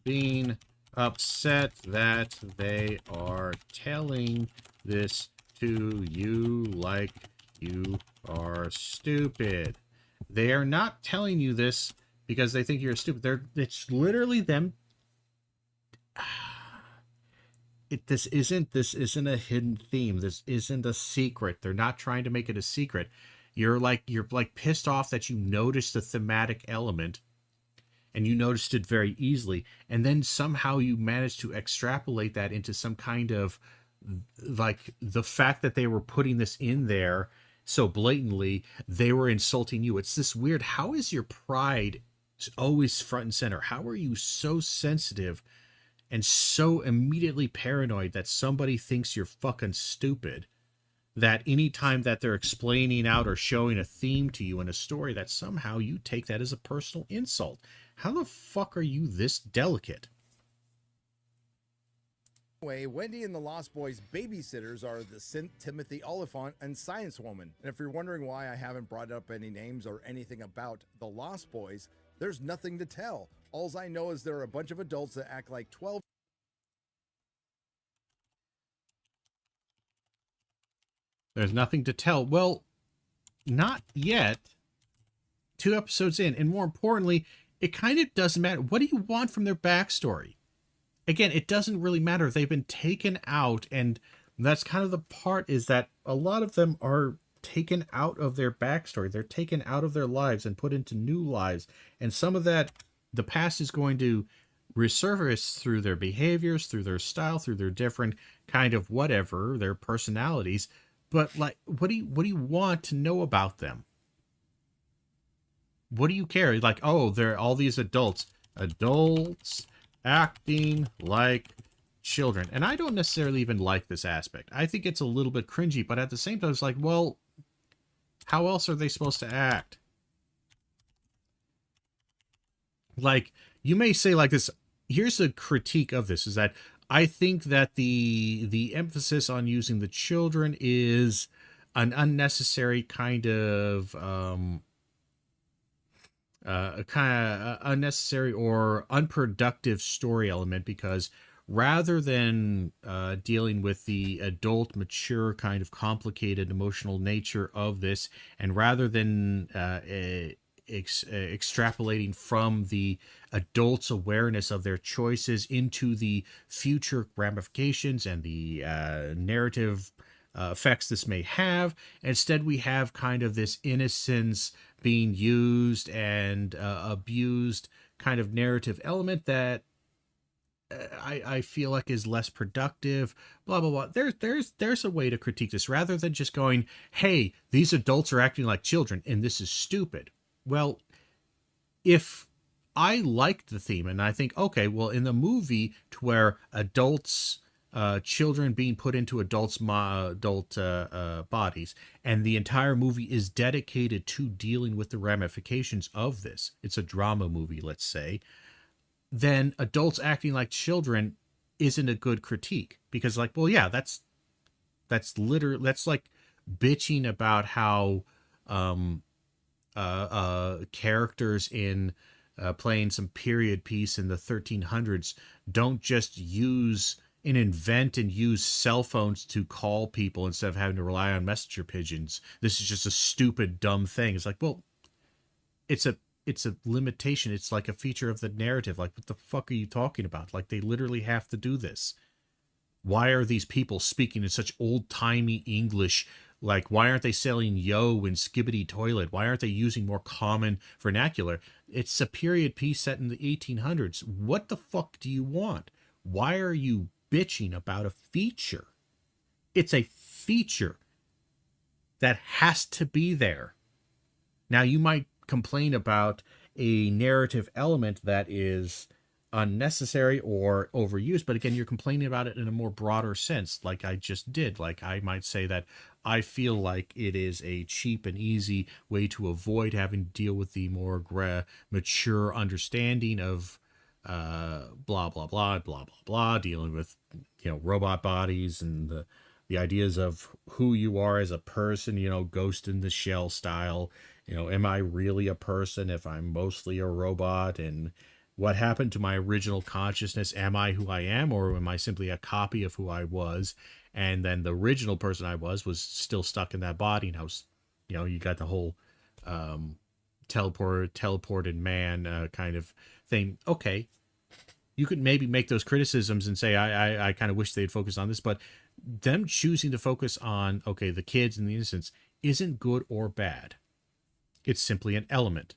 being upset that they are telling this to you like you are stupid. They are not telling you this because they think you're stupid. It's literally them. This isn't a hidden theme. This isn't a secret. They're not trying to make it a secret. You're pissed off that you noticed the thematic element, and you noticed it very easily, and then somehow you managed to extrapolate that into some kind of, like, the fact that they were putting this in there so blatantly, they were insulting you. It's this weird, how is your pride always front and center? How are you so sensitive and so immediately paranoid that somebody thinks you're fucking stupid, that any time that they're explaining out or showing a theme to you in a story, that somehow you take that as a personal insult? How the fuck are you this delicate? Anyway, Wendy and the Lost Boys babysitters are the St. Timothy Oliphant and Science Woman. And if you're wondering why I haven't brought up any names or anything about the Lost Boys, there's nothing to tell. Alls I know is there are a bunch of adults that act like 12. There's nothing to tell. Well, not yet. 2 episodes in. And more importantly, it kind of doesn't matter. What do you want from their backstory? Again, it doesn't really matter. They've been taken out, and that's kind of the part, is that a lot of them are taken out of their backstory. They're taken out of their lives and put into new lives. And some of that, the past is going to resurface through their behaviors, through their style, through their different kind of whatever, their personalities. But like, what do you want to know about them? What do you care? Like, oh, they're all these adults acting like children. And I don't necessarily even like this aspect. I think it's a little bit cringy, but at the same time, it's like, well, how else are they supposed to act? Like, you may say like this, here's a critique of this, is that I think that the emphasis on using the children is an unnecessary kind of unnecessary or unproductive story element, because rather than dealing with the adult, mature, kind of complicated emotional nature of this, and rather than extrapolating from the adults' awareness of their choices into the future ramifications and the narrative effects this may have. Instead, we have kind of this innocence being used and abused kind of narrative element that I feel like is less productive, blah, blah, blah. There's a way to critique this rather than just going, hey, these adults are acting like children and this is stupid. Well, if I liked the theme and I think, okay, well, in the movie to where adults, children being put into adult bodies, and the entire movie is dedicated to dealing with the ramifications of this. It's a drama movie, let's say. Then adults acting like children isn't a good critique because, like, well, yeah, that's literally, that's like bitching about how characters in playing some period piece in the 1300s don't just invent and use cell phones to call people instead of having to rely on messenger pigeons. This is just a stupid, dumb thing. It's like, well, it's a limitation. It's like a feature of the narrative. Like, what the fuck are you talking about? Like, they literally have to do this. Why are these people speaking in such old-timey English? Like, why aren't they selling yo and skibbity toilet? Why aren't they using more common vernacular? It's a period piece set in the 1800s. What the fuck do you want? Why are you bitching about a feature? It's a feature that has to be there. Now, you might complain about a narrative element that is unnecessary or overused, but again, you're complaining about it in a more broader sense, like I just did. Like, I might say that I feel like it is a cheap and easy way to avoid having to deal with the more mature understanding of blah blah blah blah blah blah, dealing with, you know, robot bodies and the ideas of who you are as a person, you know, Ghost in the Shell style. You know, am I really a person if I'm mostly a robot? And what happened to my original consciousness? Am I who I am, or am I simply a copy of who I was? And then the original person I was still stuck in that body. And I was, you know, you got the whole teleported man kind of thing. Okay, you could maybe make those criticisms and say, I kind of wish they'd focus on this, but them choosing to focus on, okay, the kids and the innocents isn't good or bad. It's simply an element.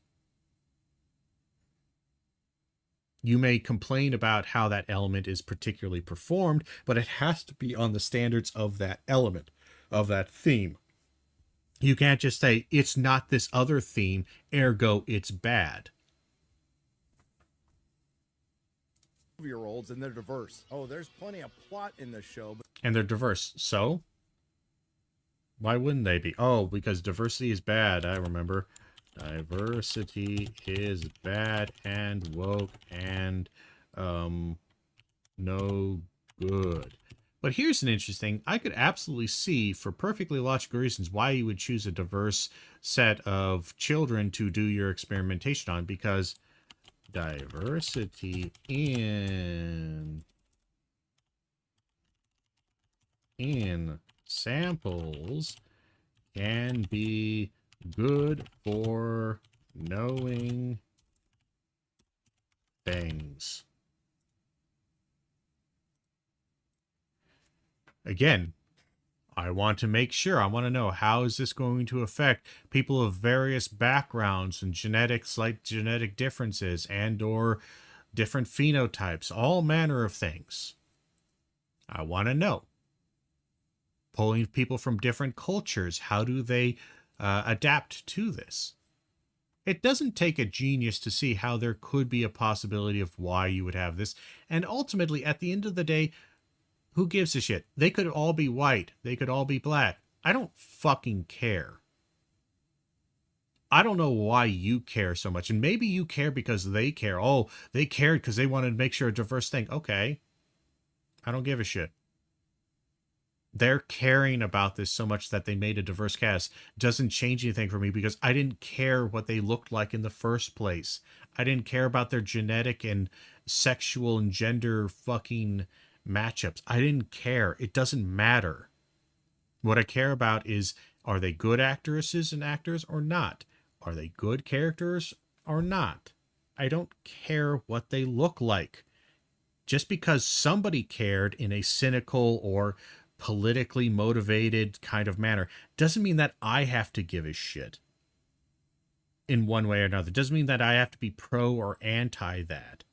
You may complain about how that element is particularly performed, but it has to be on the standards of that element, of that theme. You can't just say, it's not this other theme, ergo it's bad. Year-olds, and they're diverse. Oh, there's plenty of plot in the show. And they're diverse. So why wouldn't they be? Oh, because diversity is bad. I remember. Diversity is bad and woke and no good. But here's an interesting. I could absolutely see, for perfectly logical reasons, why you would choose a diverse set of children to do your experimentation on, because diversity in samples can be good for knowing things. Again, I want to make sure. I want to know, how is this going to affect people of various backgrounds and slight genetic differences and or different phenotypes, all manner of things. I want to know. Pulling people from different cultures, how do they adapt to this? It doesn't take a genius to see how there could be a possibility of why you would have this. And ultimately, at the end of the day, who gives a shit? They could all be white. They could all be black. I don't fucking care. I don't know why you care so much. And maybe you care because they care. Oh, they cared because they wanted to make sure a diverse thing. Okay. I don't give a shit. They're caring about this so much that they made a diverse cast. Doesn't change anything for me because I didn't care what they looked like in the first place. I didn't care about their genetic and sexual and gender fucking matchups. I didn't care. It doesn't matter. What I care about is, are they good actresses and actors or not? Are they good characters or not? I don't care what they look like. Just because somebody cared in a cynical or politically motivated kind of manner doesn't mean that I have to give a shit in one way or another. Doesn't mean that I have to be pro or anti that.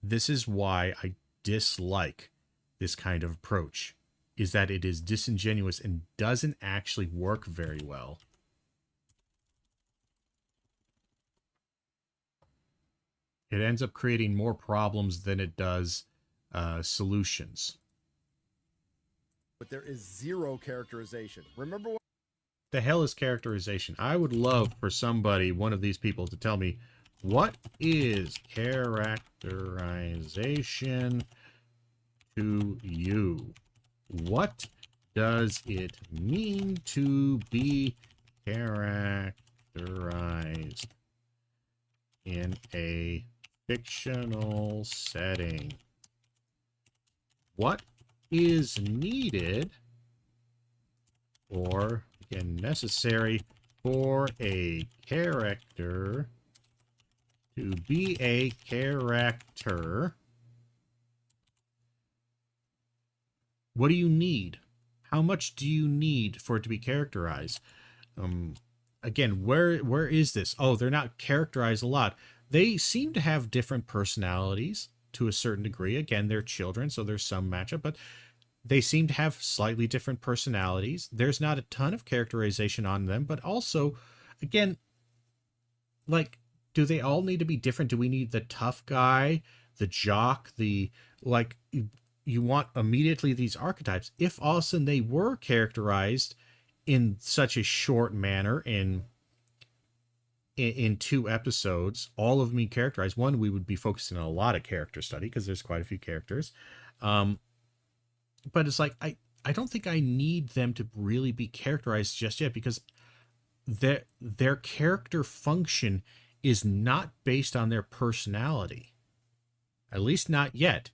This is why I dislike this kind of approach, is that it is disingenuous and doesn't actually work very well. It ends up creating more problems than it does solutions. But there is zero characterization. Remember what The hell is characterization? I would love for somebody, one of these people, to tell me, what is characterization to you? What does it mean to be characterized in a fictional setting? What is needed or, again, necessary for a character to be a character? What do you need? How much do you need for it to be characterized? Again, where is this? Oh, they're not characterized a lot. They seem to have different personalities to a certain degree. Again, they're children, so there's some matchup, but they seem to have slightly different personalities. There's not a ton of characterization on them, but also, again, like, do they all need to be different? Do we need the tough guy, the jock, the, like, you want immediately these archetypes? If all of a sudden they were characterized in such a short manner in 2 episodes, all of them being characterized, one, we would be focusing on a lot of character study because there's quite a few characters. But it's like, I don't think I need them to really be characterized just yet, because their character function is not based on their personality. At least not yet.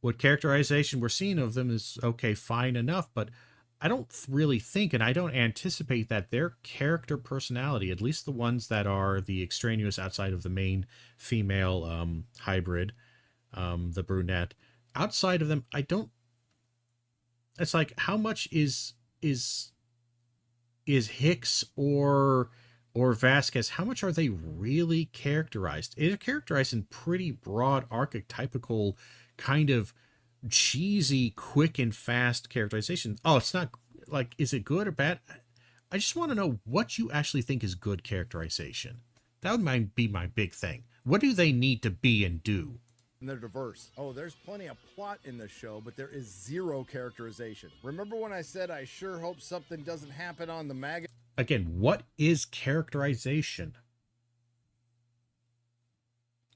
What characterization we're seeing of them is, okay, fine enough, but I don't really think, and I don't anticipate that their character personality, at least the ones that are the extraneous outside of the main female hybrid, the brunette, outside of them, I don't. It's like, how much is Hicks or Vasquez? How much are they really characterized? They're characterized in pretty broad, archetypical, kind of cheesy, quick and fast characterization. Oh, it's not like, is it good or bad? I just want to know what you actually think is good characterization. That would be my big thing. What do they need to be and do? and they're diverse. Oh, there's plenty of plot in the show, but there is zero characterization. Remember when I said I sure hope something doesn't happen on the mag? Again, what is characterization?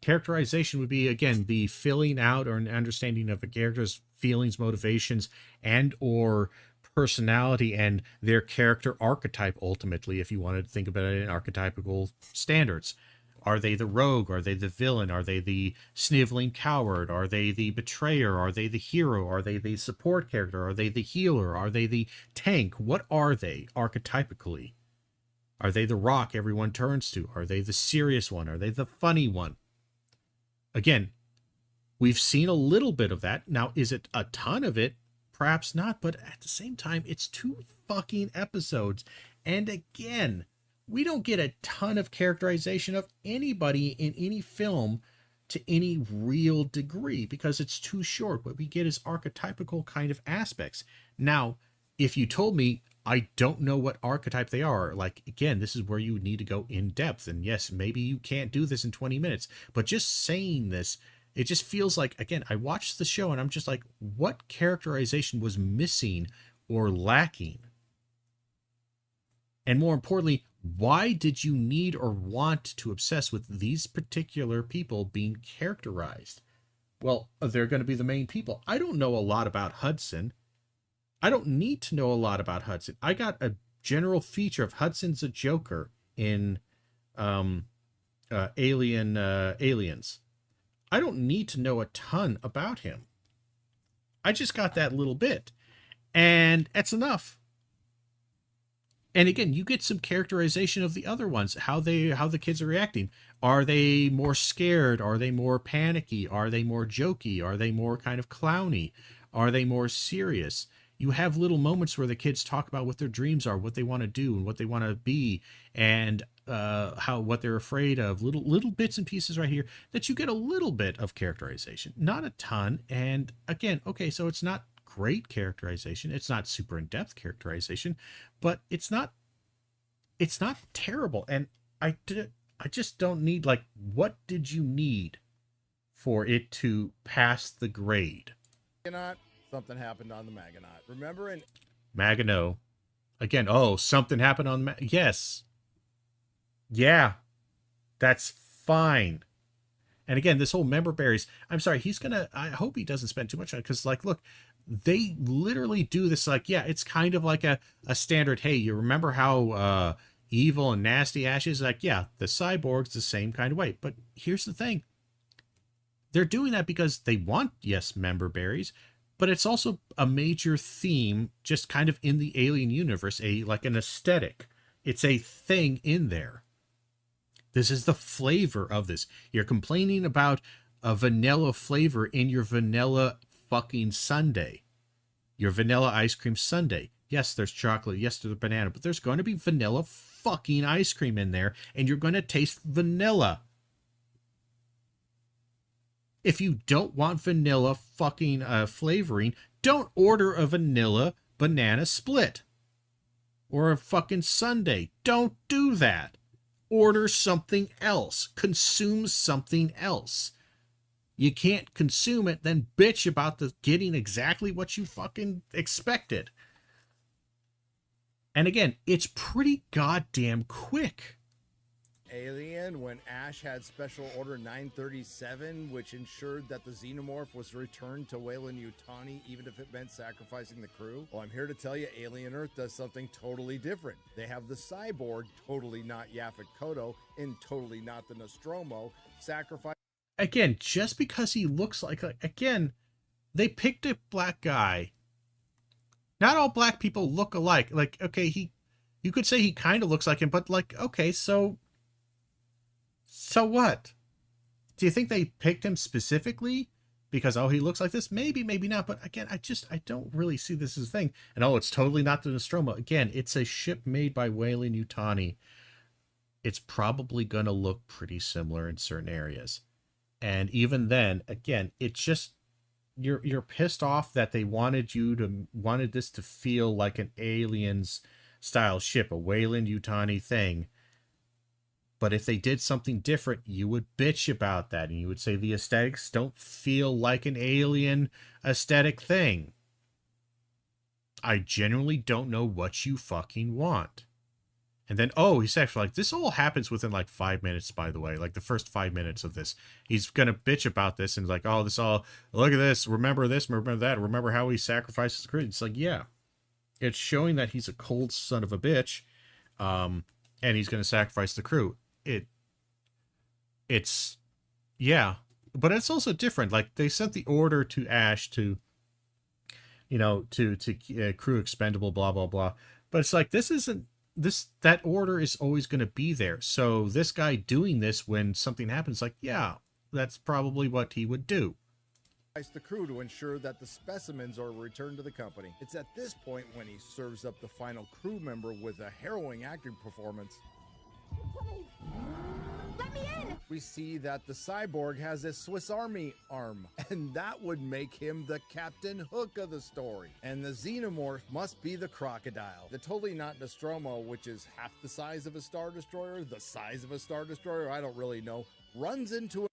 Characterization would be, again, the filling out or an understanding of a character's feelings, motivations, and or personality and their character archetype, ultimately, if you wanted to think about it in archetypical standards. Are they the rogue? Are they the villain? Are they the sniveling coward? Are they the betrayer? Are they the hero? Are they the support character? Are they the healer? Are they the tank? What are they archetypically? Are they the rock everyone turns to? Are they the serious one? Are they the funny one? Again, we've seen a little bit of that. Now, is it a ton of it? Perhaps not, but at the same time, it's 2 fucking episodes. And again, we don't get a ton of characterization of anybody in any film to any real degree because it's too short. What we get is archetypical kind of aspects. Now, if you told me I don't know what archetype they are, like, again, this is where you would need to go in depth. And yes, maybe you can't do this in 20 minutes, but just saying this, it just feels like, again, I watched the show and I'm just like, what characterization was missing or lacking? And more importantly, why did you need or want to obsess with these particular people being characterized? Well, they're going to be the main people. I don't know a lot about Hudson. I don't need to know a lot about Hudson. I got a general feature of Hudson's a Joker in Aliens. I don't need to know a ton about him. I just got that little bit. And that's enough. And again, you get some characterization of the other ones, how the kids are reacting. Are they more scared? Are they more panicky? Are they more jokey? Are they more kind of clowny? Are they more serious? You have little moments where the kids talk about what their dreams are, what they want to do, and what they want to be, and what they're afraid of. Little bits and pieces right here that you get a little bit of characterization, not a ton. And again, okay, so it's not great characterization, it's not super in-depth characterization, but it's not terrible. And I just don't need, like, what did you need for it to pass the grade? Something happened on the Maganaut. Remember in Magano. Again, oh, something happened on the yes. Yeah. That's fine. And again, this whole member berries, I'm sorry, I hope he doesn't spend too much on it, because, like, look, they literally do this, like, yeah, it's kind of like a standard, hey, you remember how evil and nasty Ash is? Like, yeah, the cyborg's the same kind of way. But here's the thing. They're doing that because they want, yes, member berries, but it's also a major theme just kind of in the alien universe, like an aesthetic. It's a thing in there. This is the flavor of this. You're complaining about a vanilla flavor in your vanilla fucking sundae. Your vanilla ice cream sundae. Yes, there's chocolate. Yes, there's banana. But there's going to be vanilla fucking ice cream in there, and you're going to taste vanilla. If you don't want vanilla fucking flavoring, don't order a vanilla banana split. Or a fucking sundae. Don't do that. Order something else. Consume something else. You can't consume it, then bitch about getting exactly what you fucking expected. And again, it's pretty goddamn quick. Alien, when Ash had Special Order 937, which ensured that the xenomorph was returned to Weyland-Yutani, even if it meant sacrificing the crew. Well, I'm here to tell you, Alien Earth does something totally different. They have the cyborg, totally not Yaphet Kotto, and totally not the Nostromo, sacrifice. Again, just because he looks like, again, they picked a black guy. Not all black people look alike. Like, okay, you could say he kind of looks like him, but, like, okay, so what? Do you think they picked him specifically because, oh, he looks like this? Maybe, maybe not. But again, I don't really see this as a thing. And oh, it's totally not the Nostromo. Again, it's a ship made by Weyland-Yutani. It's probably going to look pretty similar in certain areas. And even then, again, it's just, you're pissed off that they wanted this to feel like an Aliens style ship, a Weyland-Yutani thing. But if they did something different, you would bitch about that. And you would say the aesthetics don't feel like an alien aesthetic thing. I genuinely don't know what you fucking want. And then, oh, he's actually like, this all happens within like 5 minutes, by the way. Like the first 5 minutes of this. He's going to bitch about this and like, oh, look at this, remember that, remember how he sacrifices the crew. It's like, yeah. It's showing that he's a cold son of a bitch. And he's going to sacrifice the crew. It's yeah, but it's also different. Like they sent the order to Ash to crew expendable, blah blah blah, but it's like that order is always going to be there. So this guy doing this when something happens, like, yeah, that's probably what he would do. The crew to ensure that the specimens are returned to the company. It's at this point when he serves up the final crew member with a harrowing acting performance. Let me in! We see that the cyborg has a Swiss Army arm, and that would make him the Captain Hook of the story. And the xenomorph must be the crocodile. The totally not Nostromo, which is half the size of a Star Destroyer, the size of a Star Destroyer, I don't really know, runs into a...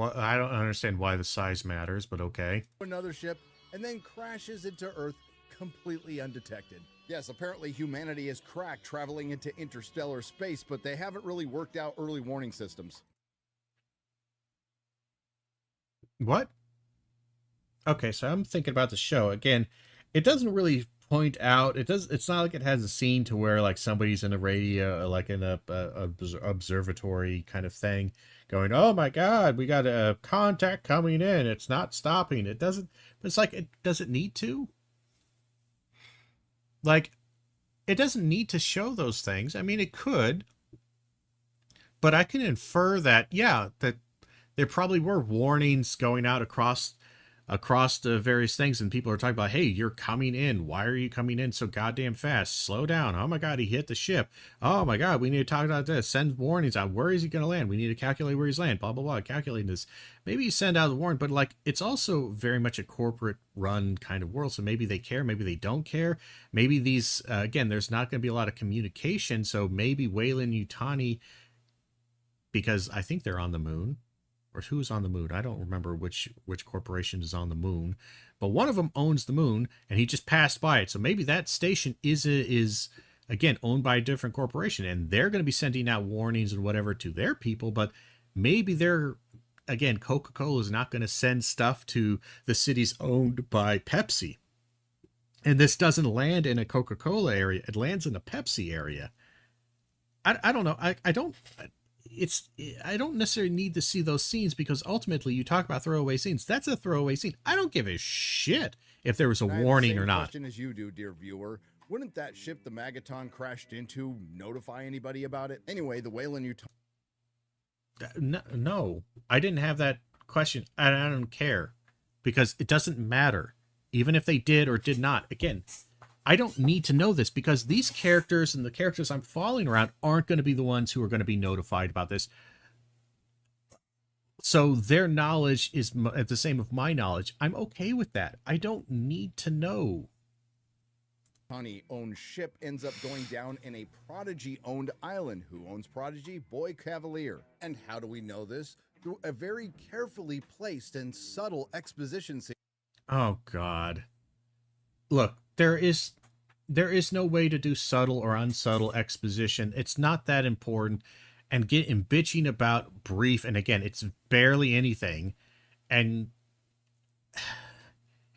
I don't understand why the size matters, but okay. Another ship, and then crashes into Earth completely undetected. Yes, apparently humanity is cracked traveling into interstellar space, but they haven't really worked out early warning systems. What? Okay, so I'm thinking about the show. Again, it doesn't really point out, it's not like it has a scene to where like somebody's in a radio, like in a observatory kind of thing, going, oh my god, we got a contact coming in, it's not stopping. It's like, it doesn't need to. Like, it doesn't need to show those things. I mean, it could, but I can infer that, yeah, that there probably were warnings going out across the various things, and people are talking about, hey, you're coming in. Why are you coming in so goddamn fast? Slow down. Oh my God, he hit the ship. Oh my God, we need to talk about this. Send warnings out. Where is he going to land? We need to calculate where he's land. Blah, blah, blah. Calculating this. Maybe you send out the warning, but like, it's also very much a corporate run kind of world. So maybe they care. Maybe they don't care. Maybe these, again, there's not going to be a lot of communication. So maybe Weyland Yutani, because I think they're on the moon. Or who's on the moon? I don't remember which corporation is on the moon, but one of them owns the moon, and he just passed by it. So maybe that station is again owned by a different corporation, and they're going to be sending out warnings and whatever to their people. But maybe they're, again, Coca-Cola is not going to send stuff to the cities owned by Pepsi, and this doesn't land in a Coca-Cola area; it lands in a Pepsi area. I don't know. I don't necessarily need to see those scenes, because ultimately you talk about throwaway scenes. That's a throwaway scene. I don't give a shit if there was a warning or not. Question as you do, dear viewer. Wouldn't that ship the Magaton crashed into notify anybody about it? Anyway, the Weyland No, I didn't have that question, and I don't care, because it doesn't matter. Even if they did or did not, again, I don't need to know this, because these characters and the characters I'm following around aren't going to be the ones who are going to be notified about this. So their knowledge is the same of my knowledge. I'm okay with that. I don't need to know. owned ship ends up going down in a Prodigy-owned island. Who owns Prodigy? Boy Cavalier. And how do we know this? Through a very carefully placed and subtle exposition scene. Oh, God. Look, there is no way to do subtle or unsubtle exposition. It's not that important. And bitching about brief, and again, it's barely anything. And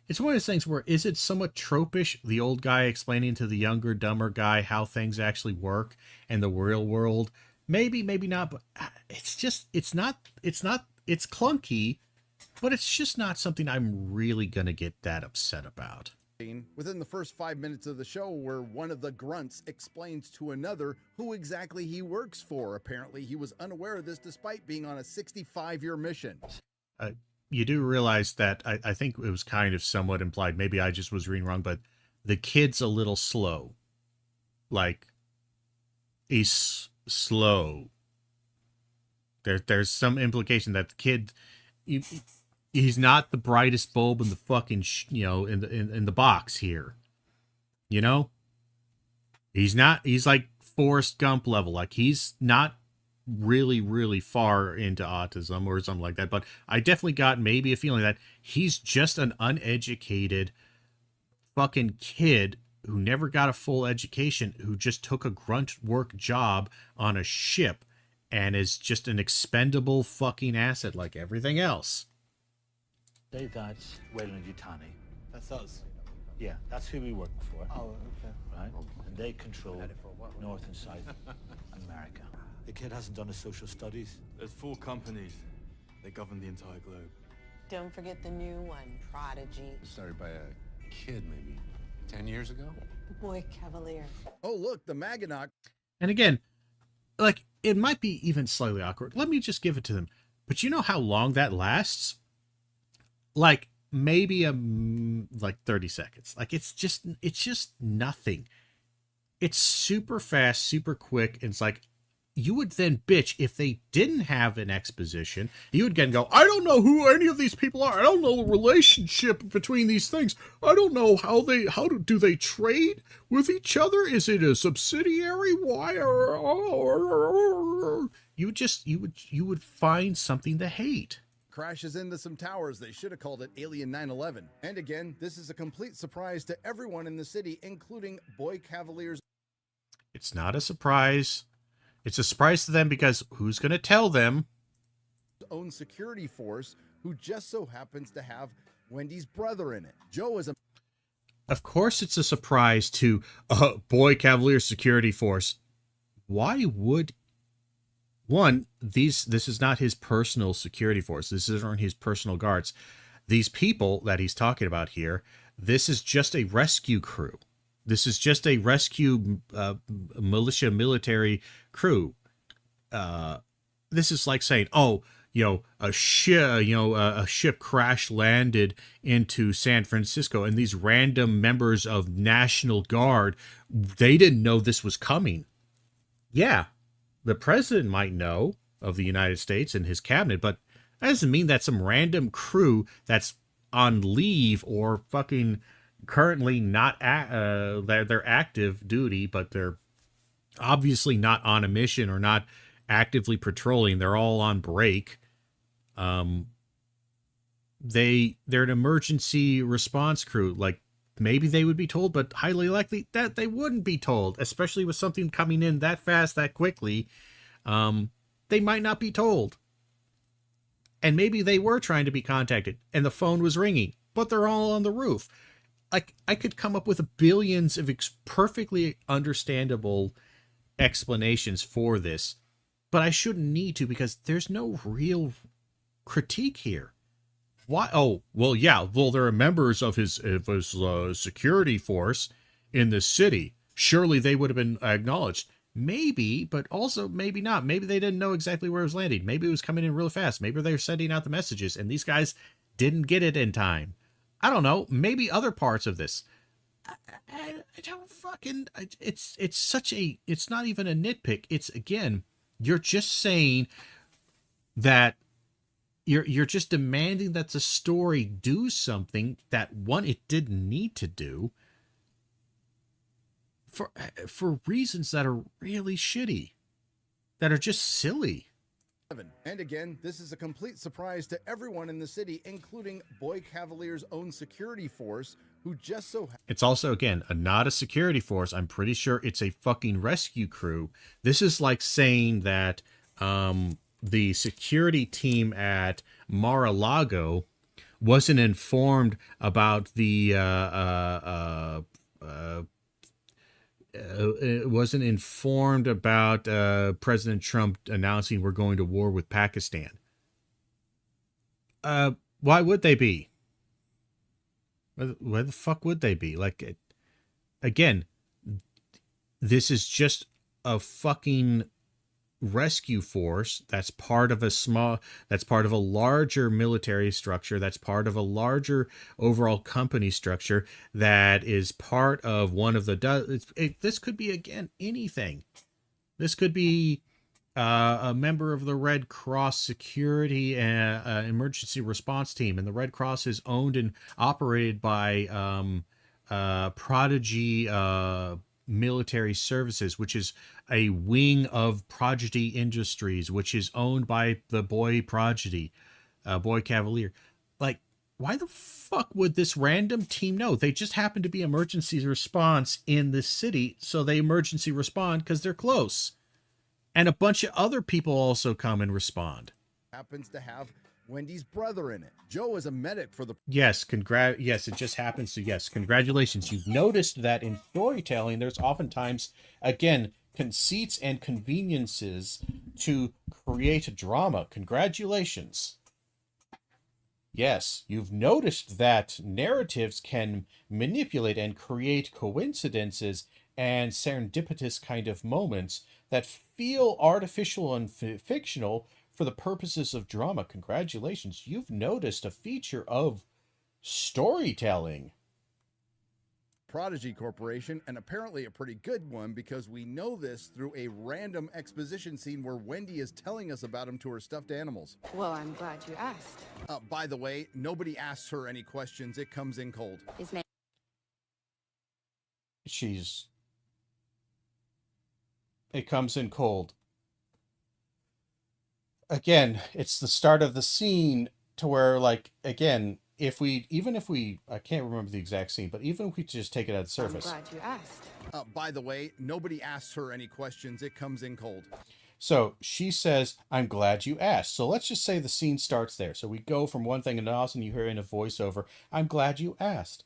it's one of those things where, is it somewhat tropish, the old guy explaining to the younger, dumber guy how things actually work in the real world? Maybe, maybe not, but it's clunky, but it's just not something I'm really going to get that upset about. Within the first 5 minutes of the show, where one of the grunts explains to another who exactly he works for. Apparently, he was unaware of this despite being on a 65-year mission. You do realize that I think it was kind of somewhat implied. Maybe I just was reading wrong, but the kid's a little slow. Like, he's slow. There's some implication that the kid... He's not the brightest bulb in the fucking, in the box here. You know? He's like Forrest Gump level. Like, he's not really, really far into autism or something like that. But I definitely got maybe a feeling that he's just an uneducated fucking kid who never got a full education, who just took a grunt work job on a ship and is just an expendable fucking asset like everything else. That's Weyland Yutani. That's us. Yeah, that's who we work for. Oh, okay. Right? And they control North and South America. The kid hasn't done his social studies. There's 4 companies. They govern the entire globe. Don't forget the new one, Prodigy. Started by a kid maybe 10 years ago. The Boy Cavalier. Oh, look, the Maginot. And again, like, it might be even slightly awkward. Let me just give it to them. But you know how long that lasts? Like, maybe like 30 seconds. Like, it's just nothing. It's super fast, super quick. And it's like, you would then bitch if they didn't have an exposition. You would again go, I don't know who any of these people are. I don't know the relationship between these things. I don't know how do they trade with each other? Is it a subsidiary? Why? You would find something to hate. Crashes into some towers. They should have called it Alien 9/11. And again, this is a complete surprise to everyone in the city, including Boy Cavalier's. It's not a surprise. It's a surprise to them because who's going to tell them? Own security force, who just so happens to have Wendy's brother in it. Joe is a... Of course it's a surprise to Boy Cavalier security force. Why would... One, this is not his personal security force. This isn't his personal guards. These people that he's talking about here, this is just a rescue crew. This is just a rescue militia military crew. This is like saying, oh, a ship crash landed into San Francisco, and these random members of National Guard, they didn't know this was coming. Yeah, the president might know of the United States and his cabinet, but that doesn't mean that some random crew that's on leave or fucking currently not they're active duty, but they're obviously not on a mission or not actively patrolling. They're all on break. They're an emergency response crew. Like, maybe they would be told, but highly likely that they wouldn't be told, especially with something coming in that fast, that quickly. They might not be told. And maybe they were trying to be contacted and the phone was ringing, but they're all on the roof. Like, I could come up with billions of perfectly understandable explanations for this, but I shouldn't need to, because there's no real critique here. Why? Oh, well, yeah. Well, there are members of his security force in the city. Surely they would have been acknowledged. Maybe, but also maybe not. Maybe they didn't know exactly where it was landing. Maybe it was coming in real fast. Maybe they were sending out the messages and these guys didn't get it in time. I don't know. Maybe other parts of this. I don't fucking... It's such a... It's not even a nitpick. It's, again, you're just saying that you're just demanding that the story do something that, one, it didn't need to do, for reasons that are really shitty, that are just silly. And again, this is a complete surprise to everyone in the city, including Boy Cavalier's own security force, who just so... It's also, again, not a security force. I'm pretty sure it's a fucking rescue crew. This is like saying that the security team at Mar-a-Lago wasn't informed about the President Trump announcing we're going to war with Pakistan. Why would they be? Why the fuck would they be? Like, again, this is just a fucking rescue force that's part of a larger military structure, that's part of a larger overall company structure, that is part of one of the... This could be, again, anything. This could be a member of the Red Cross security emergency response team, and the Red Cross is owned and operated by Prodigy Military Services, which is a wing of Prodigy Industries, which is owned by the Boy Prodigy, Boy Cavalier. Like, why the fuck would this random team know? They just happen to be emergency response in this city, so they emergency respond because they're close. And a bunch of other people also come and respond. Happens to have Wendy's brother in it. Joe is a medic for the... Yes, yes, it just happens to... Yes, congratulations. You've noticed that in storytelling, there's oftentimes, again, conceits and conveniences to create drama. Congratulations. Yes, you've noticed that narratives can manipulate and create coincidences and serendipitous kind of moments that feel artificial and fictional for the purposes of drama. Congratulations, you've noticed a feature of storytelling. Prodigy Corporation, and apparently a pretty good one, because we know this through a random exposition scene where Wendy is telling us about him to her stuffed animals. Well, I'm glad you asked. By the way, nobody asks her any questions. It comes in cold. His name... It comes in cold. Again, it's the start of the scene to where, like, again, even if we, I can't remember the exact scene, but even if we just take it at the surface. I'm glad you asked. By the way, nobody asks her any questions. It comes in cold. So she says, I'm glad you asked. So let's just say the scene starts there. So we go from one thing and all of a sudden you hear in a voiceover, I'm glad you asked.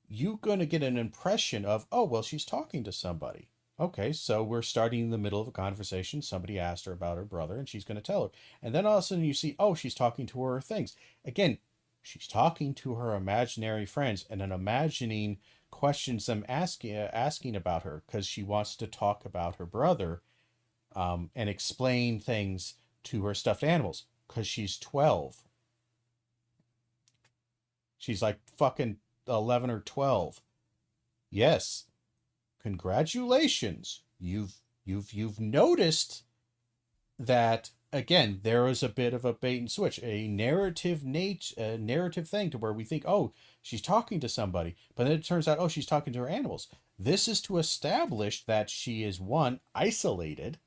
You're going to get an impression of, oh, well, she's talking to somebody. Okay, so we're starting in the middle of a conversation. Somebody asked her about her brother, and she's going to tell her. And then all of a sudden you see, oh, she's talking to her things. Again, she's talking to her imaginary friends, and an imagining questions them asking about her because she wants to talk about her brother, and explain things to her stuffed animals because she's 12. She's like fucking 11 or 12. Yes, congratulations. You've noticed that again. There is a bit of a bait and switch, a narrative thing to where we think, oh, she's talking to somebody, but then it turns out, oh, she's talking to her animals. This is to establish that she is, one, isolated,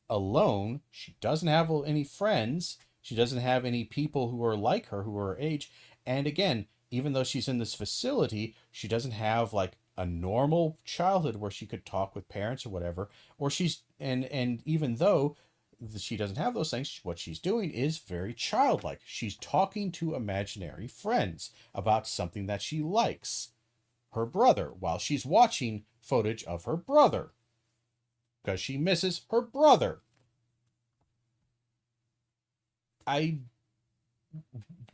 alone. She doesn't have any friends. She doesn't have any people who are like her, who are her age. And again, even though she's in this facility, she doesn't have like a normal childhood where she could talk with parents or whatever. Or she's, and even though she doesn't have those things, what she's doing is very childlike. She's talking to imaginary friends about something that she likes, her brother, while she's watching footage of her brother because she misses her brother.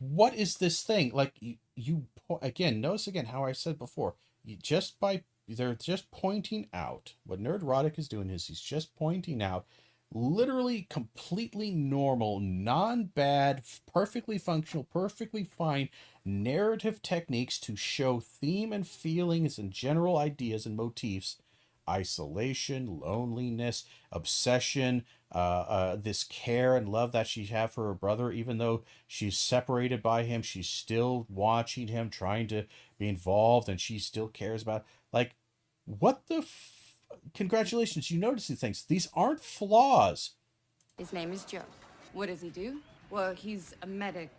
What is this thing? Like, you again, notice again how I said before, they're just pointing out what Nerdrotic is doing is he's just pointing out literally completely normal, non-bad, perfectly functional, perfectly fine narrative techniques to show theme and feelings and general ideas and motifs. Isolation, loneliness, obsession, this care and love that she had for her brother, even though she's separated by him, she's still watching him, trying to be involved, and she still cares about, like, what the congratulations, you notice these things. These aren't flaws. His name is Joe. What does he do? Well, he's a medic,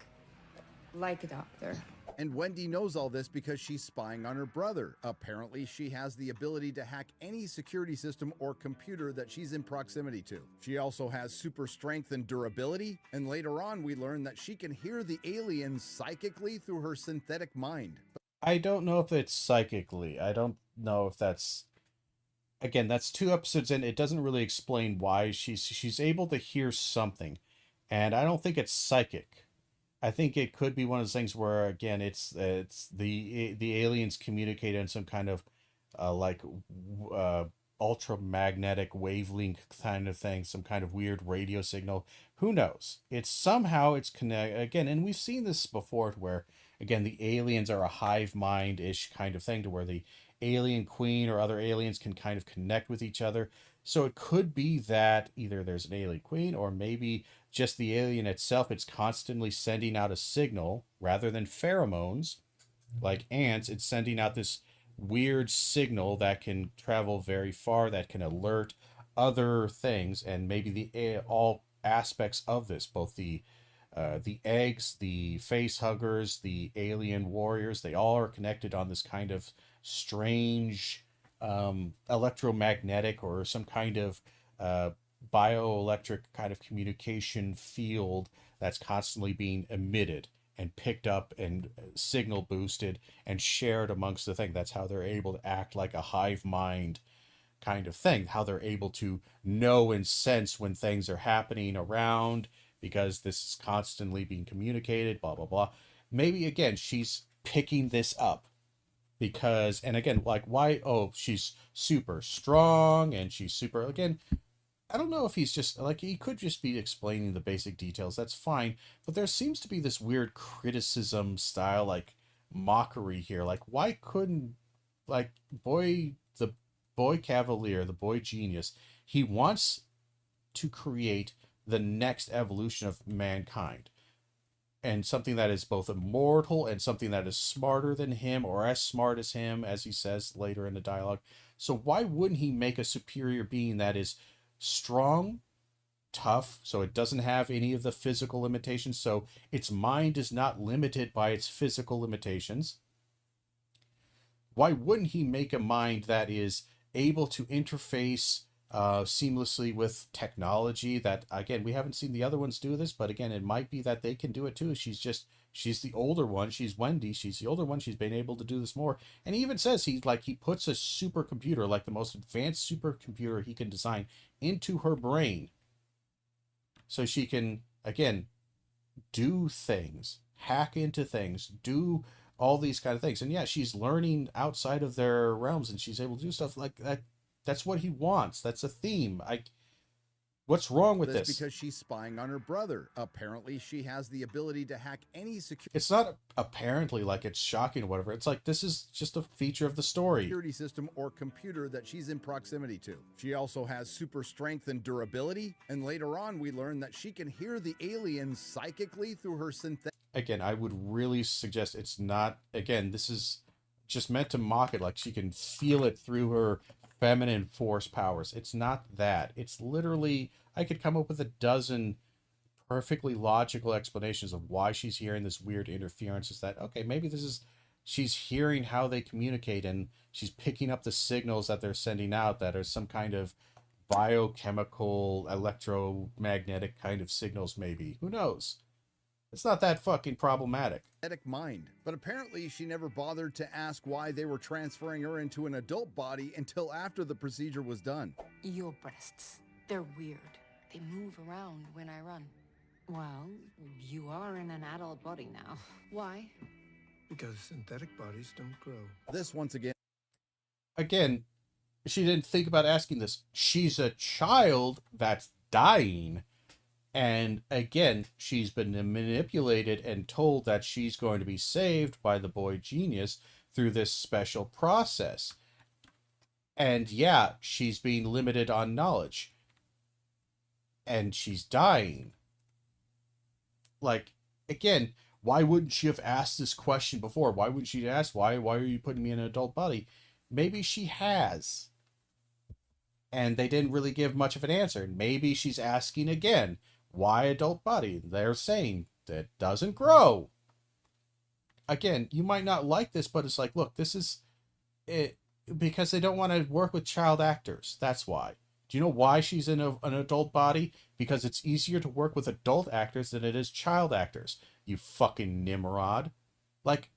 like a doctor. And Wendy knows all this because she's spying on her brother. Apparently, she has the ability to hack any security system or computer that she's in proximity to. She also has super strength and durability, and later on we learn that she can hear the aliens psychically through her synthetic mind. I don't know if it's psychically. I don't know if that's... Again, that's 2 episodes in. It doesn't really explain why she's able to hear something, and I don't think it's psychic. I think it could be one of those things where, again, it's the aliens communicate in some kind of ultramagnetic wavelength kind of thing, some kind of weird radio signal. Who knows? It's connect again, and we've seen this before, where again the aliens are a hive mind-ish kind of thing, to where the alien queen or other aliens can kind of connect with each other. So it could be that either there's an alien queen, or maybe just the alien itself, it's constantly sending out a signal rather than pheromones like ants. It's sending out this weird signal that can travel very far, that can alert other things, and maybe all aspects of this, both the eggs, the face huggers, the alien warriors, they all are connected on this kind of strange electromagnetic or some kind of bioelectric kind of communication field that's constantly being emitted and picked up and signal boosted and shared amongst the thing. That's how they're able to act like a hive mind kind of thing, how they're able to know and sense when things are happening around, because this is constantly being communicated, blah blah blah. Maybe again she's picking this up because, and again, like, why? Oh, she's super strong and she's super, again, I don't know if he's just like, he could just be explaining the basic details, that's fine, but there seems to be this weird criticism style, like mockery here. Like, why couldn't, like, the boy cavalier, the boy genius, he wants to create the next evolution of mankind, and something that is both immortal and something that is smarter than him, or as smart as him, as he says later in the dialogue. So why wouldn't he make a superior being that is strong, tough, so it doesn't have any of the physical limitations, so its mind is not limited by its physical limitations? Why wouldn't he make a mind that is able to interface seamlessly with technology? That, again, we haven't seen the other ones do this, but again, it might be that they can do it too. She's the older one. She's Wendy. She's the older one. She's been able to do this more. And he even says he puts a supercomputer, like the most advanced supercomputer he can design, into her brain, so she can, again, do things, hack into things, do all these kind of things. And yeah, she's learning outside of their realms, and she's able to do stuff like that. That's what he wants. That's a theme. What's wrong with this? Because she's spying on her brother. Apparently, she has the ability to hack any It's not apparently like it's shocking or whatever. It's like, this is just a feature of the story. security system or computer that she's in proximity to. She also has super strength and durability, and later on we learn that she can hear the aliens psychically through her synthetic. Again, I would really suggest it's not, again, this is just meant to mock it, like she can feel it through her feminine force powers. It's not that. It's literally, I could come up with a dozen perfectly logical explanations of why she's hearing this weird interference. Is that, okay, maybe this is, she's hearing how they communicate, and she's picking up the signals that they're sending out that are some kind of biochemical, electromagnetic kind of signals, maybe. Who knows? It's not that fucking problematic. Mind, but apparently she never bothered to ask why they were transferring her into an adult body until after the procedure was done. Your breasts, they're weird. They move around when I run. Well, you are in an adult body now. Why? Because synthetic bodies don't grow. This once again Again, she didn't think about asking this. She's a child that's dying. And again, she's been manipulated and told that she's going to be saved by the boy genius through this special process. And yeah, she's being limited on knowledge. And she's dying. Like, again, why wouldn't she have asked this question before? Why wouldn't she ask, why are you putting me in an adult body? Maybe she has. And they didn't really give much of an answer. Maybe she's asking again. Why adult body? They're saying that doesn't grow. Again, you might not like this, but it's like, look, this is it because they don't want to work with child actors. That's why. Do you know why she's in an adult body? Because it's easier to work with adult actors than it is child actors. You fucking Nimrod. Like,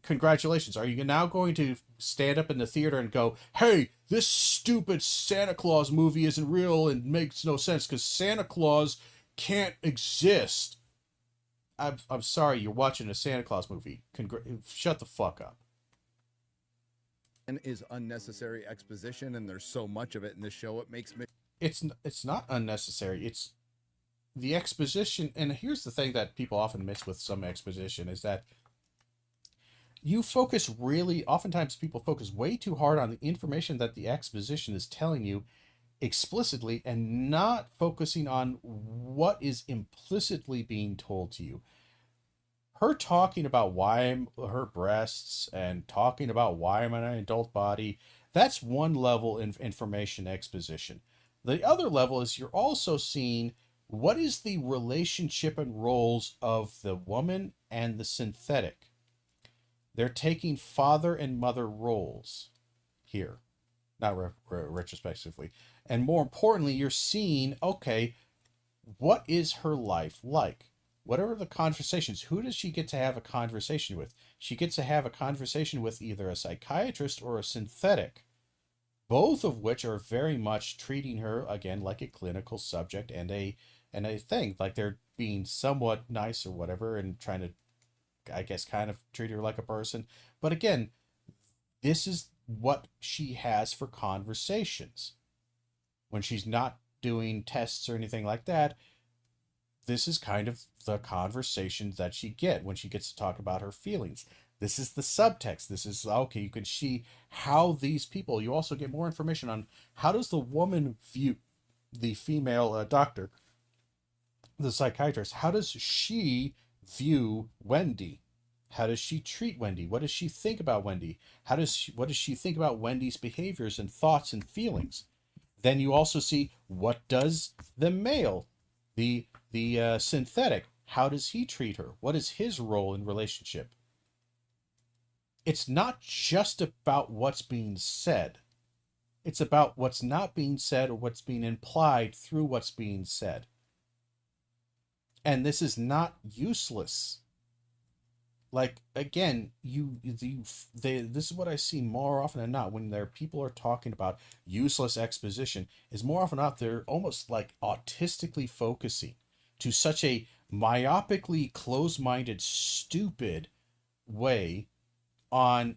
congratulations. Are you now going to stand up in the theater and go, hey, this stupid Santa Claus movie isn't real and makes no sense because Santa Claus can't exist? I'm sorry, you're watching a Santa Claus movie. Shut the fuck up. and is unnecessary exposition, and there's so much of it in the show it makes me. It's not unnecessary. It's the exposition, and here's the thing that people often miss with some exposition is that you focus oftentimes people focus way too hard on the information that the exposition is telling you explicitly and not focusing on what is implicitly being told to you. Her talking about her breasts and talking about why I'm in an adult body, that's one level of information exposition. The other level is you're also seeing what is the relationship and roles of the woman and the synthetic. They're taking father and mother roles here, not retrospectively. And more importantly, you're seeing, okay, what is her life like? What are the conversations? Who does she get to have a conversation with? She gets to have a conversation with either a psychiatrist or a synthetic, both of which are very much treating her, again, like a clinical subject and a thing. Like they're being somewhat nice or whatever and trying to, I guess, kind of treat her like a person. But again, this is what she has for conversations. When she's not doing tests or anything like that, this is kind of the conversations that she gets when she gets to talk about her feelings. This is the subtext. This is, okay, you can see how these people, you also get more information on how does the woman view the female doctor, the psychiatrist, how does she view Wendy? How does she treat Wendy? What does she think about Wendy? What does she think about Wendy's behaviors and thoughts and feelings? Then you also see, what does the male, the synthetic, how does he treat her? What is his role in relationship? It's not just about what's being said. It's about what's not being said or what's being implied through what's being said. And this is not useless. Like, again, this is what I see more often than not when people are talking about useless exposition, is more often than not they're almost like autistically focusing to such a myopically close-minded, stupid way on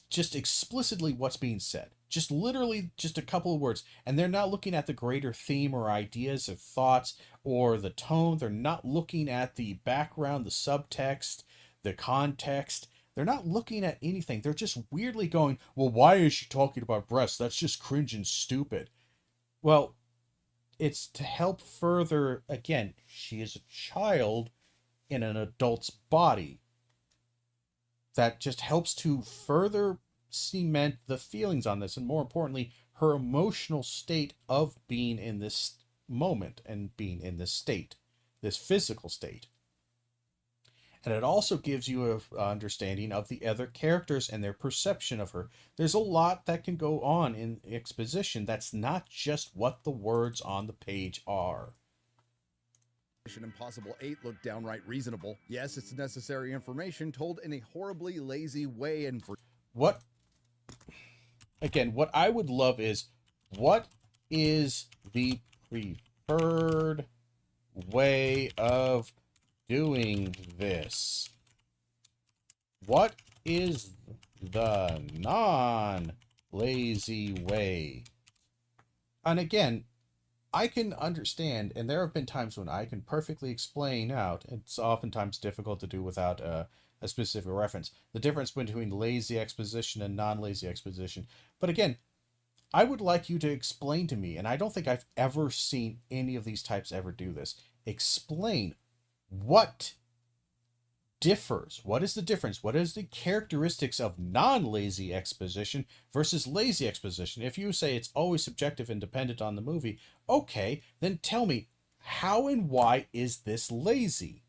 just explicitly what's being said. Just literally just a couple of words. And they're not looking at the greater theme or ideas or thoughts or the tone. They're not looking at the background, the subtext, the context. They're not looking at anything. They're just weirdly going, well, why is she talking about breasts? That's just cringe and stupid. Well, it's to help further, again, she is a child in an adult's body. That just helps to further cement the feelings on this, and more importantly, her emotional state of being in this moment and being in this state, this physical state. And it also gives you an understanding of the other characters and their perception of her. There's a lot that can go on in exposition that's not just what the words on the page are. Mission Impossible 8 looked downright reasonable. Yes, it's necessary information told in a horribly lazy way, and for what I would love is, what is the preferred way of doing this? What is the non-lazy way? And again, I can understand, and there have been times when I can perfectly explain out, it's oftentimes difficult to do without a specific reference, the difference between lazy exposition and non-lazy exposition. But again, I would like you to explain to me, and I don't think I've ever seen any of these types ever do this, explain what differs. What is the difference? What is the characteristics of non-lazy exposition versus lazy exposition? If you say it's always subjective and dependent on the movie, okay, then tell me, how and why is this lazy?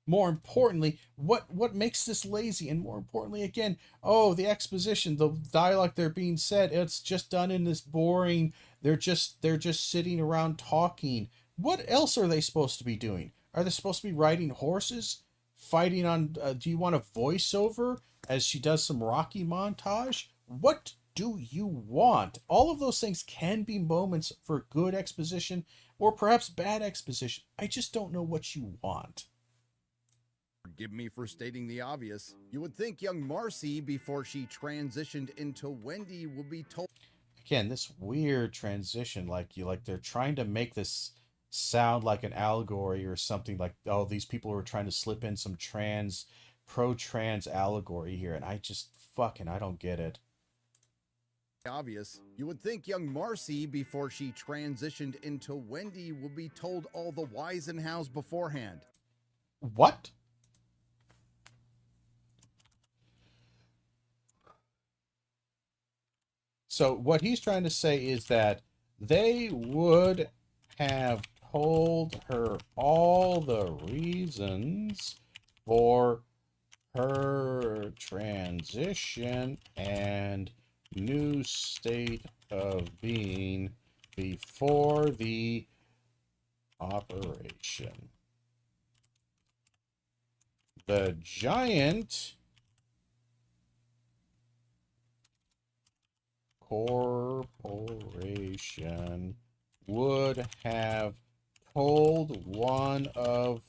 More importantly, what makes this lazy? And more importantly, again, the exposition, the dialogue they're being said, it's just done in this boring, they're just sitting around talking. What else are they supposed to be doing? Are they supposed to be riding horses? Fighting on, do you want a voiceover as she does some Rocky montage? What do you want? All of those things can be moments for good exposition or perhaps bad exposition. I just don't know what you want. Forgive me for stating the obvious. You would think young Marcy, before she transitioned into Wendy, would be told. Again, this weird transition, like they're trying to make this sound like an allegory or something, like, oh, these people are trying to slip in some pro-trans allegory here, and I don't get it. Obvious. You would think young Marcy, before she transitioned into Wendy, would be told all the whys and hows beforehand. What? So what he's trying to say is that they would have told her all the reasons for her transition and new state of being before the operation. The giant corporation would have told one of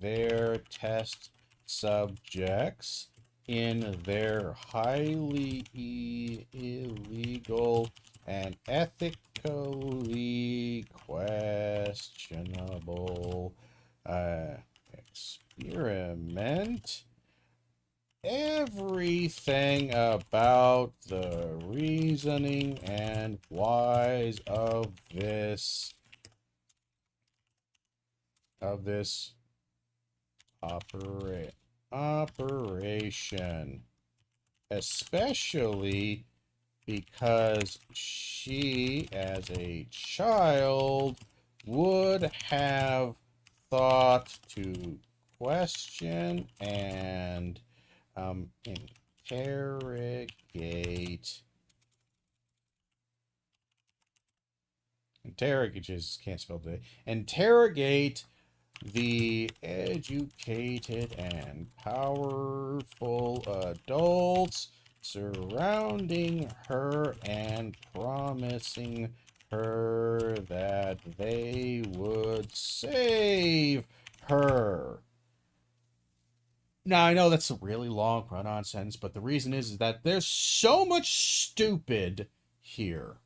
their test subjects in their highly illegal and ethically questionable experiment everything about the reasoning and whys of this operation, especially because she, as a child, would have thought to question and interrogate the educated and powerful adults surrounding her and promising her that they would save her. Now, I know that's a really long run-on sentence, but the reason is that there's so much stupid here.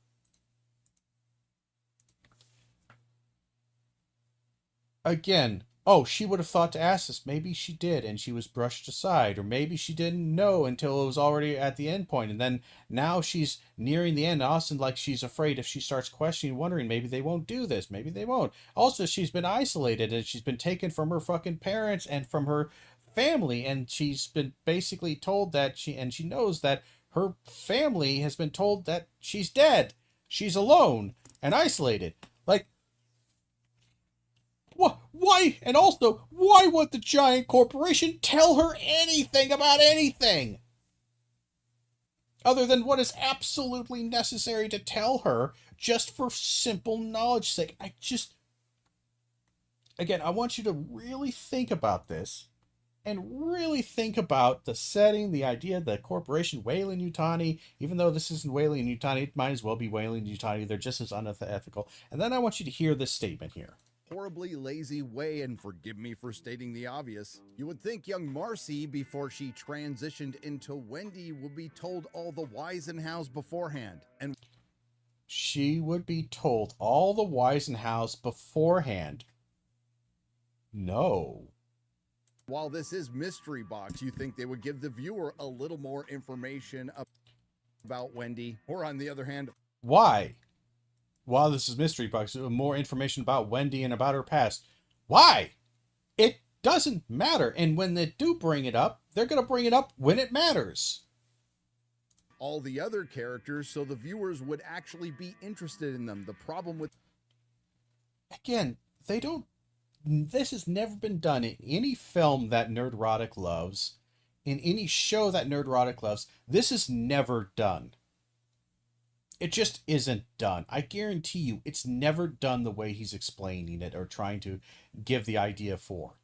Again, oh, she would have thought to ask this. Maybe she did, and she was brushed aside. Or maybe she didn't know until it was already at the end point. And then now she's nearing the end. Austin, like, she's afraid if she starts questioning, wondering, maybe they won't do this. Maybe they won't. Also, she's been isolated, and she's been taken from her fucking parents and from her family. And she's been basically told that she knows that her family has been told that she's dead. She's alone and isolated. Like, why? And also, why would the giant corporation tell her anything about anything? Other than what is absolutely necessary to tell her, just for simple knowledge's sake. Again, I want you to really think about this. And really think about the setting, the idea, the corporation, Weyland-Yutani. Even though this isn't Weyland-Yutani, it might as well be Weyland-Yutani. They're just as unethical. And then I want you to hear this statement here. Horribly lazy way, and forgive me for stating the obvious. You would think young Marcy, before she transitioned into Wendy, would be told all the whys and hows beforehand. And she would be told all the whys and hows beforehand. No. While this is Mystery Box, you think they would give the viewer a little more information about Wendy, or on the other hand, why? While this is Mystery Box, more information about Wendy and about her past. Why? It doesn't matter. And when they do bring it up, they're going to bring it up when it matters. All the other characters, so the viewers would actually be interested in them. The problem with... Again, they don't... This has never been done in any film that Nerdrotic loves, in any show that Nerdrotic loves. This is never done. It just isn't done. I guarantee you, it's never done the way he's explaining it or trying to give the idea for.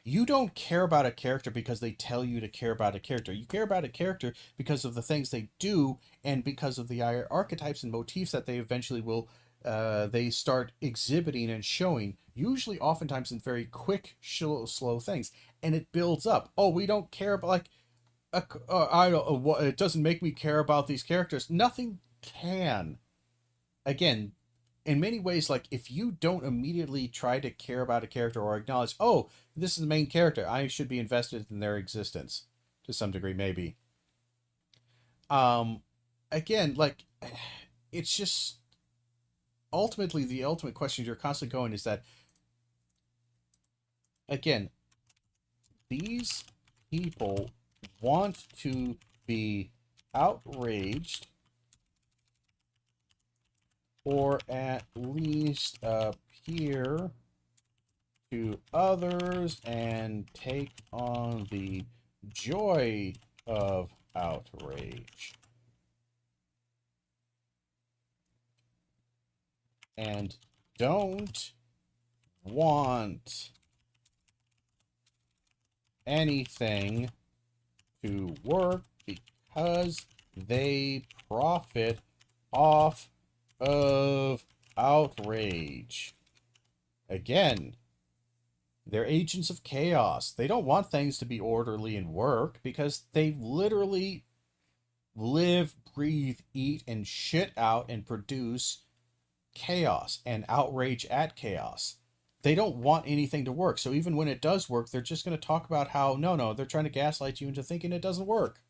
You don't care about a character because they tell you to care about a character. You care about a character because of the things they do and because of the archetypes and motifs that they eventually will they start exhibiting and showing, usually oftentimes in very quick, slow things. And it builds up. Oh, we don't care about, like, it doesn't make me care about these characters. Nothing can. Again, in many ways, like, if you don't immediately try to care about a character or acknowledge, oh, this is the main character, I should be invested in their existence to some degree, maybe. Again, like, it's just ultimately the ultimate question you're constantly going is that, again, these people want to be outraged or at least appear to others and take on the joy of outrage. And don't want anything to work because they profit off of outrage. Again, they're agents of chaos. They don't want things to be orderly and work because they literally live, breathe, eat, and shit out and produce chaos and outrage at chaos. They don't want anything to work. So even when it does work, they're just going to talk about how, no, they're trying to gaslight you into thinking it doesn't work.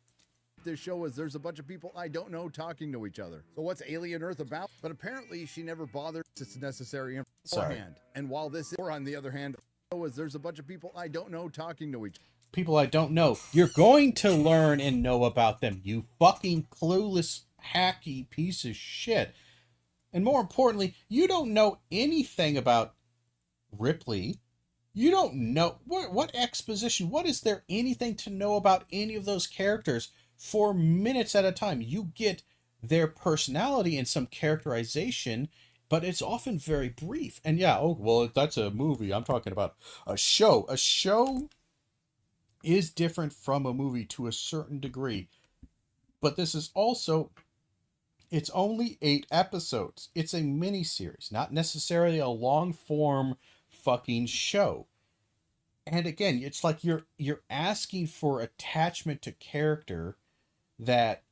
This show is there's a bunch of people I don't know talking to each other. So what's Alien Earth about? But apparently she never bothered. It's necessary beforehand. And while this is, or on the other hand, there's a bunch of people I don't know talking to each other. People I don't know. You're going to learn and know about them, you fucking clueless, hacky piece of shit. And more importantly, you don't know anything about Ripley. You don't know what exposition, what is there anything to know about any of those characters for minutes at a time? You get their personality and some characterization, but it's often very brief. And yeah, oh, well, that's a movie. I'm talking about a show. A show is different from a movie to a certain degree. But this is also, it's only 8 episodes. It's a mini series, not necessarily a long form fucking show. And again, it's like you're asking for attachment to character that,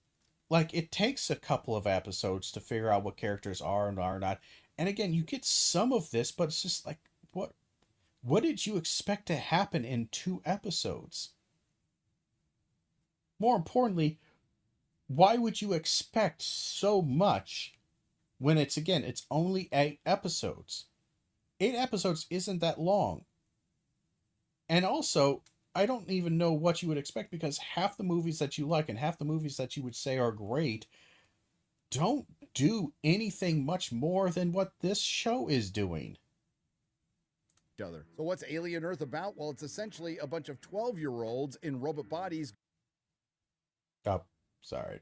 like, it takes a couple of episodes to figure out what characters are and are not. And again, you get some of this, but it's just like, what did you expect to happen in 2 episodes? More importantly, why would you expect so much when it's only 8 episodes? 8 episodes isn't that long. And also, I don't even know what you would expect, because half the movies that you like and half the movies that you would say are great don't do anything much more than what this show is doing. Other. So what's Alien Earth about? Well, it's essentially a bunch of 12-year-olds in robot bodies. Oh, sorry.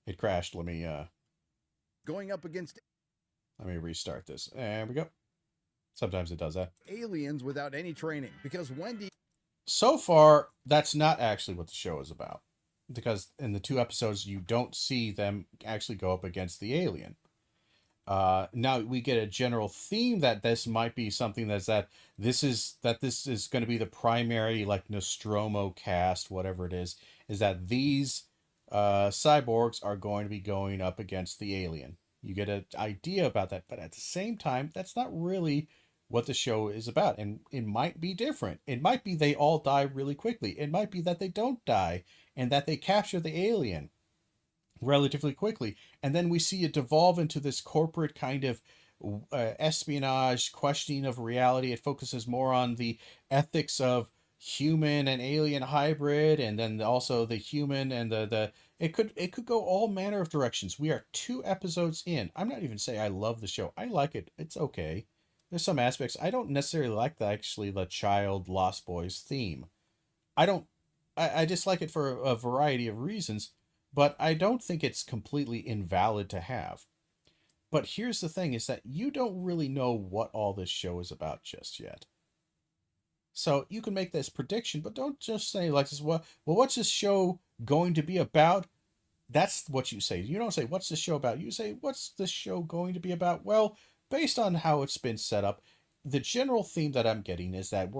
It crashed. Let me going up against restart this. There we go. Sometimes it does that. Aliens without any training, because Wendy... So far, that's not actually what the show is about, because in the 2 episodes you don't see them actually go up against the alien. Now we get a general theme that this might be something this is going to be the primary, like, Nostromo cast, whatever it is that these cyborgs are going to be going up against the alien. You get an idea about that, but at the same time, that's not really what the show is about. And it might be different. It might be they all die really quickly. It might be that they don't die and that they capture the alien relatively quickly, and then we see it devolve into this corporate kind of espionage, questioning of reality. It focuses more on the ethics of human and alien hybrid, and then also the human and the it could go all manner of directions. We are 2 episodes in. I'm not even saying I love the show. I like it. It's okay. There's some aspects I don't necessarily like, the child Lost Boys theme. I dislike it for a variety of reasons, but I don't think it's completely invalid to have. But here's the thing, is that you don't really know what all this show is about just yet. So you can make this prediction, but don't just say, like, well, what's this show going to be about? That's what you say. You don't say, what's this show about? You say, what's this show going to be about? Well, based on how it's been set up, the general theme that I'm getting is that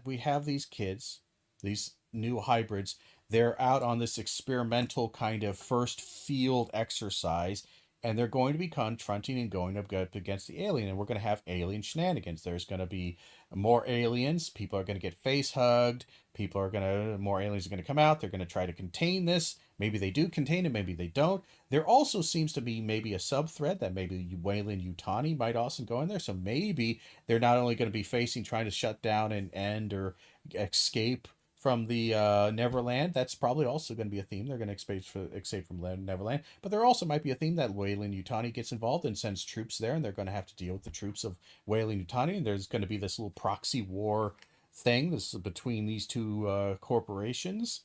we have these kids, these new hybrids. They're out on this experimental kind of first field exercise, and they're going to be confronting and going up against the alien, and we're going to have alien shenanigans. There's going to be more aliens. People are going to get face hugged. More aliens are going to come out. They're going to try to contain this. Maybe they do contain it. Maybe they don't. There also seems to be maybe a sub-thread that maybe Weyland-Yutani might also go in there. So maybe they're not only going to be trying to shut down and end or escape from the Neverland. That's probably also going to be a theme. They're going to escape from Neverland. But there also might be a theme that Weyland-Yutani gets involved and sends troops there, and they're going to have to deal with the troops of Weyland-Yutani. And there's going to be this little proxy war thing. This is between these 2 corporations.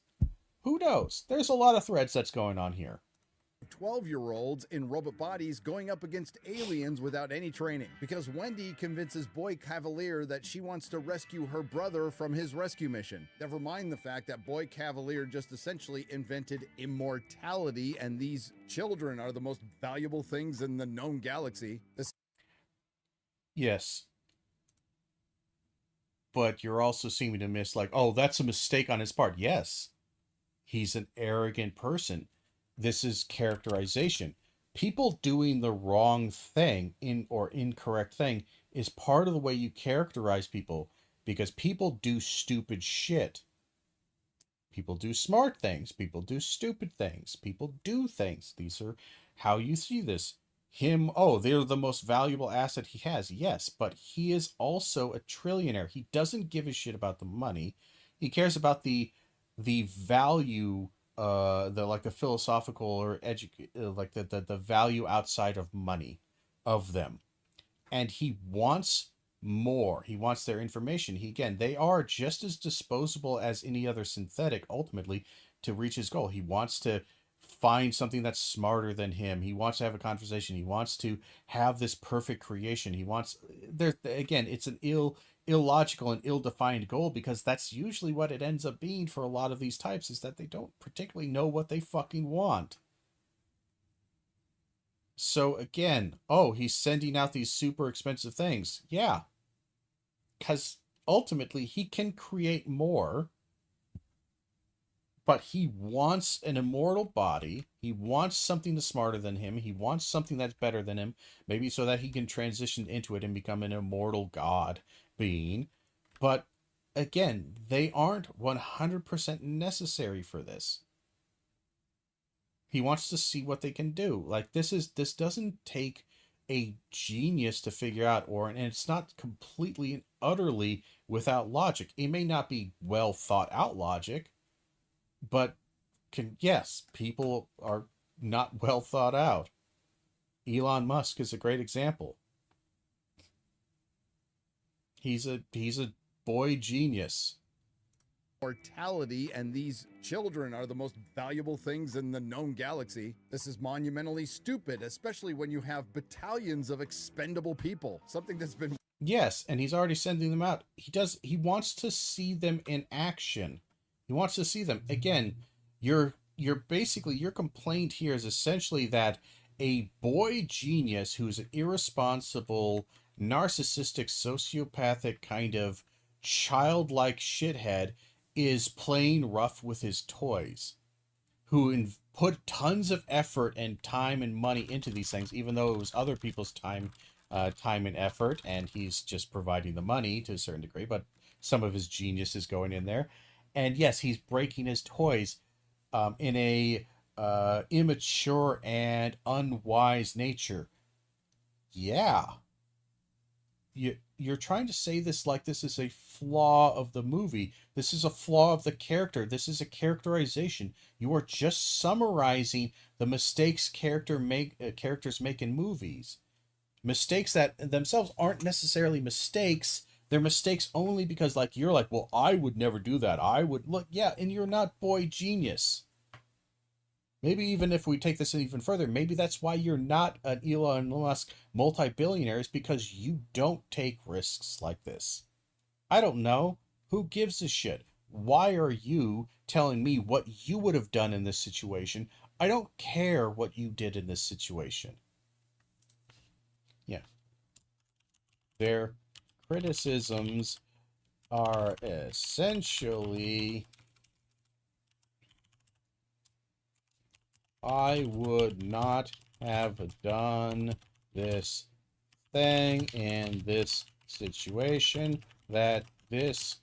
Who knows? There's a lot of threads that's going on here. 12-year-olds in robot bodies going up against aliens without any training, because Wendy convinces Boy Cavalier that she wants to rescue her brother from his rescue mission. Never mind the fact that Boy Cavalier just essentially invented immortality, and these children are the most valuable things in the known galaxy. Yes. But you're also seeming to miss, like, oh, that's a mistake on his part. Yes. He's an arrogant person. This is characterization. People doing the wrong thing or incorrect thing is part of the way you characterize people, because people do stupid shit. People do smart things. People do stupid things. People do things. These are how you see this. They're the most valuable asset he has. Yes, but he is also a trillionaire. He doesn't give a shit about the money. He cares about the value, the philosophical or the value outside of money of them. And he wants more. He wants their information. They are just as disposable as any other synthetic, ultimately, to reach his goal. He wants to find something that's smarter than him. He wants to have a conversation. He wants to have this perfect creation. It's an illogical and ill-defined goal, because that's usually what it ends up being for a lot of these types, is that they don't particularly know what they fucking want. So again, he's sending out these super expensive things. Yeah. Because ultimately he can create more, but he wants an immortal body. He wants something that's smarter than him. He wants something that's better than him, maybe so that he can transition into it and become an immortal god being. But again, they aren't 100% necessary for this. He wants to see what they can do. Like, this doesn't take a genius to figure out, and it's not completely and utterly without logic. It may not be well thought out logic, but yes, people are not well thought out. Elon Musk is a great example. He's a boy genius. Mortality, and these children are the most valuable things in the known galaxy. This is monumentally stupid, especially when you have battalions of expendable people. Something that's been... Yes, and he's already sending them out. He wants to see them in action. He wants to see them. Again, your complaint here is essentially that a boy genius who's an irresponsible, narcissistic, sociopathic kind of childlike shithead is playing rough with his toys, who put tons of effort and time and money into these things, even though it was other people's time and effort, and he's just providing the money to a certain degree, but some of his genius is going in there. And yes, he's breaking his toys in a immature and unwise nature. Yeah. You're trying to say this like this is a flaw of the movie. This is a flaw of the character. This is a characterization. You are just summarizing the mistakes characters make in movies. Mistakes that themselves aren't necessarily mistakes. They're mistakes only because, like, you're like, well, I would never do that. I would look, yeah, and you're not boy genius. Maybe even if we take this even further, maybe that's why you're not an Elon Musk multi-billionaire, is because you don't take risks like this. I don't know. Who gives a shit? Why are you telling me what you would have done in this situation? I don't care what you did in this situation. Yeah. Their criticisms are essentially... I would not have done this thing in this situation that this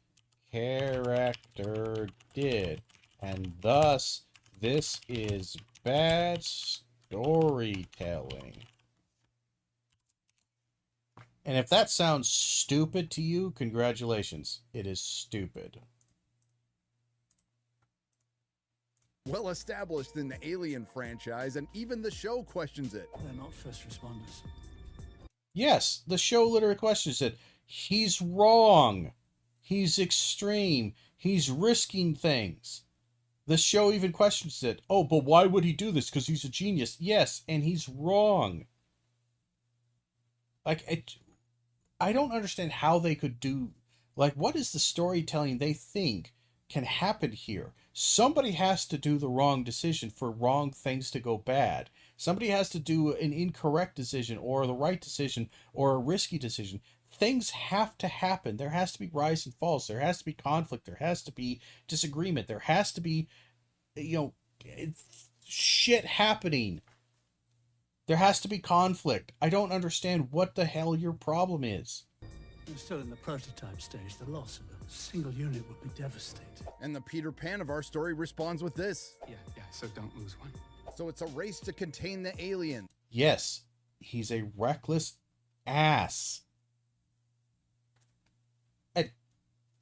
character did, and thus this is bad storytelling. And if that sounds stupid to you, congratulations. It is stupid. well established in the Alien franchise, and even the show questions it. They're not first responders. Yes, the show literally questions it. He's wrong. He's extreme. He's risking things. The show even questions it. Oh, but why would he do this? Because he's a genius. Yes, and he's wrong. I don't understand how they could do... what is the storytelling they think can happen here? Somebody has to do the wrong decision for wrong things to go bad. Somebody has to do an incorrect decision or the right decision or a risky decision. Things have to happen. There has to be rise and falls. There has to be conflict. There has to be disagreement. There has to be, shit happening. There has to be conflict. I don't understand what the hell your problem is. We're still in the prototype stage. The loss of a single unit would be devastating. And the Peter Pan of our story responds with this. Yeah, so don't lose one. So it's a race to contain the alien. Yes, he's a reckless ass. And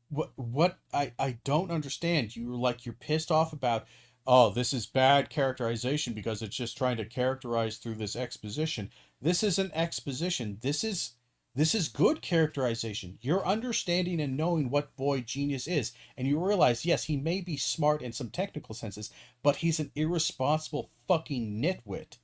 what I don't understand, you're pissed off about, oh, this is bad characterization because it's just trying to characterize through this exposition. This isn't exposition. This is good characterization. You're understanding and knowing what boy genius is. And you realize, yes, he may be smart in some technical senses, but he's an irresponsible fucking nitwit.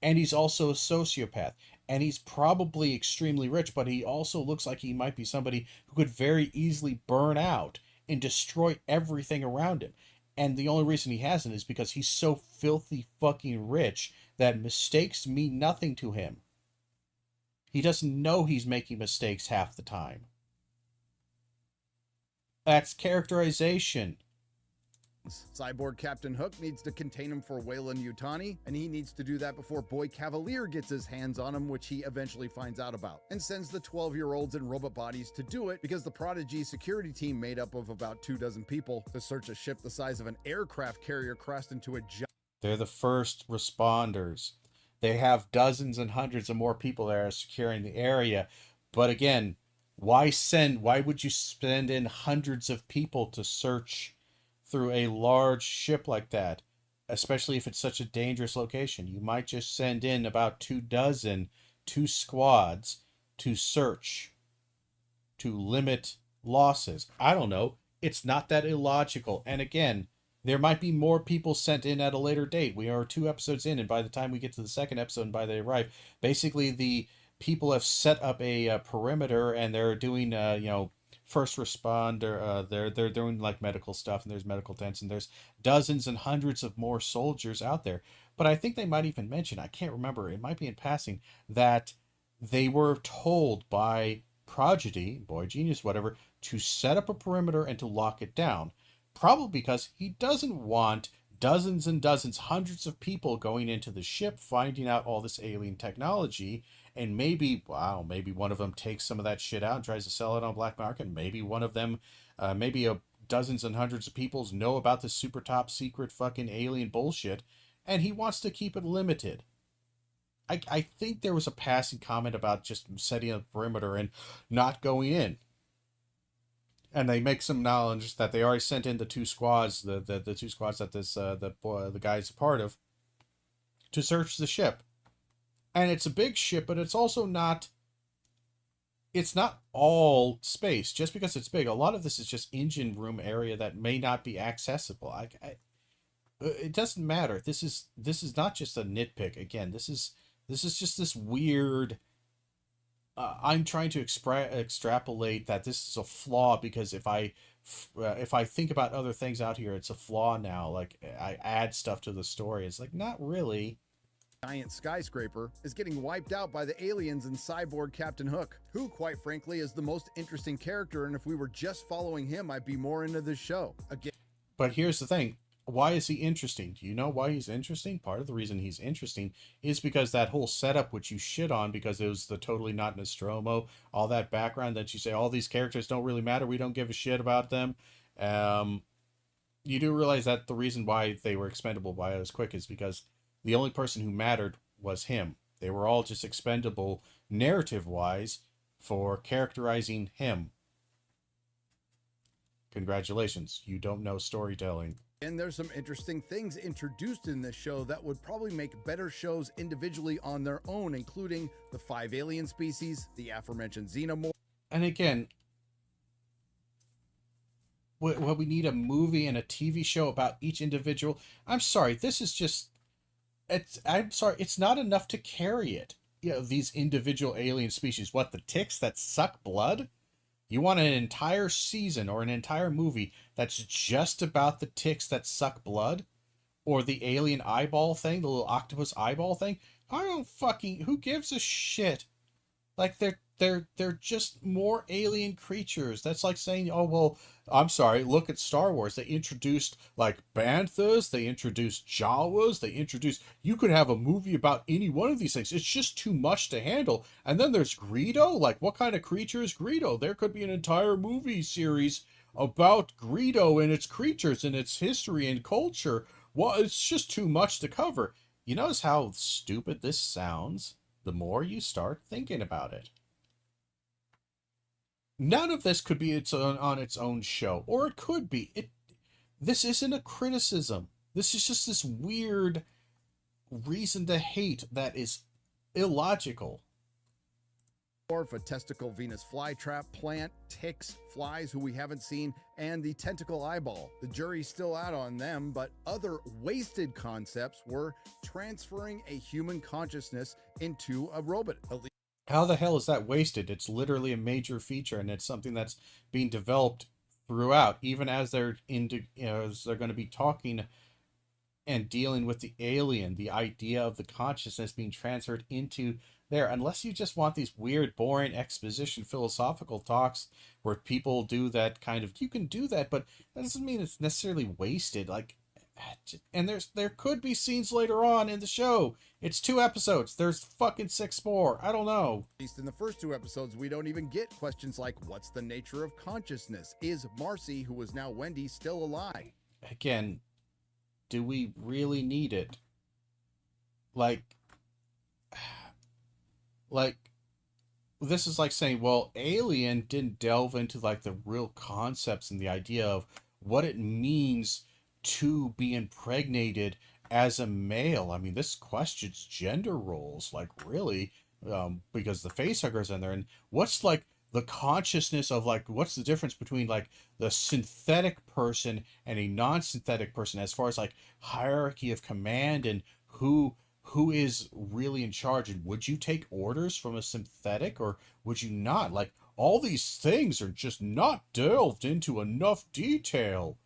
And he's also a sociopath. And he's probably extremely rich, but he also looks like he might be somebody who could very easily burn out and destroy everything around him. And the only reason he hasn't is because he's so filthy fucking rich that mistakes mean nothing to him. He doesn't know he's making mistakes half the time. That's characterization. Cyborg Captain Hook needs to contain him for Wayland Yutani, and he needs to do that before Boy Cavalier gets his hands on him, which he eventually finds out about, and sends the 12-year-olds in robot bodies to do it because the Prodigy security team, made up of about 24 people, to search a ship the size of an aircraft carrier crashed into a giant... They're the first responders. They have dozens and hundreds of more people there securing the area. But again, why would you spend in hundreds of people to search through a large ship like that, especially if it's such a dangerous location? You might just send in about 24 squads to search, to limit losses. I don't know. It's not that illogical. And again, there might be more people sent in at a later date. We are 2 episodes in, and by the time we get to the second episode and by they arrive, basically the people have set up a perimeter, and they're doing first responder, they're doing like medical stuff, and there's medical tents, and there's dozens and hundreds of more soldiers out there. But I think they might even mention, I can't remember, it might be in passing, that they were told by Prodigy, Boy Genius, whatever, to set up a perimeter and to lock it down. Probably because he doesn't want dozens and dozens, hundreds of people going into the ship, finding out all this alien technology, and maybe one of them takes some of that shit out and tries to sell it on black market. Maybe one of them, dozens and hundreds of people know about this super top secret fucking alien bullshit, and he wants to keep it limited. I think there was a passing comment about just setting a perimeter and not going in. And they make some knowledge that they already sent in the 2 squads, the 2 squads that the guy's a part of, to search the ship. And it's a big ship, but it's also not. It's not all space. Just because it's big, a lot of this is just engine room area that may not be accessible. It doesn't matter. This is not just a nitpick. Again, this is just this weird. I'm trying to extrapolate that this is a flaw because if I think about other things out here, it's a flaw now. Like, I add stuff to the story. It's like, not really. Giant skyscraper is getting wiped out by the aliens and Cyborg Captain Hook, who, quite frankly, is the most interesting character, and if we were just following him, I'd be more into this show. Again. But here's the thing. Why is he interesting? Do you know why he's interesting? Part of the reason he's interesting is because that whole setup, which you shit on because it was the totally not Nostromo, all that background that you say, all these characters don't really matter, we don't give a shit about them. You do realize that the reason why they were expendable by as quick is because the only person who mattered was him. They were all just expendable narrative-wise for characterizing him. Congratulations, you don't know storytelling. And there's some interesting things introduced in this show that would probably make better shows individually on their own, including the 5 alien species, the aforementioned xenomorph. And again, what we need a movie and a TV show about each individual. I'm sorry, this is just... it's not enough to carry it. These individual alien species. What, the ticks that suck blood? You want an entire season or an entire movie that's just about the ticks that suck blood? Or the alien eyeball thing, the little octopus eyeball thing? Who gives a shit? Like, they're just more alien creatures. That's like saying, oh, well, I'm sorry, look at Star Wars. They introduced, like, banthas, they introduced Jawas, you could have a movie about any one of these things. It's just too much to handle. And then there's Greedo. Like, what kind of creature is Greedo? There could be an entire movie series about Greedo and its creatures and its history and culture. Well, it's just too much to cover. You notice how stupid this sounds the more you start thinking about it. None of this could be on its own show, or it could be. This isn't a criticism. This is just this weird reason to hate that is illogical. A testicle Venus flytrap, plant, ticks, flies who we haven't seen, and the tentacle eyeball. The jury's still out on them, but other wasted concepts were transferring a human consciousness into a robot. How the hell is that wasted? It's literally a major feature, and it's something that's being developed throughout, even as they're going to be talking and dealing with the alien, the idea of the consciousness being transferred into there, unless you just want these weird, boring exposition philosophical talks where people do that kind of, you can do that, but that doesn't mean it's necessarily wasted. Like, and there could be scenes later on in the show. It's 2 episodes. There's fucking 6 more. I don't know. At least in the first 2 episodes, we don't even get questions like, what's the nature of consciousness? Is Marcy, who is now Wendy, still alive? Again, do we really need it? Like, this is like saying, well, Alien didn't delve into like the real concepts and the idea of what it means to be impregnated as a male. I mean, this questions gender roles, like, really, because the facehugger's in there, and what's like the consciousness of like, what's the difference between like the synthetic person and a non-synthetic person as far as like hierarchy of command and who is really in charge, and would you take orders from a synthetic or would you not? Like, all these things are just not delved into enough detail.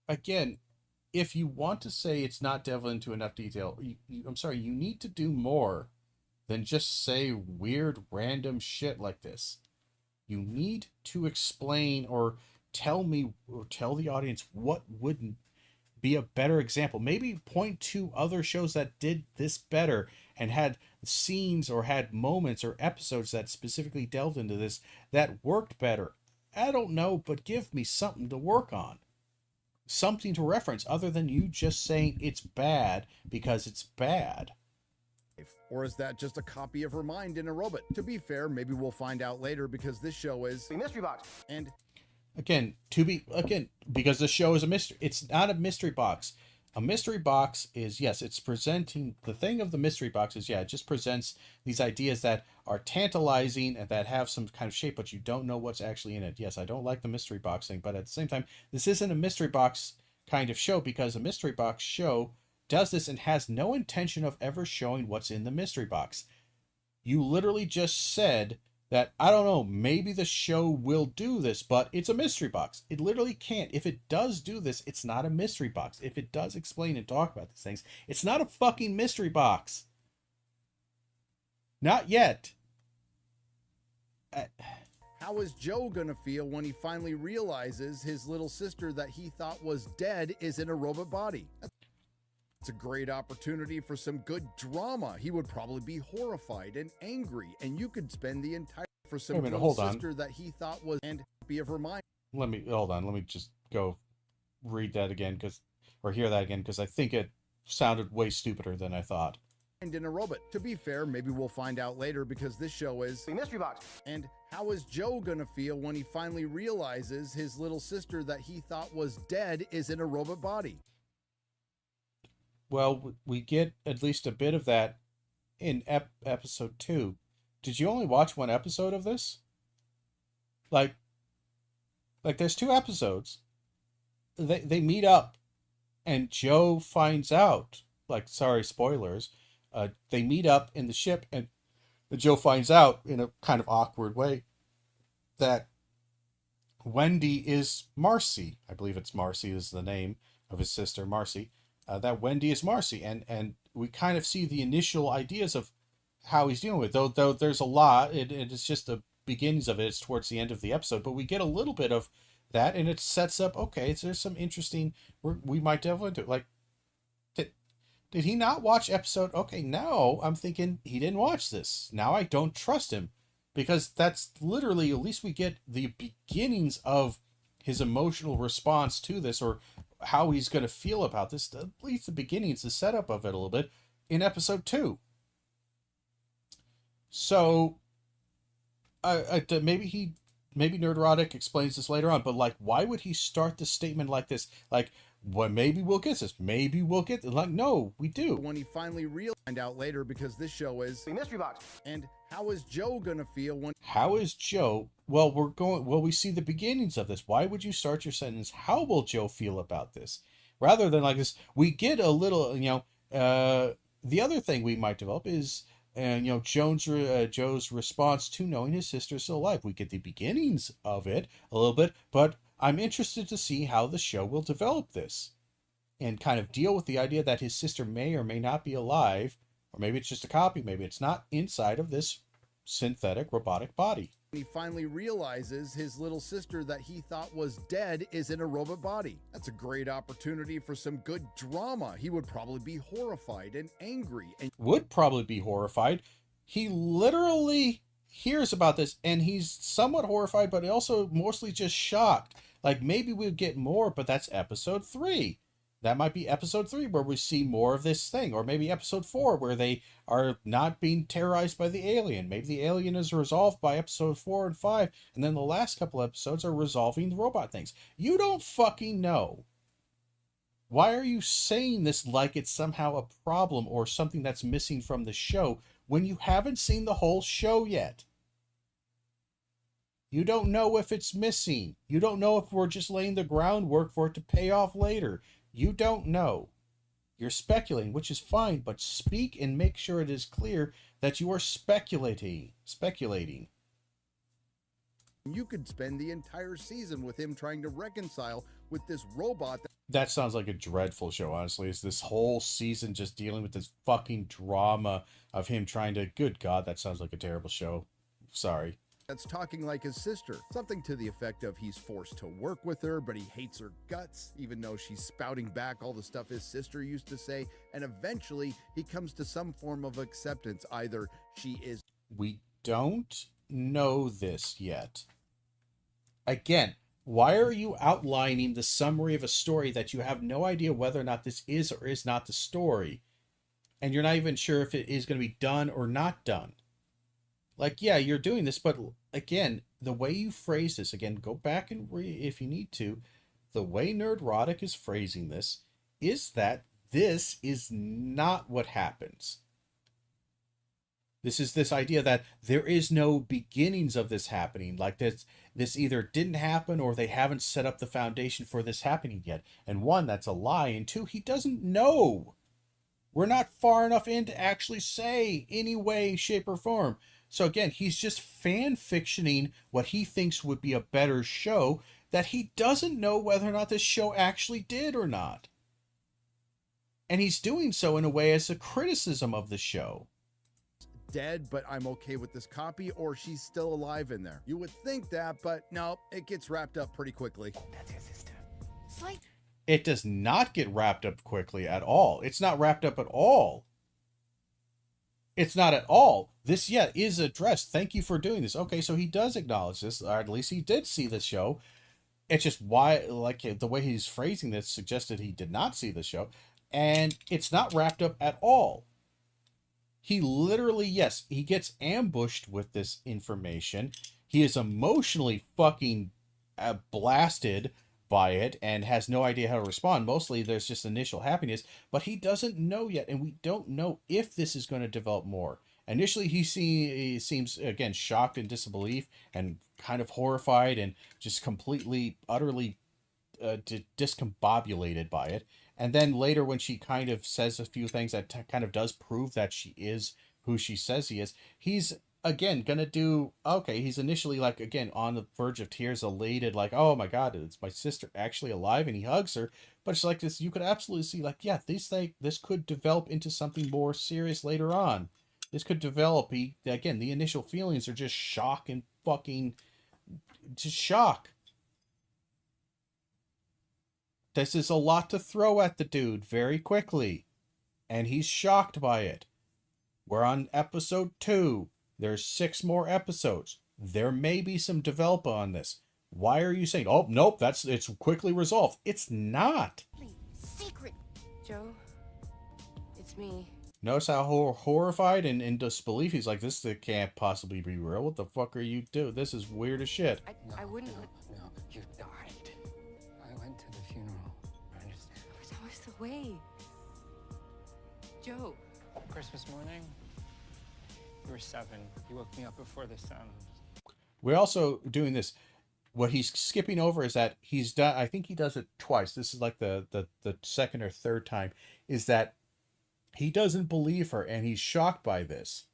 Again, if you want to say it's not delved into enough detail, I'm sorry, you need to do more than just say weird random shit like this. You need to explain or tell me or tell the audience what would be a better example. Maybe point to other shows that did this better and had scenes or had moments or episodes that specifically delved into this that worked better. I don't know, but give me something to work on. Something to reference other than you just saying it's bad because it's bad. Or is that just a copy of her mind in a robot? To be fair, maybe we'll find out later because this show is the mystery box. And again, because the show is a mystery. It's not a mystery box. A mystery box is, yes, it's presenting, the thing of the mystery box is, yeah, it just presents these ideas that are tantalizing and that have some kind of shape, but you don't know what's actually in it. Yes, I don't like the mystery box thing, but at the same time, this isn't a mystery box kind of show, because a mystery box show does this and has no intention of ever showing what's in the mystery box. You literally just said that, I don't know, maybe the show will do this, but it's a mystery box. It literally can't. If it does do this, it's not a mystery box. If it does explain and talk about these things, it's not a fucking mystery box. Not yet. How is Joe gonna feel when he finally realizes his little sister that he thought was dead is in a robot body? It's a great opportunity for some good drama. He would probably be horrified and angry, and you could spend the entire for some little sister that he thought was and be of her mind. Let me just go read that again, or hear that again, because I think it sounded way stupider than I thought. And in a robot. To be fair, maybe we'll find out later because this show is the mystery box. And how is Joe gonna feel when he finally realizes his little sister that he thought was dead is in a robot body? Well, we get at least a bit of that in episode 2. Did you only watch 1 episode of this? Like there's 2 episodes. They meet up, and Joe finds out. Like, sorry, spoilers. They meet up in the ship, and Joe finds out in a kind of awkward way that Wendy is Marcy. I believe it's Marcy is the name of his sister, Marcy. That Wendy is Marcy, and we kind of see the initial ideas of how he's dealing with it. Though there's a lot, it's just the beginnings of it. It's towards the end of the episode, but we get a little bit of that, and it sets up, okay, so there's some interesting, we might delve into it. Like, did he not watch episode? Okay, now I'm thinking he didn't watch this. Now I don't trust him, because that's literally, at least we get the beginnings of his emotional response to this, or how he's going to feel about this, at least the beginnings, the setup of it a little bit, in episode 2. So, maybe Nerdrotic explains this later on, but like, why would he start the statement like this? Like, well, maybe we'll get this. Maybe we'll get this. Like, no, we do. When he finally find out later because this show is the mystery box. And how is Joe gonna feel when? How is Joe? Well, we see the beginnings of this. Why would you start your sentence? How will Joe feel about this? Rather than like this, we get a little. The other thing we might develop is, Joe's response to knowing his sister's still alive. We get the beginnings of it a little bit, but I'm interested to see how the show will develop this and kind of deal with the idea that his sister may or may not be alive, or maybe it's just a copy, maybe it's not, inside of this synthetic robotic body. He finally realizes his little sister that he thought was dead is in a robot body. That's a great opportunity for some good drama. He would probably be horrified and angry. And would probably be horrified. He literally hears about this and he's somewhat horrified, but also mostly just shocked. Like, maybe we'll get more, but that's episode 3. That might be episode 3 where we see more of this thing. Or maybe episode 4 where they are not being terrorized by the alien. Maybe the alien is resolved by episode 4 and 5. And then the last couple episodes are resolving the robot things. You don't fucking know. Why are you saying this like it's somehow a problem or something that's missing from the show when you haven't seen the whole show yet? You don't know if it's missing. You don't know if we're just laying the groundwork for it to pay off later. You don't know. You're speculating, which is fine, but speak and make sure it is clear that you are speculating. you could spend the entire season with him trying to reconcile with this robot. That sounds like a dreadful show, honestly. Is this whole season just dealing with this fucking drama of him trying to... Good God, that sounds like a terrible show. Sorry. That's talking like his sister. Something to the effect of he's forced to work with her, but he hates her guts, even though she's spouting back all the stuff his sister used to say. And eventually, he comes to some form of acceptance. Either she is... We don't know this yet. Again, why are you outlining the summary of a story that you have no idea whether or not this is or is not the story? And you're not even sure if it is going to be done or not done. Like, yeah, you're doing this, but again, the way you phrase this, again, go back and read if you need to. The way Nerdrotic is phrasing this is that this is not what happens. This is this idea that there is no beginnings of this happening. Like this either didn't happen or they haven't set up the foundation for this happening yet. And one, that's a lie. And two, he doesn't know. We're not far enough in to actually say any way, shape, or form. So again, he's just fan fictioning what he thinks would be a better show that he doesn't know whether or not this show actually did or not. And he's doing so in a way as a criticism of the show. Dead, but I'm okay with this copy, or she's still alive in there. You would think that, but no, it gets wrapped up pretty quickly. That's your sister. Slight. It does not get wrapped up quickly at all. It's not wrapped up at all. It's not at all. This, yeah, is addressed. Thank you for doing this. Okay, so he does acknowledge this, or at least he did see the show. It's just why, like, the way he's phrasing this suggested he did not see the show, and it's not wrapped up at all. He literally, yes, he gets ambushed with this information. He is emotionally fucking blasted by it and has no idea how to respond. Mostly there's just initial happiness, but he doesn't know yet, and we don't know if this is going to develop more. Initially, he seems, again, shocked and disbelief and kind of horrified and just completely, utterly discombobulated by it. And then later when she kind of says a few things that kind of does prove that she is who she says he is, he's, again, going to do, okay, he's initially, like, again, on the verge of tears, elated, like, oh my God, is my sister actually alive? And he hugs her. But it's like this, you could absolutely see, like, yeah, this could develop into something more serious later on. This could develop, again, the initial feelings are just shock and fucking, just shock. This is a lot to throw at the dude very quickly. And he's shocked by it. We're on episode 2. There's 6 more episodes. There may be some develop on this. Why are you saying, oh, nope, it's quickly resolved? It's not. Secret. Joe, it's me. Notice how horrified and in disbelief he's like, this can't possibly be real. What the fuck are you doing? This is weird as shit. I wouldn't. No, you died. I went to the funeral. I understand. I was always the way. Joe. Christmas morning, you were 7. You woke me up before the sun. We're also doing this. What he's skipping over is that he's done, I think he does it twice. This is like the second or third time, is that he doesn't believe her and he's shocked by this.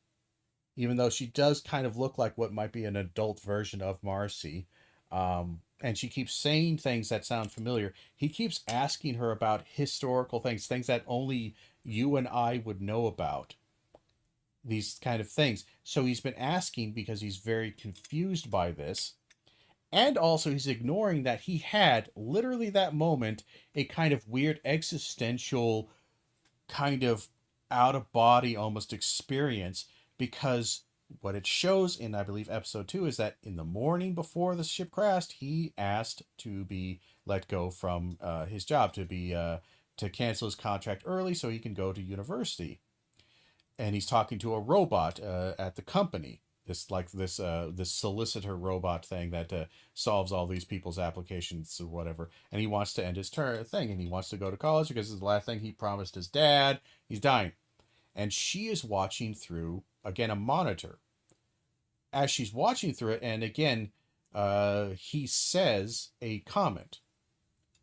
Even though she does kind of look like what might be an adult version of Marcy. and she keeps saying things that sound familiar. He keeps asking her about historical things, things that only you and I would know about. These kind of things. So he's been asking because he's very confused by this. And also he's ignoring that he had, literally that moment, a kind of weird existential, kind of out-of-body almost experience, because what it shows in, I believe, episode 2 is that in the morning before the ship crashed, he asked to be let go from his job, to cancel his contract early so he can go to university. And he's talking to a robot at the company. This solicitor robot thing that solves all these people's applications or whatever. And he wants to end his thing, and he wants to go to college because it's the last thing he promised his dad. He's dying. And she is watching through, again, a monitor. As she's watching through it, and again, he says a comment.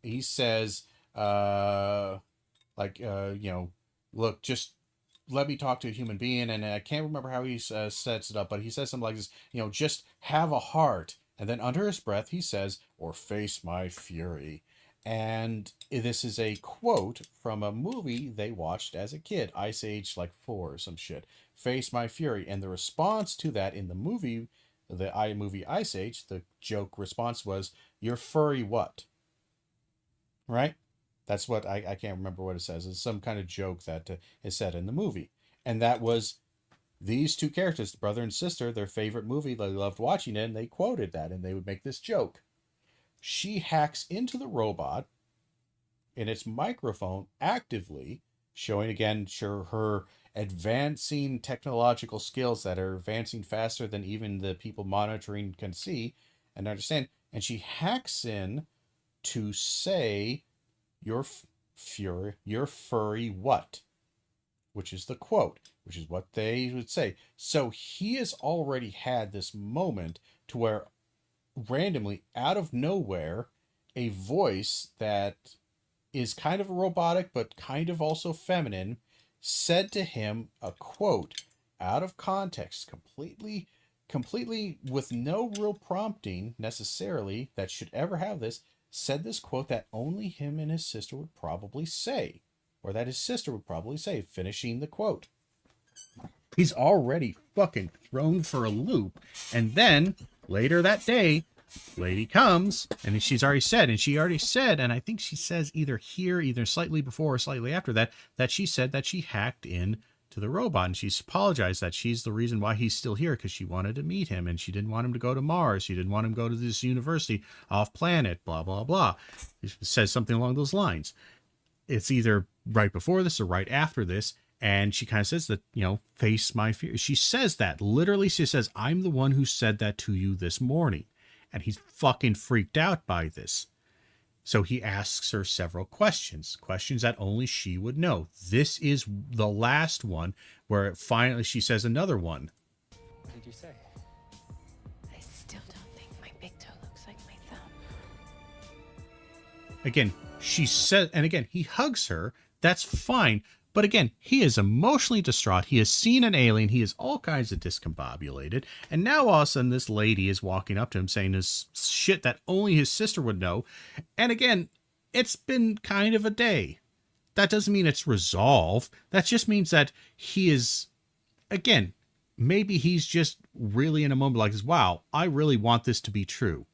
He says, look, just let me talk to a human being. And I can't remember how he sets it up, but he says something like this, just have a heart. And then under his breath, he says, or face my fury. And this is a quote from a movie they watched as a kid, Ice Age, 4 or some shit. Face my fury. And the response to that in the movie Ice Age, the joke response was, you're furry what? Right? That's what, I can't remember what it says. It's some kind of joke that is said in the movie. And that was these two characters, the brother and sister, their favorite movie. They loved watching it, and they quoted that, and they would make this joke. She hacks into the robot in its microphone actively, showing again her advancing technological skills that are advancing faster than even the people monitoring can see and understand. And she hacks in to say, "You're furry what?" Which is the quote, which is what they would say. So he has already had this moment to where randomly, out of nowhere, a voice that is kind of robotic but kind of also feminine said to him a quote out of context, completely with no real prompting necessarily that should ever have this, said this quote that only him and his sister would probably say, or that his sister would probably say, finishing the quote. He's already fucking thrown for a loop. And then later that day, lady comes, and she already said, and I think she says either slightly before or slightly after that she said that she hacked in to the robot, and she's apologized that she's the reason why he's still here, because she wanted to meet him, and she didn't want him to go to Mars. She didn't want him to go to this university off planet, blah, blah, blah. It says something along those lines. It's either right before this or right after this. And she kind of says that, face my fear. She says that. Literally, she says, I'm the one who said that to you this morning. And he's fucking freaked out by this. So he asks her several questions that only she would know. This is the last one where finally she says another one. What did you say? I still don't think my big toe looks like my thumb. Again, she said, and again, he hugs her. That's fine. But again, he is emotionally distraught. He has seen an alien. He is all kinds of discombobulated. And now all of a sudden this lady is walking up to him saying this shit that only his sister would know. And again, it's been kind of a day. That doesn't mean it's resolved. That just means that he is, again, maybe he's just really in a moment like this. Wow, I really want this to be true.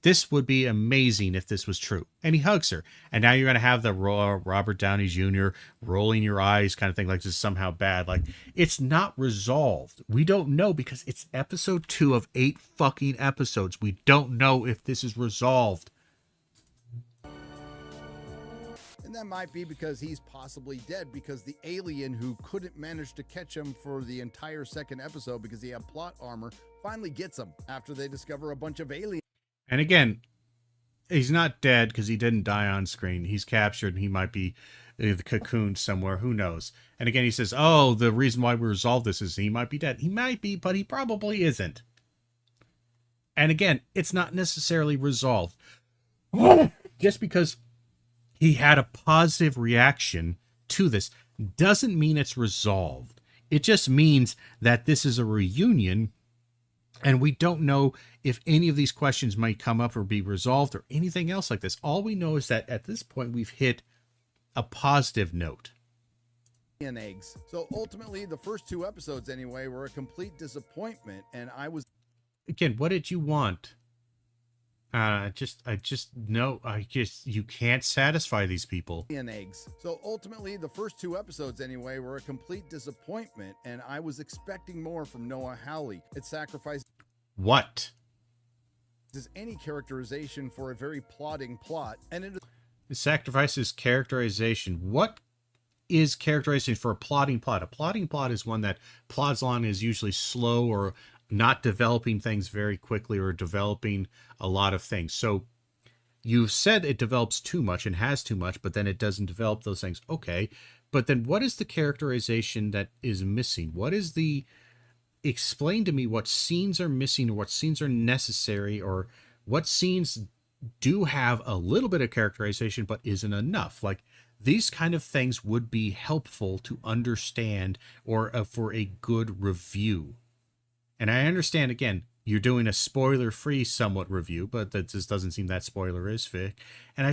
This would be amazing if this was true. And he hugs her. And now you're going to have the Robert Downey Jr. rolling your eyes kind of thing, like this is somehow bad. Like, it's not resolved. We don't know because it's episode 2 of 8 fucking episodes. We don't know if this is resolved. And that might be because he's possibly dead, because the alien who couldn't manage to catch him for the entire second episode because he had plot armor finally gets him after they discover a bunch of aliens. And again, he's not dead because he didn't die on screen. He's captured and he might be the cocoon somewhere. Who knows? And again, he says, oh, the reason why we resolve this is he might be dead. He might be, but he probably isn't. And again, it's not necessarily resolved. Just because he had a positive reaction to this doesn't mean it's resolved. It just means that this is a reunion And we don't know if any of these questions might come up or be resolved or anything else like this. All we know is that at this point we've hit a positive note. And eggs. So ultimately, the first 2 episodes anyway were a complete disappointment, and I was Again, what did you want? You can't satisfy these people. and eggs. So ultimately, the first 2 episodes anyway were a complete disappointment, and I was expecting more from Noah Hawley. It sacrificed What? any characterization for a very plodding plot, and it It sacrifices characterization. What is characterization for a plotting plot? A plotting plot is one that plods along, is usually slow or not developing things very quickly or developing a lot of things. So you've said it develops too much and has too much, but then it doesn't develop those things. Okay. But then what is the characterization that is missing? What is the, explain to me what scenes are missing or what scenes are necessary or what scenes do have a little bit of characterization but isn't enough. Like these kind of things would be helpful to understand or for a good review. And I understand, again, you're doing a spoiler-free somewhat review, but that just doesn't seem that spoilerific. And I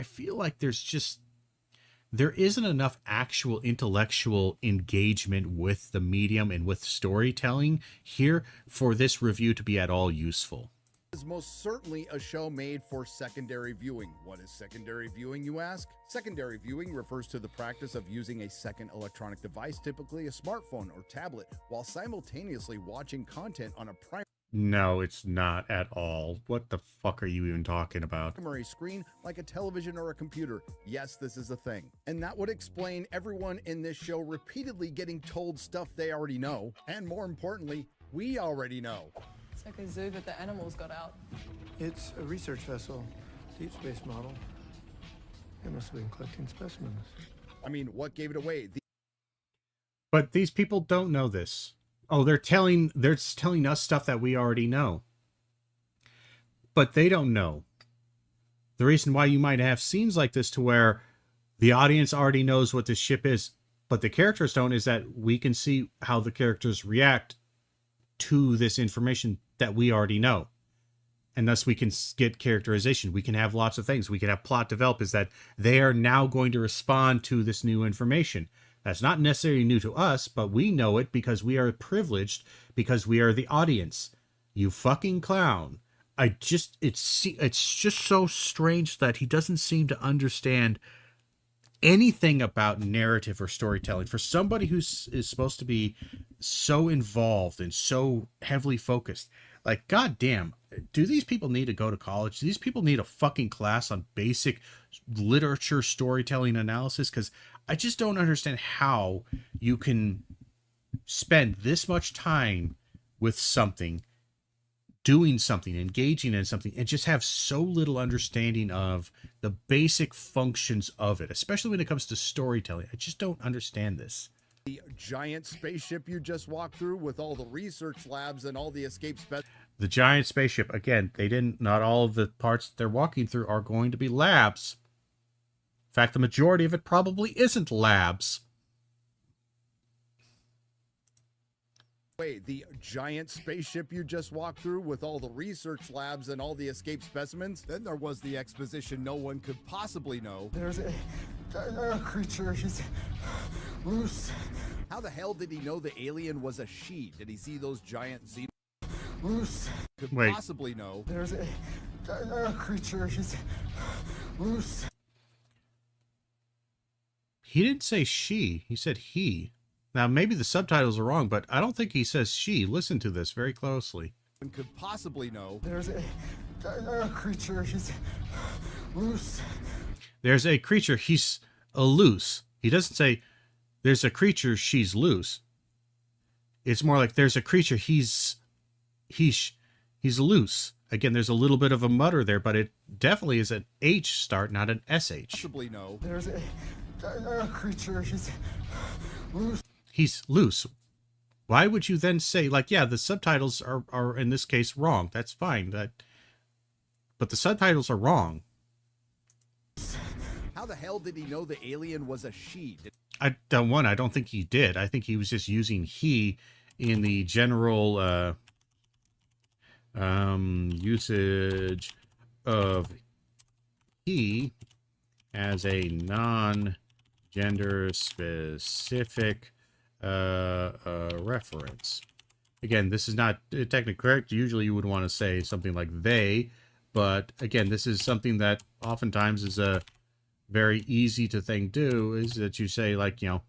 feel like there isn't enough actual intellectual engagement with the medium and with storytelling here for this review to be at all useful. is most certainly a show made for secondary viewing. What is secondary viewing, you ask? Secondary viewing refers to the practice of using a second electronic device, typically a smartphone or tablet, while simultaneously watching content on a No, it's not at all. What the fuck are you even talking about? primary screen like a television or a computer. Yes, this is a thing. And that would explain everyone in this show repeatedly getting told stuff they already know, and more importantly, we already know. It's like a zoo, but the animals got out. It's a research vessel, deep space model. They must have been collecting specimens. I mean, what gave it away? But these people don't know this. Oh, they're telling us stuff that we already know. But they don't know. The reason why you might have scenes like this to where the audience already knows what this ship is, but the characters don't, is that we can see how the characters react to this information that we already know. And thus we can get characterization. We can have lots of things. We can have plot develop, is that they are now going to respond to this new information. That's not necessarily new to us, but we know it because we are privileged, because we are the audience. You fucking clown. It's just so strange that he doesn't seem to understand anything about narrative or storytelling. For somebody who is supposed to be so involved and so heavily focused, like, goddamn, do these people need to go to college? Do these people need a fucking class on basic literature, storytelling, analysis? Because I just don't understand how you can spend this much time with something, doing something, engaging in something, and just have so little understanding of the basic functions of it, especially when it comes to storytelling. I just don't understand this. The giant spaceship you just walked through with all the research labs and all the escape The giant spaceship, again, not all of the parts they're walking through are going to be labs. In fact, the majority of it probably isn't labs. Wait, the giant spaceship you just walked through with all the research labs and all the escape specimens? Then there was the exposition no one could possibly know. There's a creature. She's loose. How the hell did he know the alien was a she? Did he see those giant xenomorphs? Loose. Could Wait. possibly know. There's a creature. She's loose. He didn't say she. He said he. Now, maybe the subtitles are wrong, but I don't think he says she. Listen to this very closely. One could possibly know. There's a creature. She's loose. There's a creature. He's a loose. He doesn't say there's a creature. She's loose. It's more like there's a creature. He's loose. Again, there's a little bit of a mutter there, but it definitely is an H start, not an SH. Possibly know. There's a creature. She's loose. He's loose. Why would you then say, like, yeah, the subtitles are in this case wrong. That's fine. But the subtitles are wrong. How the hell did he know the alien was a she? I don't think he did. I think he was just using he in the general Usage of he as a non-gender specific reference. Again, this is not technically correct. Usually you would want to say something like they, but again, this is something that oftentimes is a very easy to thing do, is that you say, like, you know,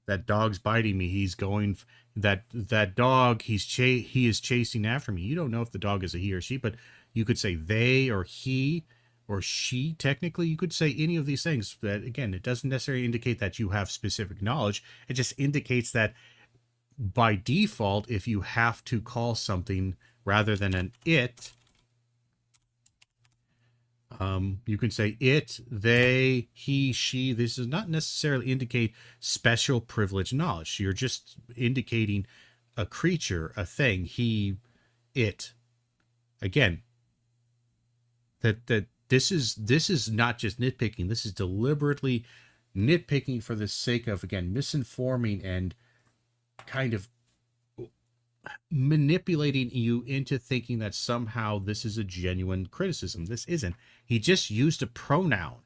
that dog's biting me. He's going, that dog, he is chasing after me. You don't know if the dog is a he or she, but you could say they or he or she. Technically, you could say any of these things. That, again, it doesn't necessarily indicate that you have specific knowledge. It just indicates that by default, if you have to call something rather than an it, you can say it, they, he, she. This does not necessarily indicate special privileged knowledge. You're just indicating a creature, a thing, he, it. Again, that this is not just nitpicking. This is deliberately nitpicking for the sake of, again, misinforming and kind of manipulating you into thinking that somehow this is a genuine criticism. This isn't. He just used a pronoun.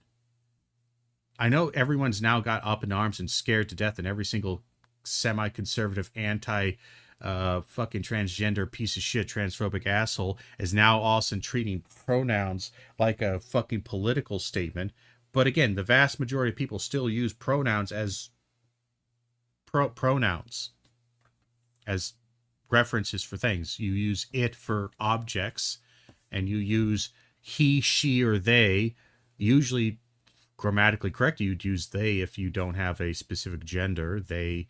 I know everyone's now got up in arms and scared to death, and every single semi-conservative fucking transgender piece of shit transphobic asshole is now also treating pronouns like a fucking political statement. But again, the vast majority of people still use pronouns as pronouns, as references for things. You use it for objects, and you use he, she, or they. Usually grammatically correct, you'd use they if you don't have a specific gender. They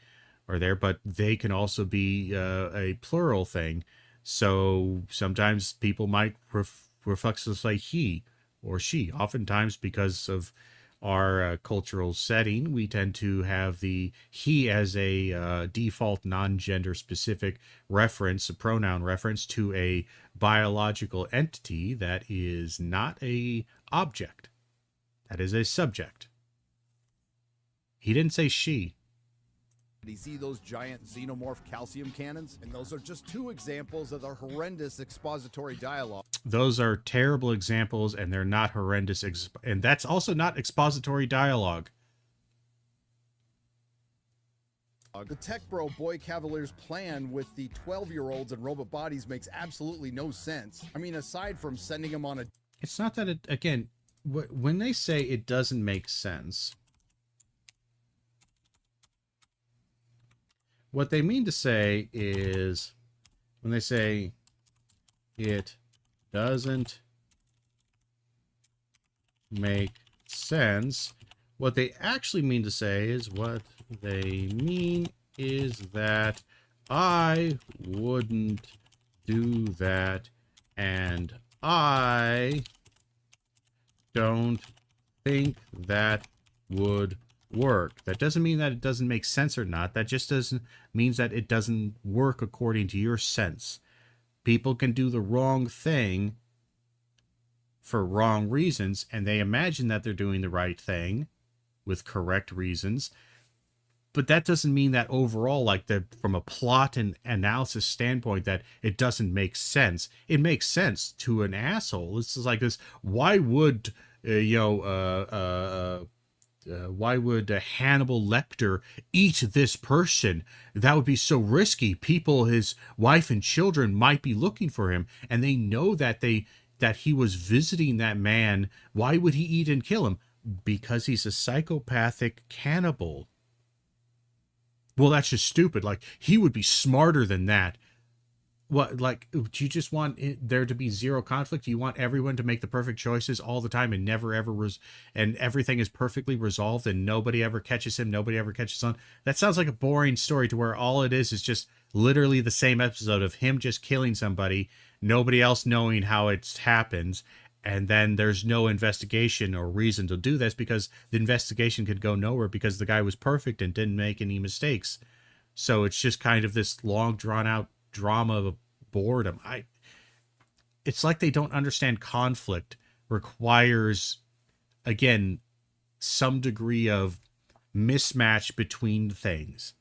are there, but they can also be a plural thing. So sometimes people might reflexively say he or she. Oftentimes, because of our cultural setting, we tend to have the he as a default non-gender specific reference, a pronoun reference to a biological entity that is not a object. That is a subject. He didn't say she. Did he see those giant xenomorph calcium cannons? And those are just two examples of the horrendous expository dialogue. Those are terrible examples, and they're not horrendous. And that's also not expository dialogue. The tech bro boy cavalier's plan with the 12-year-olds and robot bodies makes absolutely no sense. I mean, aside from sending them on a... It's not that it, again, when they say it doesn't make sense, what they mean to say is, when they say it doesn't make sense, what they actually mean to say is, what they mean is that I wouldn't do that, and I don't think that would work. That doesn't mean that it doesn't make sense or not. That just means that it doesn't work according to your sense. People can do the wrong thing for wrong reasons, and they imagine that they're doing the right thing with correct reasons. But that doesn't mean that overall, like, from a plot and analysis standpoint, that it doesn't make sense. It makes sense to an asshole. It's just like this. Why would why would Hannibal Lecter eat this person? That would be so risky. People, his wife and children, might be looking for him, and they know that he was visiting that man. Why would he eat and kill him? Because he's a psychopathic cannibal. Well, that's just stupid. Like, he would be smarter than that. What, like, do you just want there to be zero conflict? Do you want everyone to make the perfect choices all the time and never ever and everything is perfectly resolved and nobody ever catches him, nobody ever catches on? That sounds like a boring story to where all it is just literally the same episode of him just killing somebody, nobody else knowing how it happens, and then there's no investigation or reason to do this because the investigation could go nowhere because the guy was perfect and didn't make any mistakes. So it's just kind of this long drawn out drama of boredom. It's like they don't understand conflict requires, again, some degree of mismatch between things.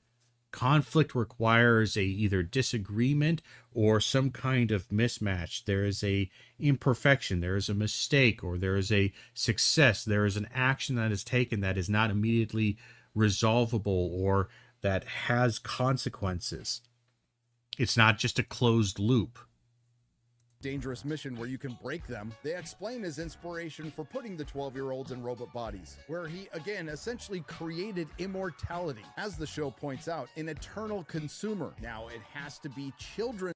conflict requires a either disagreement or some kind of mismatch. There is a imperfection, there is a mistake, or there is a success. There is an action that is taken that is not immediately resolvable or that has consequences. It's not just a closed loop. Dangerous mission where you can break them, they explain his inspiration for putting the 12-year-olds in robot bodies, where he, again, essentially created immortality. As the show points out, an eternal consumer. Now, it has to be children.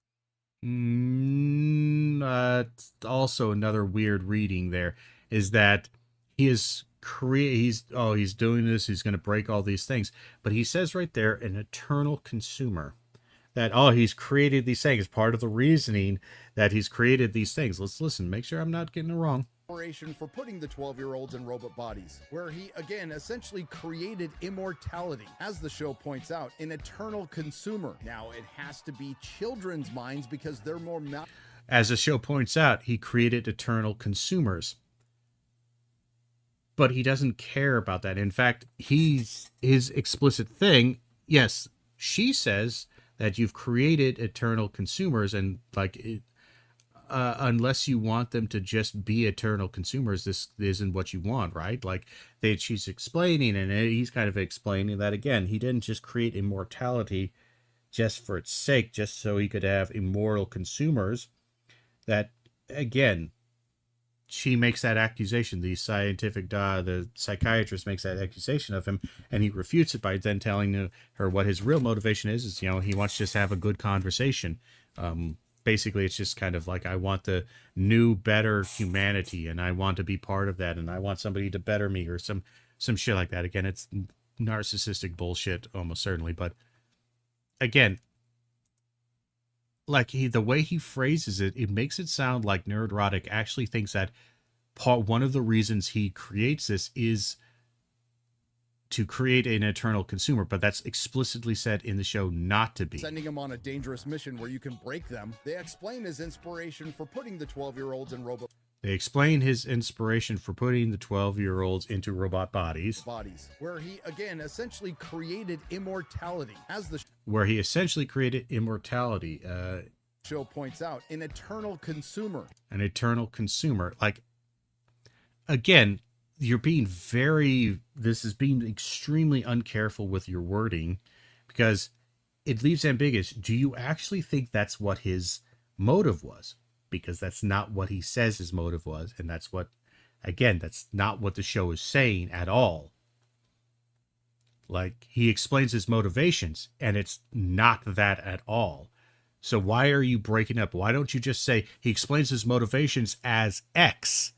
Also another weird reading there is that he's doing this, he's going to break all these things. But he says right there, an eternal consumer. That, he's created these things. Part of the reasoning that he's created these things. Let's listen, make sure I'm not getting it wrong. Inspiration for putting the 12-year-olds in robot bodies, where he, again, essentially created immortality. As the show points out, an eternal consumer. Now, it has to be children's minds because they're more... As the show points out, he created eternal consumers. But he doesn't care about that. In fact, his explicit thing, yes, she says that you've created eternal consumers, and unless you want them to just be eternal consumers, this isn't what you want, right? She's explaining, and he's kind of explaining that, again, he didn't just create immortality just for its sake, just so he could have immortal consumers. That, again, she makes that accusation. The psychiatrist makes that accusation of him, and he refutes it by then telling her what his real motivation is he wants to just have a good conversation. Basically, it's just kind of like, I want the new, better humanity, and I want to be part of that, and I want somebody to better me, or some shit like that. Again, it's narcissistic bullshit, almost certainly, but again, the way he phrases it, it makes it sound like Nerdrotic actually thinks that one of the reasons he creates this is to create an eternal consumer, but that's explicitly said in the show not to be. Sending him on a dangerous mission where you can break them, they explain his inspiration for putting the 12-year-olds in robot... They explain his inspiration for putting the 12-year-olds into robot bodies, where he, again, essentially created immortality. As the show points out, an eternal consumer. An eternal consumer. Again, this is being extremely uncareful with your wording, because it leaves ambiguous. Do you actually think that's what his motive was? Because that's not what he says his motive was, and that's not what the show is saying at all. He explains his motivations, and it's not that at all. So why are you breaking up? Why don't you just say he explains his motivations as X,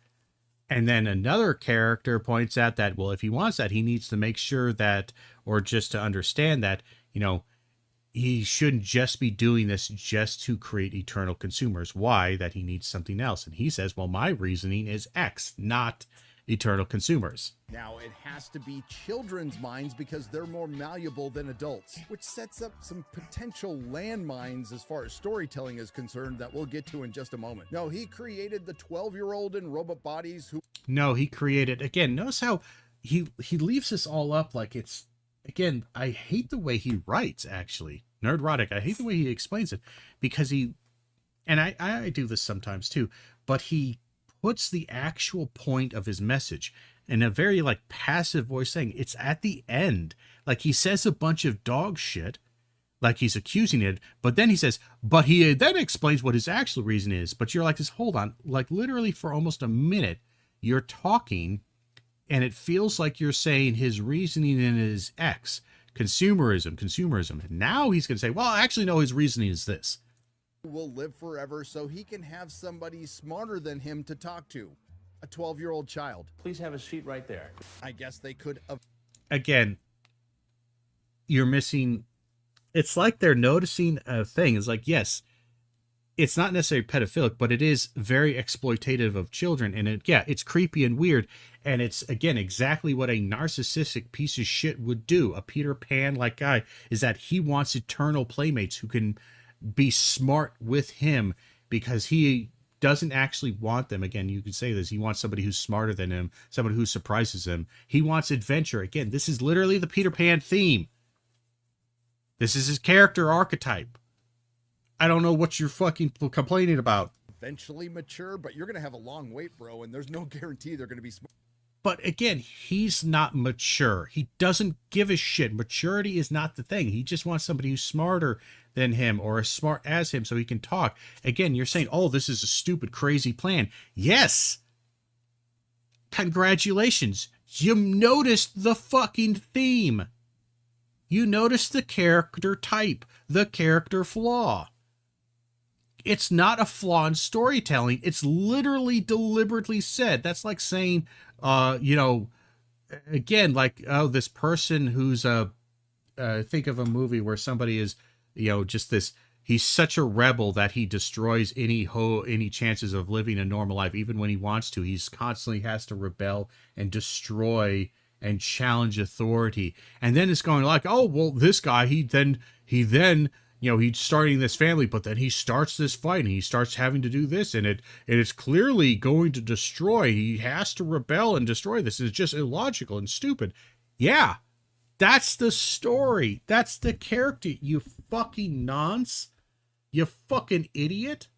and then another character points out that, well, if he wants that, he needs to make sure that, or just to understand that, he shouldn't just be doing this just to create eternal consumers. Why? That he needs something else. And he says, well, my reasoning is X, not eternal consumers. Now, it has to be children's minds because they're more malleable than adults, which sets up some potential landmines as far as storytelling is concerned that we'll get to in just a moment. No, he created the 12-year-old in robot bodies who... No, he created... Again, notice how he leaves this all up like it's... Again, I hate the way he writes, actually. Nerdrotic, I hate the way he explains it, because he... And I do this sometimes too, but he puts the actual point of his message in a very passive voice, saying it's at the end. He says a bunch of dog shit, he's accusing it, but then he says, but he then explains what his actual reason is. But you're like, hold on, literally for almost a minute, you're talking, and it feels like you're saying his reasoning is X, consumerism. And now he's going to say, well, actually, no, his reasoning is this. Will live forever so he can have somebody smarter than him to talk to. A 12-year-old child. Please have a seat right there. I guess they could have... Again, you're missing... It's like they're noticing a thing. It's yes, it's not necessarily pedophilic, but it is very exploitative of children. And it's creepy and weird. And it's, again, exactly what a narcissistic piece of shit would do. A Peter Pan-like guy is that he wants eternal playmates who can be smart with him, because he doesn't actually want them. Again, you could say this. He wants somebody who's smarter than him, somebody who surprises him. He wants adventure. Again, this is literally the Peter Pan theme. This is his character archetype. I don't know what you're fucking complaining about. Eventually mature, but you're going to have a long wait, bro, and there's no guarantee they're going to be smart. But again, he's not mature. He doesn't give a shit. Maturity is not the thing. He just wants somebody who's smarter than him or as smart as him so he can talk. Again, you're saying, oh, this is a stupid, crazy plan. Yes. Congratulations. You noticed the fucking theme. You noticed the character type, the character flaw. It's not a flaw in storytelling. It's literally deliberately said. That's like saying, again, like, oh, this person who's think of a movie where somebody is, just this, he's such a rebel that he destroys any chances of living a normal life. Even when he wants to, he's constantly has to rebel and destroy and challenge authority. And then it's going like, oh, well, this guy, he then he's starting this family, but then he starts this fight and he starts having to do this, and it's clearly going to destroy. He has to rebel and destroy this. It's just illogical and stupid. Yeah, that's the story. That's the character, you fucking nonce. You fucking idiot.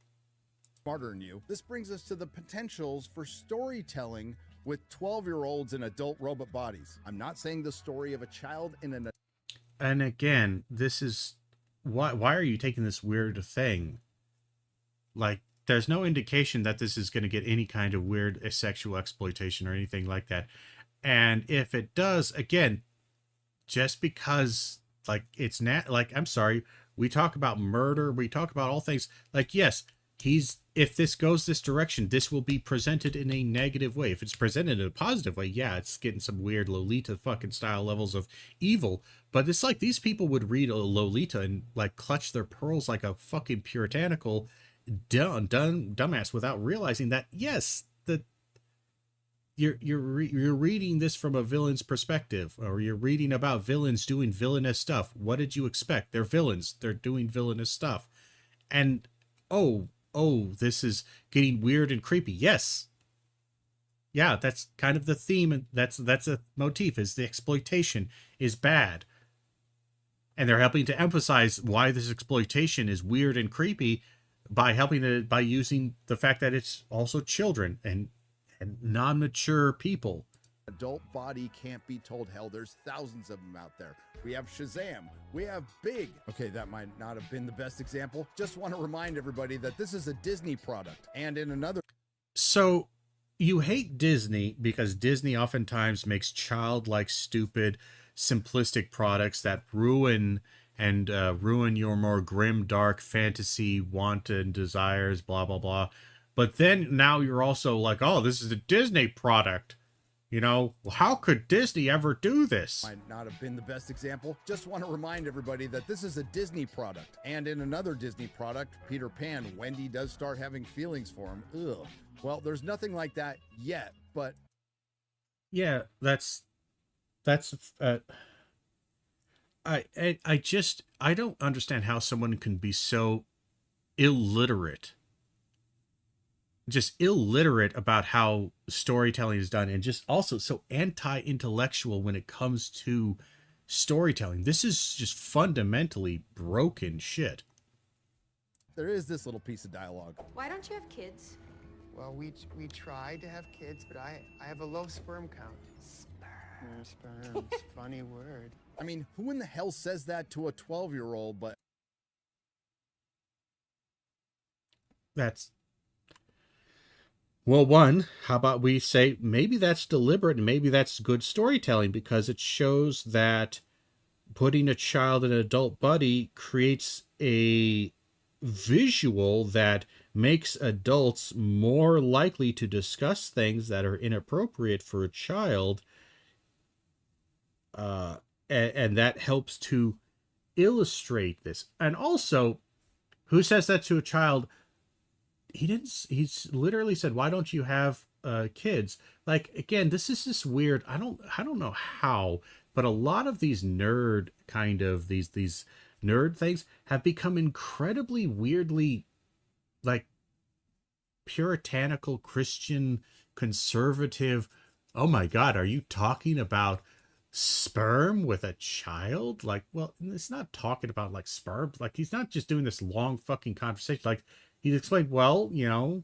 Smarter than you. This brings us to the potentials for storytelling with 12-year-olds in adult robot bodies. I'm not saying the story of a child in an... And again, this is... Why are you taking this weird thing? Like, there's no indication that this is going to get any kind of weird sexual exploitation or anything like that. And if it does, again, just because, like, it's not, like, I'm sorry, we talk about murder, we talk about all things, like, yes, if this goes this direction, this will be presented in a negative way. If it's presented in a positive way, yeah, it's getting some weird Lolita fucking style levels of evil. But it's like these people would read a Lolita and like clutch their pearls like a fucking puritanical dumbass without realizing that, yes, that you're reading this from a villain's perspective, or you're reading about villains doing villainous stuff. What did you expect? They're villains. They're doing villainous stuff. And oh, this is getting weird and creepy. Yes. Yeah, that's kind of the theme, and that's a motif, is the exploitation is bad. And they're helping to emphasize why this exploitation is weird and creepy by by using the fact that it's also children and non-mature people. Adult body can't be told. Hell, there's thousands of them out there. We have Shazam. We have Big. Okay, that might not have been the best example. Just want to remind everybody that this is a Disney product. And in another... So you hate Disney because Disney oftentimes makes childlike, stupid, simplistic products that ruin your more grim, dark fantasy, wanted desires, blah, blah, blah. But then now you're also like, oh, this is a Disney product. How could Disney ever do this? Might not have been the best example. Just want to remind everybody that this is a Disney product. And in another Disney product, Peter Pan, Wendy does start having feelings for him. Ugh. Well, there's nothing like that yet, but... Yeah, I don't understand how someone can be so illiterate. Just illiterate about how storytelling is done, and just also so anti-intellectual when it comes to storytelling. This is just fundamentally broken shit. There is this little piece of dialogue. Why don't you have kids? Well, we tried to have kids, but I have a low sperm count. Sperm. Funny word. I mean, who in the hell says that to a 12-year-old, but... That's... Well, one, how about we say maybe that's deliberate and maybe that's good storytelling, because it shows that putting a child in an adult body creates a visual that makes adults more likely to discuss things that are inappropriate for a child. And that helps to illustrate this. And also, who says that to a child? He's literally said, why don't you have kids? Like, again, this is this weird, I don't know how, but a lot of these nerd kind of these nerd things have become incredibly weirdly like puritanical Christian conservative. Oh my God, are you talking about sperm with a child. Like, well, it's not talking about like sperm. Like, he's not just doing this long fucking conversation. Like, he's explained, well, you know,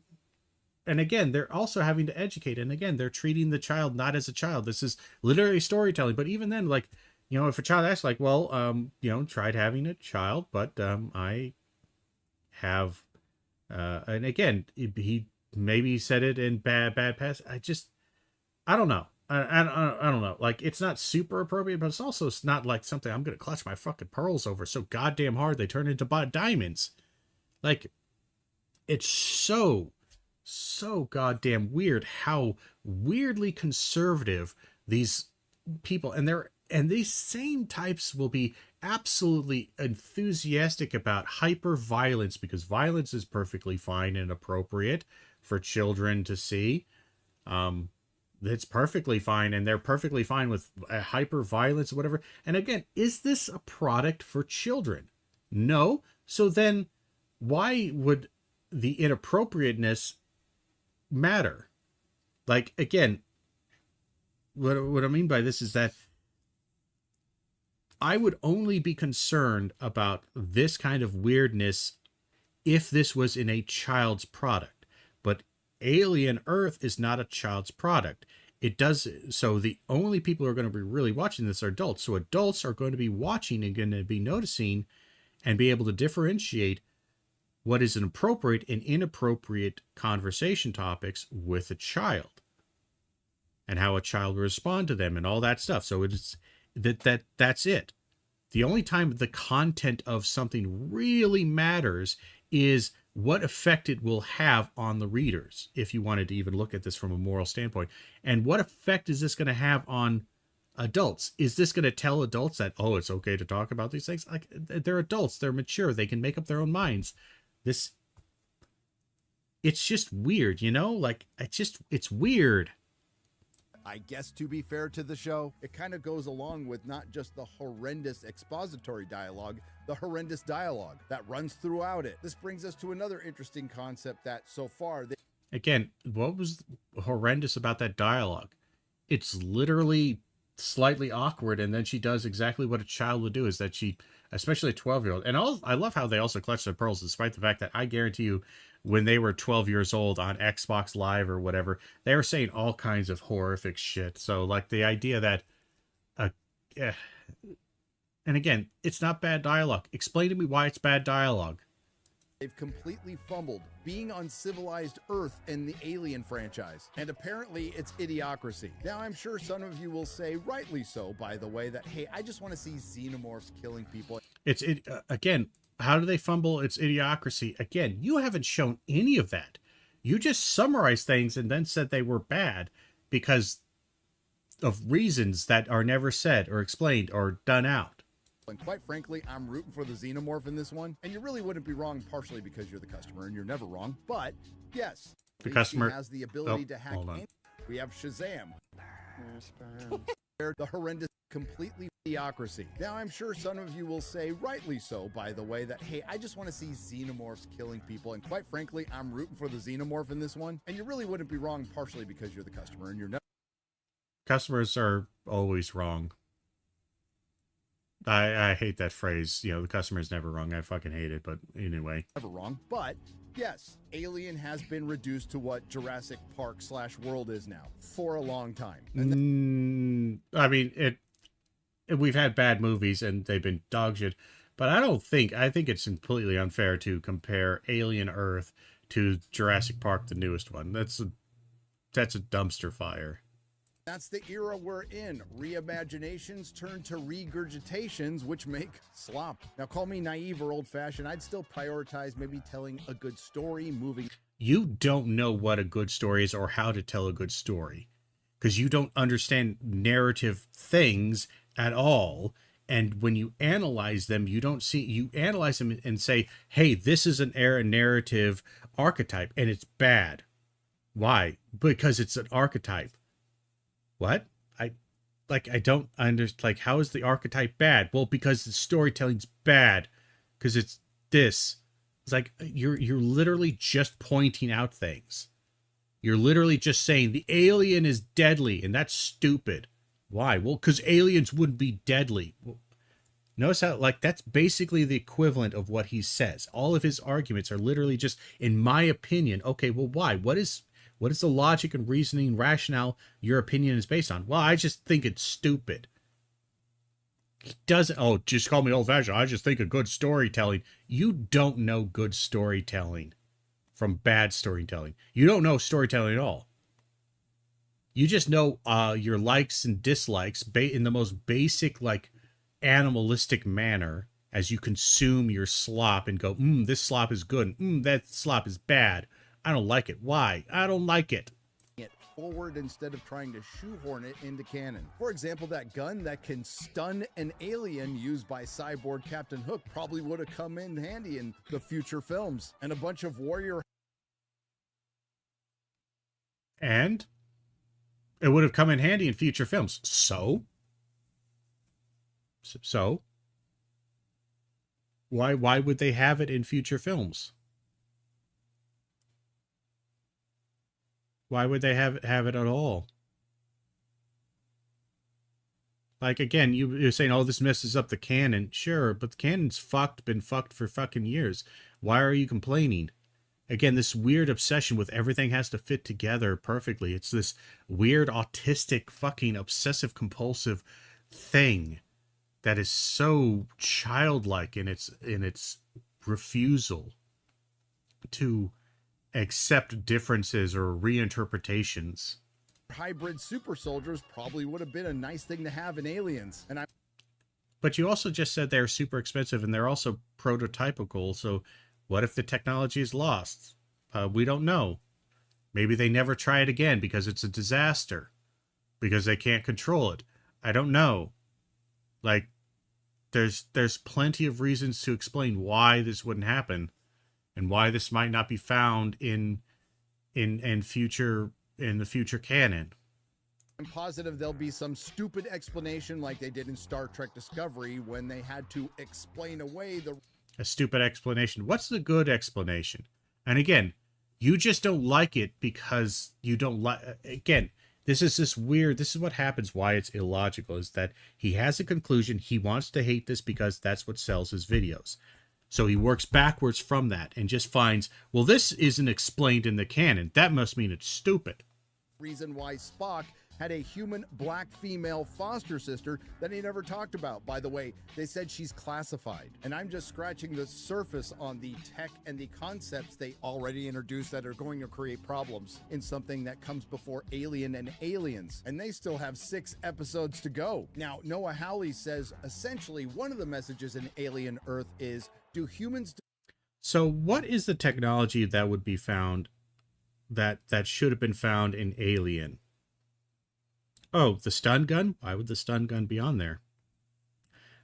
and again, they're also having to educate. And again, they're treating the child not as a child. This is literary storytelling. But even then, like, you know, if a child asks, like, well, you know, tried having a child, but I have, and again, he maybe said it in bad past. I don't know. I don't know. Like, it's not super appropriate, but it's not like something I'm going to clutch my fucking pearls over so goddamn hard they turn into diamonds. Like, it's so goddamn weird how weirdly conservative these people, and these same types will be absolutely enthusiastic about hyper violence, because violence is perfectly fine and appropriate for children to see. It's perfectly fine, and they're perfectly fine with hyper violence or whatever. And again, is this a product for children? No. So then why would the inappropriateness matter? Like, again, what I mean by this is that I would only be concerned about this kind of weirdness if this was in a child's product. But Alien Earth is not a child's product. It does, so the only people who are going to be really watching this are adults. So adults are going to be watching and going to be noticing and be able to differentiate what is an appropriate and inappropriate conversation topics with a child, and how a child will respond to them and all that stuff. So it's that's it. The only time the content of something really matters is what effect it will have on the readers, if you wanted to even look at this from a moral standpoint. And what effect is this going to have on adults? Is this going to tell adults that, oh, it's okay to talk about these things? Like, they're adults, they're mature, they can make up their own minds. It's just weird, you know? Like, it's weird. I guess, to be fair to the show, it kind of goes along with not just the horrendous expository dialogue, the horrendous dialogue that runs throughout it. This brings us to another interesting concept that so far... Again, what was horrendous about that dialogue? It's literally slightly awkward, and then she does exactly what a child would do, is that she, especially a 12-year-old, and I love how they also clutch their pearls, despite the fact that I guarantee you, when they were 12 years old on Xbox Live or whatever, they were saying all kinds of horrific shit. So, like, the idea that, and again, it's not bad dialogue. Explain to me why it's bad dialogue. They've completely fumbled being on civilized Earth in the Alien franchise. And apparently it's idiocracy. Now, I'm sure some of you will say, rightly so, by the way, that, hey, I just want to see xenomorphs killing people. Again, how do they fumble? It's idiocracy. Again, you haven't shown any of that. You just summarized things and then said they were bad because of reasons that are never said or explained or done out. And quite frankly, I'm rooting for the xenomorph in this one. And you really wouldn't be wrong, partially because you're the customer and you're never wrong. But yes, the customer has the ability to hack. We have Shazam. The horrendous, completely idiocracy. Now, I'm sure some of you will say, rightly so, by the way, that, hey, I just want to see xenomorphs killing people. And quite frankly, I'm rooting for the xenomorph in this one. And you really wouldn't be wrong, partially because you're the customer and you're never. Customers are always wrong. I hate that phrase. You know, the customer's never wrong. I fucking hate it. But anyway. Never wrong. But yes, Alien has been reduced to what Jurassic Park / World is now for a long time. I mean, we've had bad movies and they've been dog shit. But I think it's completely unfair to compare Alien Earth to Jurassic Park, the newest one. That's a dumpster fire. That's the era we're in. Reimaginations turn to regurgitations, which make slop. Now, call me naive or old-fashioned. I'd still prioritize maybe telling a good story, moving. You don't know what a good story is or how to tell a good story because you don't understand narrative things at all. And when you analyze them, you analyze them and say, hey, this is an narrative archetype and it's bad. Why? Because it's an archetype. What? I don't understand. Like, how is the archetype bad? Well, because the storytelling's bad. Because it's this. It's like, you're literally just pointing out things. You're literally just saying the alien is deadly, and that's stupid. Why? Well, because aliens wouldn't be deadly. Well, notice how, like, that's basically the equivalent of what he says. All of his arguments are literally just, in my opinion. Okay, well, why? What is the logic and reasoning rationale your opinion is based on? Well, I just think it's stupid. He doesn't, oh, just call me old-fashioned. I just think of good storytelling. You don't know good storytelling from bad storytelling. You don't know storytelling at all. You just know your likes and dislikes in the most basic, like, animalistic manner as you consume your slop and go, this slop is good, and that slop is bad. I don't like it. Why? I don't like it. Forward instead of trying to shoehorn it into canon. For example, that gun that can stun an alien used by cyborg Captain Hook probably would have come in handy in the future films. And a bunch of warrior... And it would have come in handy in future films. So why would they have it in future films? Why would they have it at all? Like, again, you're saying, oh, this messes up the canon. Sure, but the canon's been fucked for fucking years. Why are you complaining? Again, this weird obsession with everything has to fit together perfectly. It's this weird autistic fucking obsessive compulsive thing that is so childlike in its refusal to accept differences or reinterpretations. Hybrid super soldiers probably would have been a nice thing to have in Aliens. But you also just said they're super expensive and they're also prototypical. So what if the technology is lost? We don't know. Maybe they never try it again because it's a disaster. Because they can't control it. I don't know. Like, there's plenty of reasons to explain why this wouldn't happen. And why this might not be found in the future canon. I'm positive there'll be some stupid explanation like they did in Star Trek Discovery when they had to explain away a stupid explanation. What's the good explanation? And again, you just don't like it because you don't like... Again, this is what happens, why it's illogical, is that he has a conclusion. He wants to hate this because that's what sells his videos. So he works backwards from that and just finds, well, this isn't explained in the canon. That must mean it's stupid. Reason why Spock had a human black female foster sister that he never talked about. By the way, they said she's classified. And I'm just scratching the surface on the tech and the concepts they already introduced that are going to create problems in something that comes before Alien and Aliens. And they still have 6 episodes to go. Now, Noah Hawley says essentially one of the messages in Alien Earth is, do humans... So what is the technology that would be found that should have been found in Alien? Oh, the stun gun? Why would the stun gun be on there?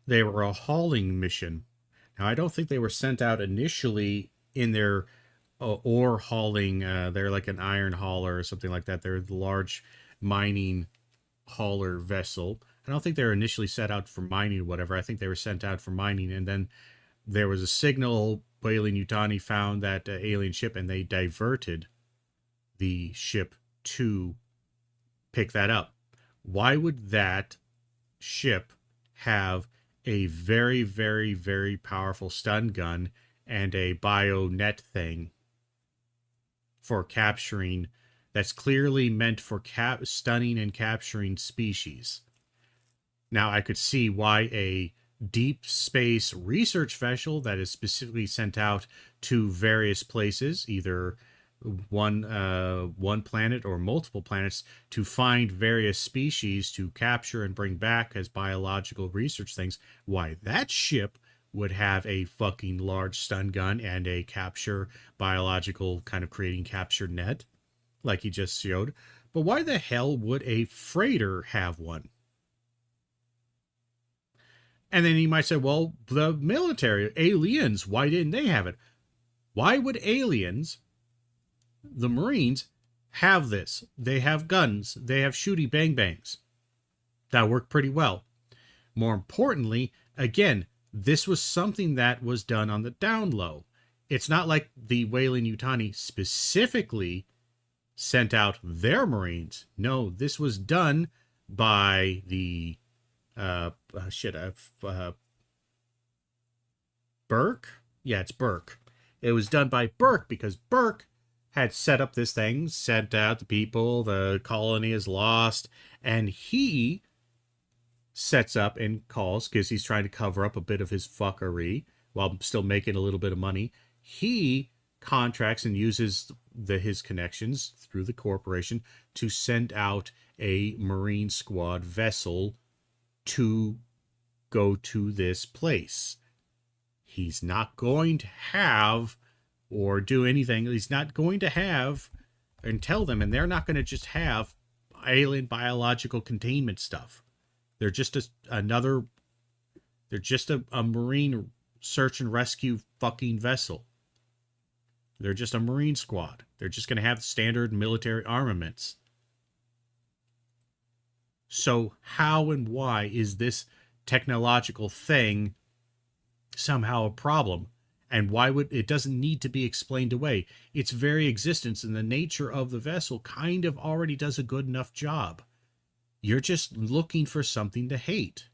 They were a hauling mission. Now, I don't think they were sent out initially in their ore hauling. They're like an iron hauler or something like that. They're the large mining hauler vessel. I don't think they were initially set out for mining or whatever. I think they were sent out for mining, and then there was a signal. Weyland-Yutani found that alien ship, and they diverted the ship to pick that up. Why would that ship have a very, very, very powerful stun gun and a bionet thing for capturing, that's clearly meant for stunning and capturing species? Now, I could see why a deep space research vessel that is specifically sent out to various places, either one planet or multiple planets, to find various species to capture and bring back as biological research things, why that ship would have a fucking large stun gun and a capture biological kind of creating capture net like he just showed. But why the hell would a freighter have one? And then you might say, well, the military, aliens, why didn't they have it? Why would aliens, the Marines, have this? They have guns. They have shooty bang-bangs. That work pretty well. More importantly, again, this was something that was done on the down low. It's not like the Weyland-Yutani specifically sent out their Marines. No, this was done by the Burke. Yeah, it's Burke. It was done by Burke because Burke had set up this thing, sent out the people, the colony is lost, and he sets up and calls, because he's trying to cover up a bit of his fuckery while still making a little bit of money. He contracts and uses his connections through the corporation to send out a Marine Squad vessel to go to this place. He's not going to have or do anything. He's not going to have and tell them, and they're not going to just have alien biological containment stuff. They're just a Marine search and rescue fucking vessel. They're just a Marine squad. They're just going to have standard military armaments. So how and why is this technological thing somehow a problem? And why would it doesn't need to be explained away? Its very existence and the nature of the vessel kind of already does a good enough job. You're just looking for something to hate.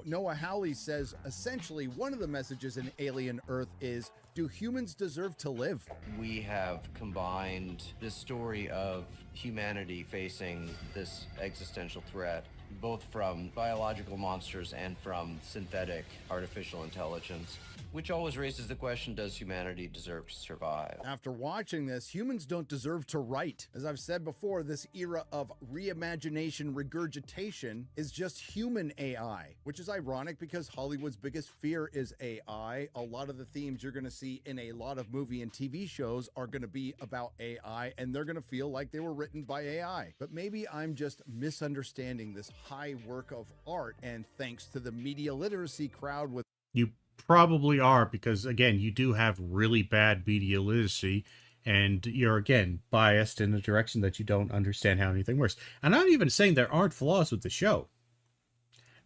Noah Hawley says essentially one of the messages in Alien Earth is, do humans deserve to live? We have combined this story of humanity facing this existential threat, both from biological monsters and from synthetic artificial intelligence, which always raises the question, does humanity deserve to survive? After watching this, humans don't deserve to write. As I've said before, this era of reimagination regurgitation is just human AI, which is ironic because Hollywood's biggest fear is AI. A lot of the themes you're going to see in a lot of movie and TV shows are going to be about AI, and they're going to feel like they were written by AI. But maybe I'm just misunderstanding this high work of art, and thanks to the media literacy crowd with You probably are, because again, you do have really bad media literacy, and you're again biased in the direction that you don't understand how anything works. And I'm not even saying there aren't flaws with the show,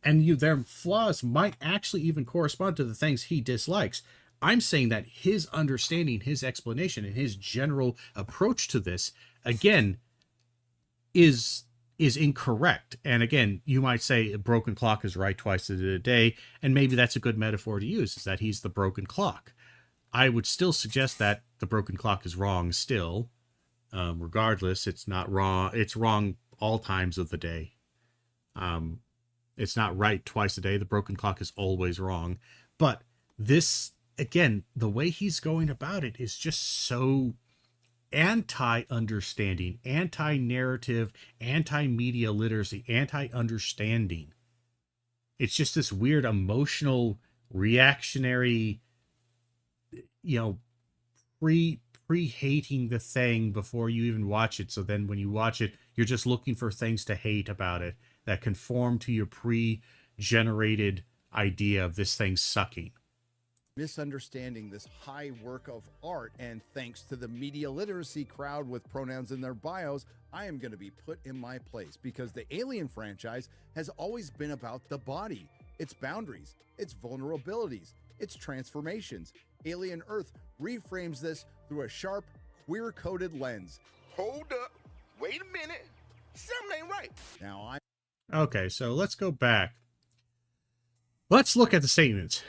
and their flaws might actually even correspond to the things he dislikes. I'm saying that his understanding, his explanation, and his general approach to this, again, is incorrect. And again, you might say a broken clock is right twice a day, and maybe that's a good metaphor to use, is that he's the broken clock. I would still suggest that the broken clock is wrong still. Regardless, it's not wrong. It's wrong all times of the day. It's not right twice a day. The broken clock is always wrong. But this, again, the way he's going about it is just so anti-understanding, anti-narrative, anti-media literacy, anti-understanding. It's just this weird emotional, reactionary, pre-hating the thing before you even watch it. So then when you watch it, you're just looking for things to hate about it that conform to your pre-generated idea of this thing sucking. misunderstanding this high work of art, and thanks to the media literacy crowd with pronouns in their bios, I am going to be put in my place, because the Alien franchise has always been about the body, its boundaries, its vulnerabilities, its transformations. Alien Earth reframes this through a sharp, queer-coded lens. Hold up, wait a minute, something ain't right. Now Okay, so let's go back. Let's look at the statements.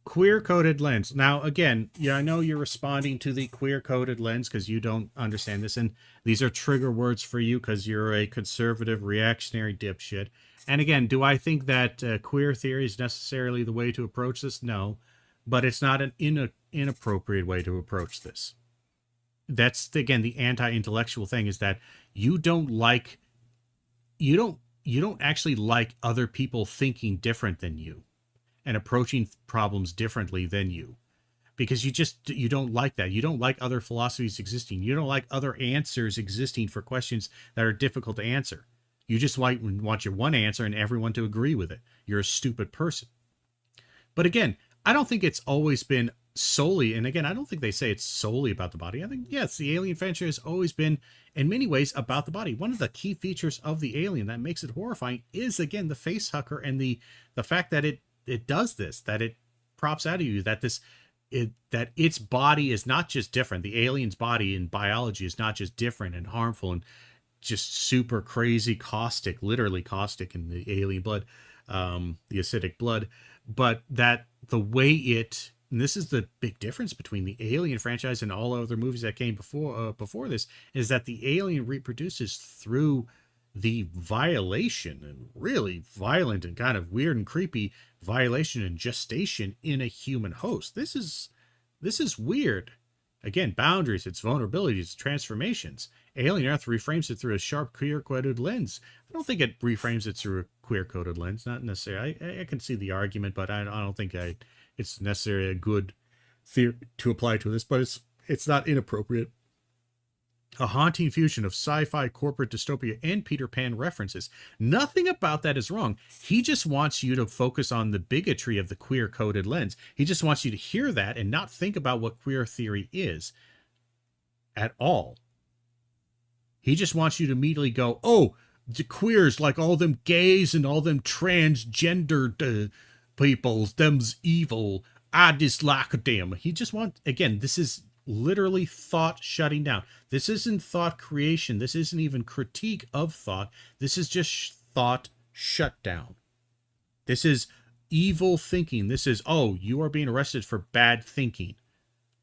Queer-coded lens. Now, again, I know you're responding to the queer-coded lens because you don't understand this, and these are trigger words for you because you're a conservative, reactionary dipshit. And again, do I think that queer theory is necessarily the way to approach this? No, but it's not an inappropriate way to approach this. That's, again, the anti-intellectual thing, is that you don't actually like other people thinking different than you and approaching problems differently than you, because you don't like that. You don't like other philosophies existing. You don't like other answers existing for questions that are difficult to answer. You just want your one answer and everyone to agree with it. You're a stupid person. But again, I don't think it's always been solely, and again, I don't think they say it's solely about the body. I think, yes, the Alien franchise has always been, in many ways, about the body. One of the key features of the Alien that makes it horrifying is, again, the face hucker and the fact that it does this, that it props out of you, that that its body is not just different. The alien's body in biology is not just different and harmful and just super crazy caustic, literally caustic in the alien blood, the acidic blood, but that the way it, and this is the big difference between the Alien franchise and all other movies that came before this, is that the alien reproduces through the violation, and really violent and kind of weird and creepy violation and gestation in a human host. This is weird. Again, boundaries, its vulnerabilities, its transformations. Alien Earth reframes it through a sharp, queer-coded lens. I don't think it reframes it through a queer-coded lens. Not necessarily. I can see the argument, but I don't think it's necessarily a good theory to apply to this. But it's not inappropriate. A haunting fusion of sci-fi, corporate dystopia, and Peter Pan references. Nothing about that is wrong. He just wants you to focus on the bigotry of the queer-coded lens. He just wants you to hear that and not think about what queer theory is at all. He just wants you to immediately go, oh, the queers, like all them gays and all them transgendered peoples, them's evil. I dislike them. He just wants, again, this is literally thought shutting down. This isn't thought creation. This isn't even critique of thought. This is just thought shut down. This is evil thinking. This is, oh, you are being arrested for bad thinking,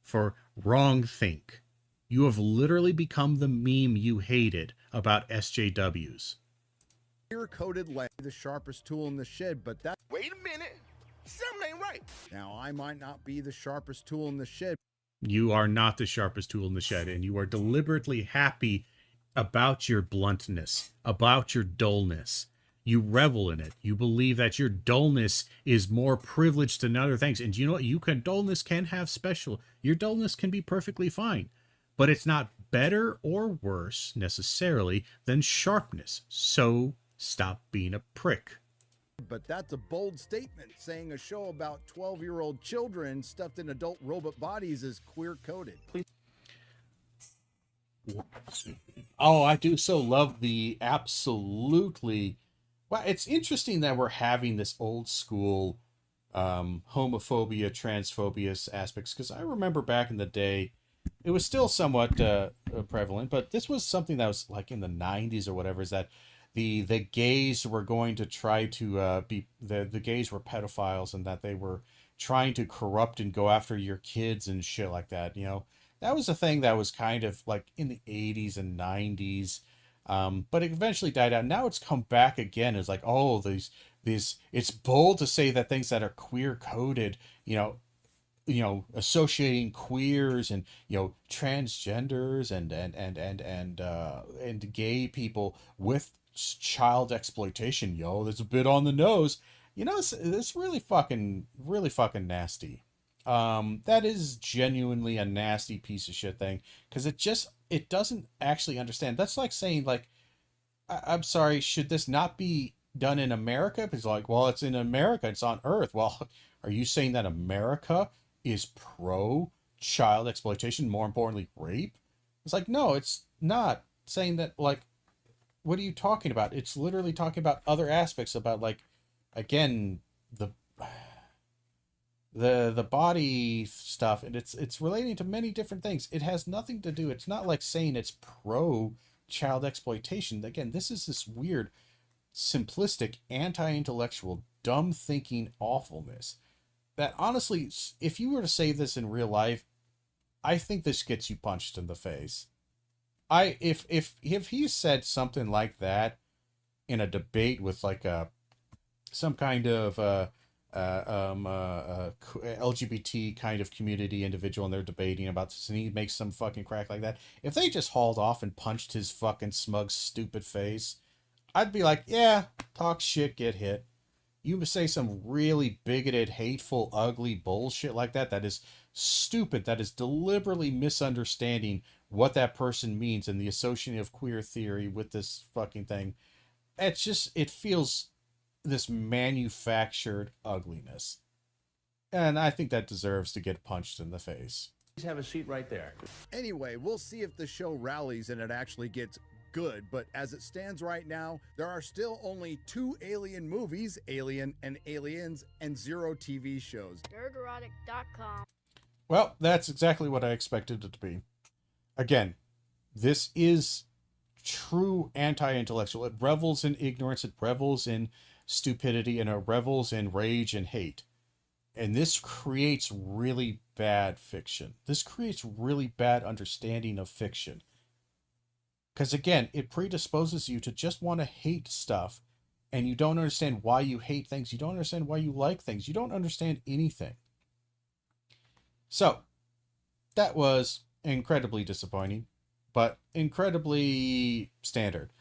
for wrong think. You have literally become the meme you hated about SJWs. Clear-coated lens, the sharpest tool in the shed, but that... Wait a minute. Something ain't right. Now, I might not be the sharpest tool in the shed. You are not the sharpest tool in the shed, and you are deliberately happy about your bluntness, about your dullness. You revel in it. You believe that your dullness is more privileged than other things. And you know what? Dullness can have special. Your dullness can be perfectly fine. But it's not better or worse, necessarily, than sharpness. So stop being a prick. But that's a bold statement, saying a show about 12-year-old children stuffed in adult robot bodies is queer-coded. Oh, I do so love the absolutely... Well, it's interesting that we're having this old school homophobia, transphobia aspects, because I remember back in the day, it was still somewhat prevalent, but this was something that was like in the 90s or whatever, is that the gays were going to try to be, the gays were pedophiles, and that they were trying to corrupt and go after your kids and shit like that. You know, that was a thing that was kind of like in the 80s and 90s, but it eventually died out. Now it's come back again. It's like, oh, these it's bold to say that things that are queer coded, you know, associating queers and, you know, transgenders and gay people with child exploitation. Yo, that's a bit on the nose. You know, it's really fucking nasty. That is genuinely a nasty piece of shit thing, because it doesn't actually understand. That's like saying, like, I'm sorry, should this not be done in America? Because, like, well, it's in America, it's on Earth. Well, are you saying that America is pro child exploitation, more importantly rape? It's like, no, it's not saying that. Like, what are you talking about? It's literally talking about other aspects, about, like, again, the body stuff, and it's relating to many different things. It has nothing to do, it's not like saying it's pro child exploitation. Again, this is this weird simplistic anti-intellectual dumb thinking awfulness that, honestly, if you were to say this in real life, I think this gets you punched in the face. If he said something like that in a debate with, like, some kind of LGBT kind of community individual, and they're debating about this, and he makes some fucking crack like that, if they just hauled off and punched his fucking smug stupid face, I'd be like, yeah, talk shit, get hit. You say some really bigoted, hateful, ugly bullshit like that, that is stupid, that is deliberately misunderstanding what that person means and the association of queer theory with this fucking thing. It's just, it feels this manufactured ugliness. And I think that deserves to get punched in the face. Please have a seat right there. Anyway, we'll see if the show rallies and it actually gets good, but as it stands right now, there are still only 2 Alien movies, Alien and Aliens, and 0 TV shows. Nerdrotic.com. Well, that's exactly what I expected it to be. Again, this is true anti-intellectual. It revels in ignorance, it revels in stupidity, and it revels in rage and hate. And this creates really bad fiction. This creates really bad understanding of fiction. Because again, it predisposes you to just want to hate stuff, and you don't understand why you hate things. You don't understand why you like things. You don't understand anything. So, that was incredibly disappointing, but incredibly standard.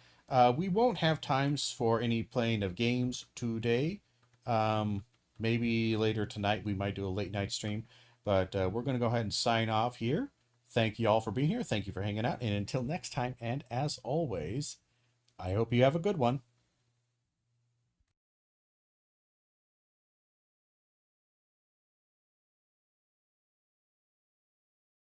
We won't have times for any playing of games today. Maybe later tonight we might do a late night stream, but we're going to go ahead and sign off here. Thank you all for being here. Thank you for hanging out. And until next time, and as always, I hope you have a good one.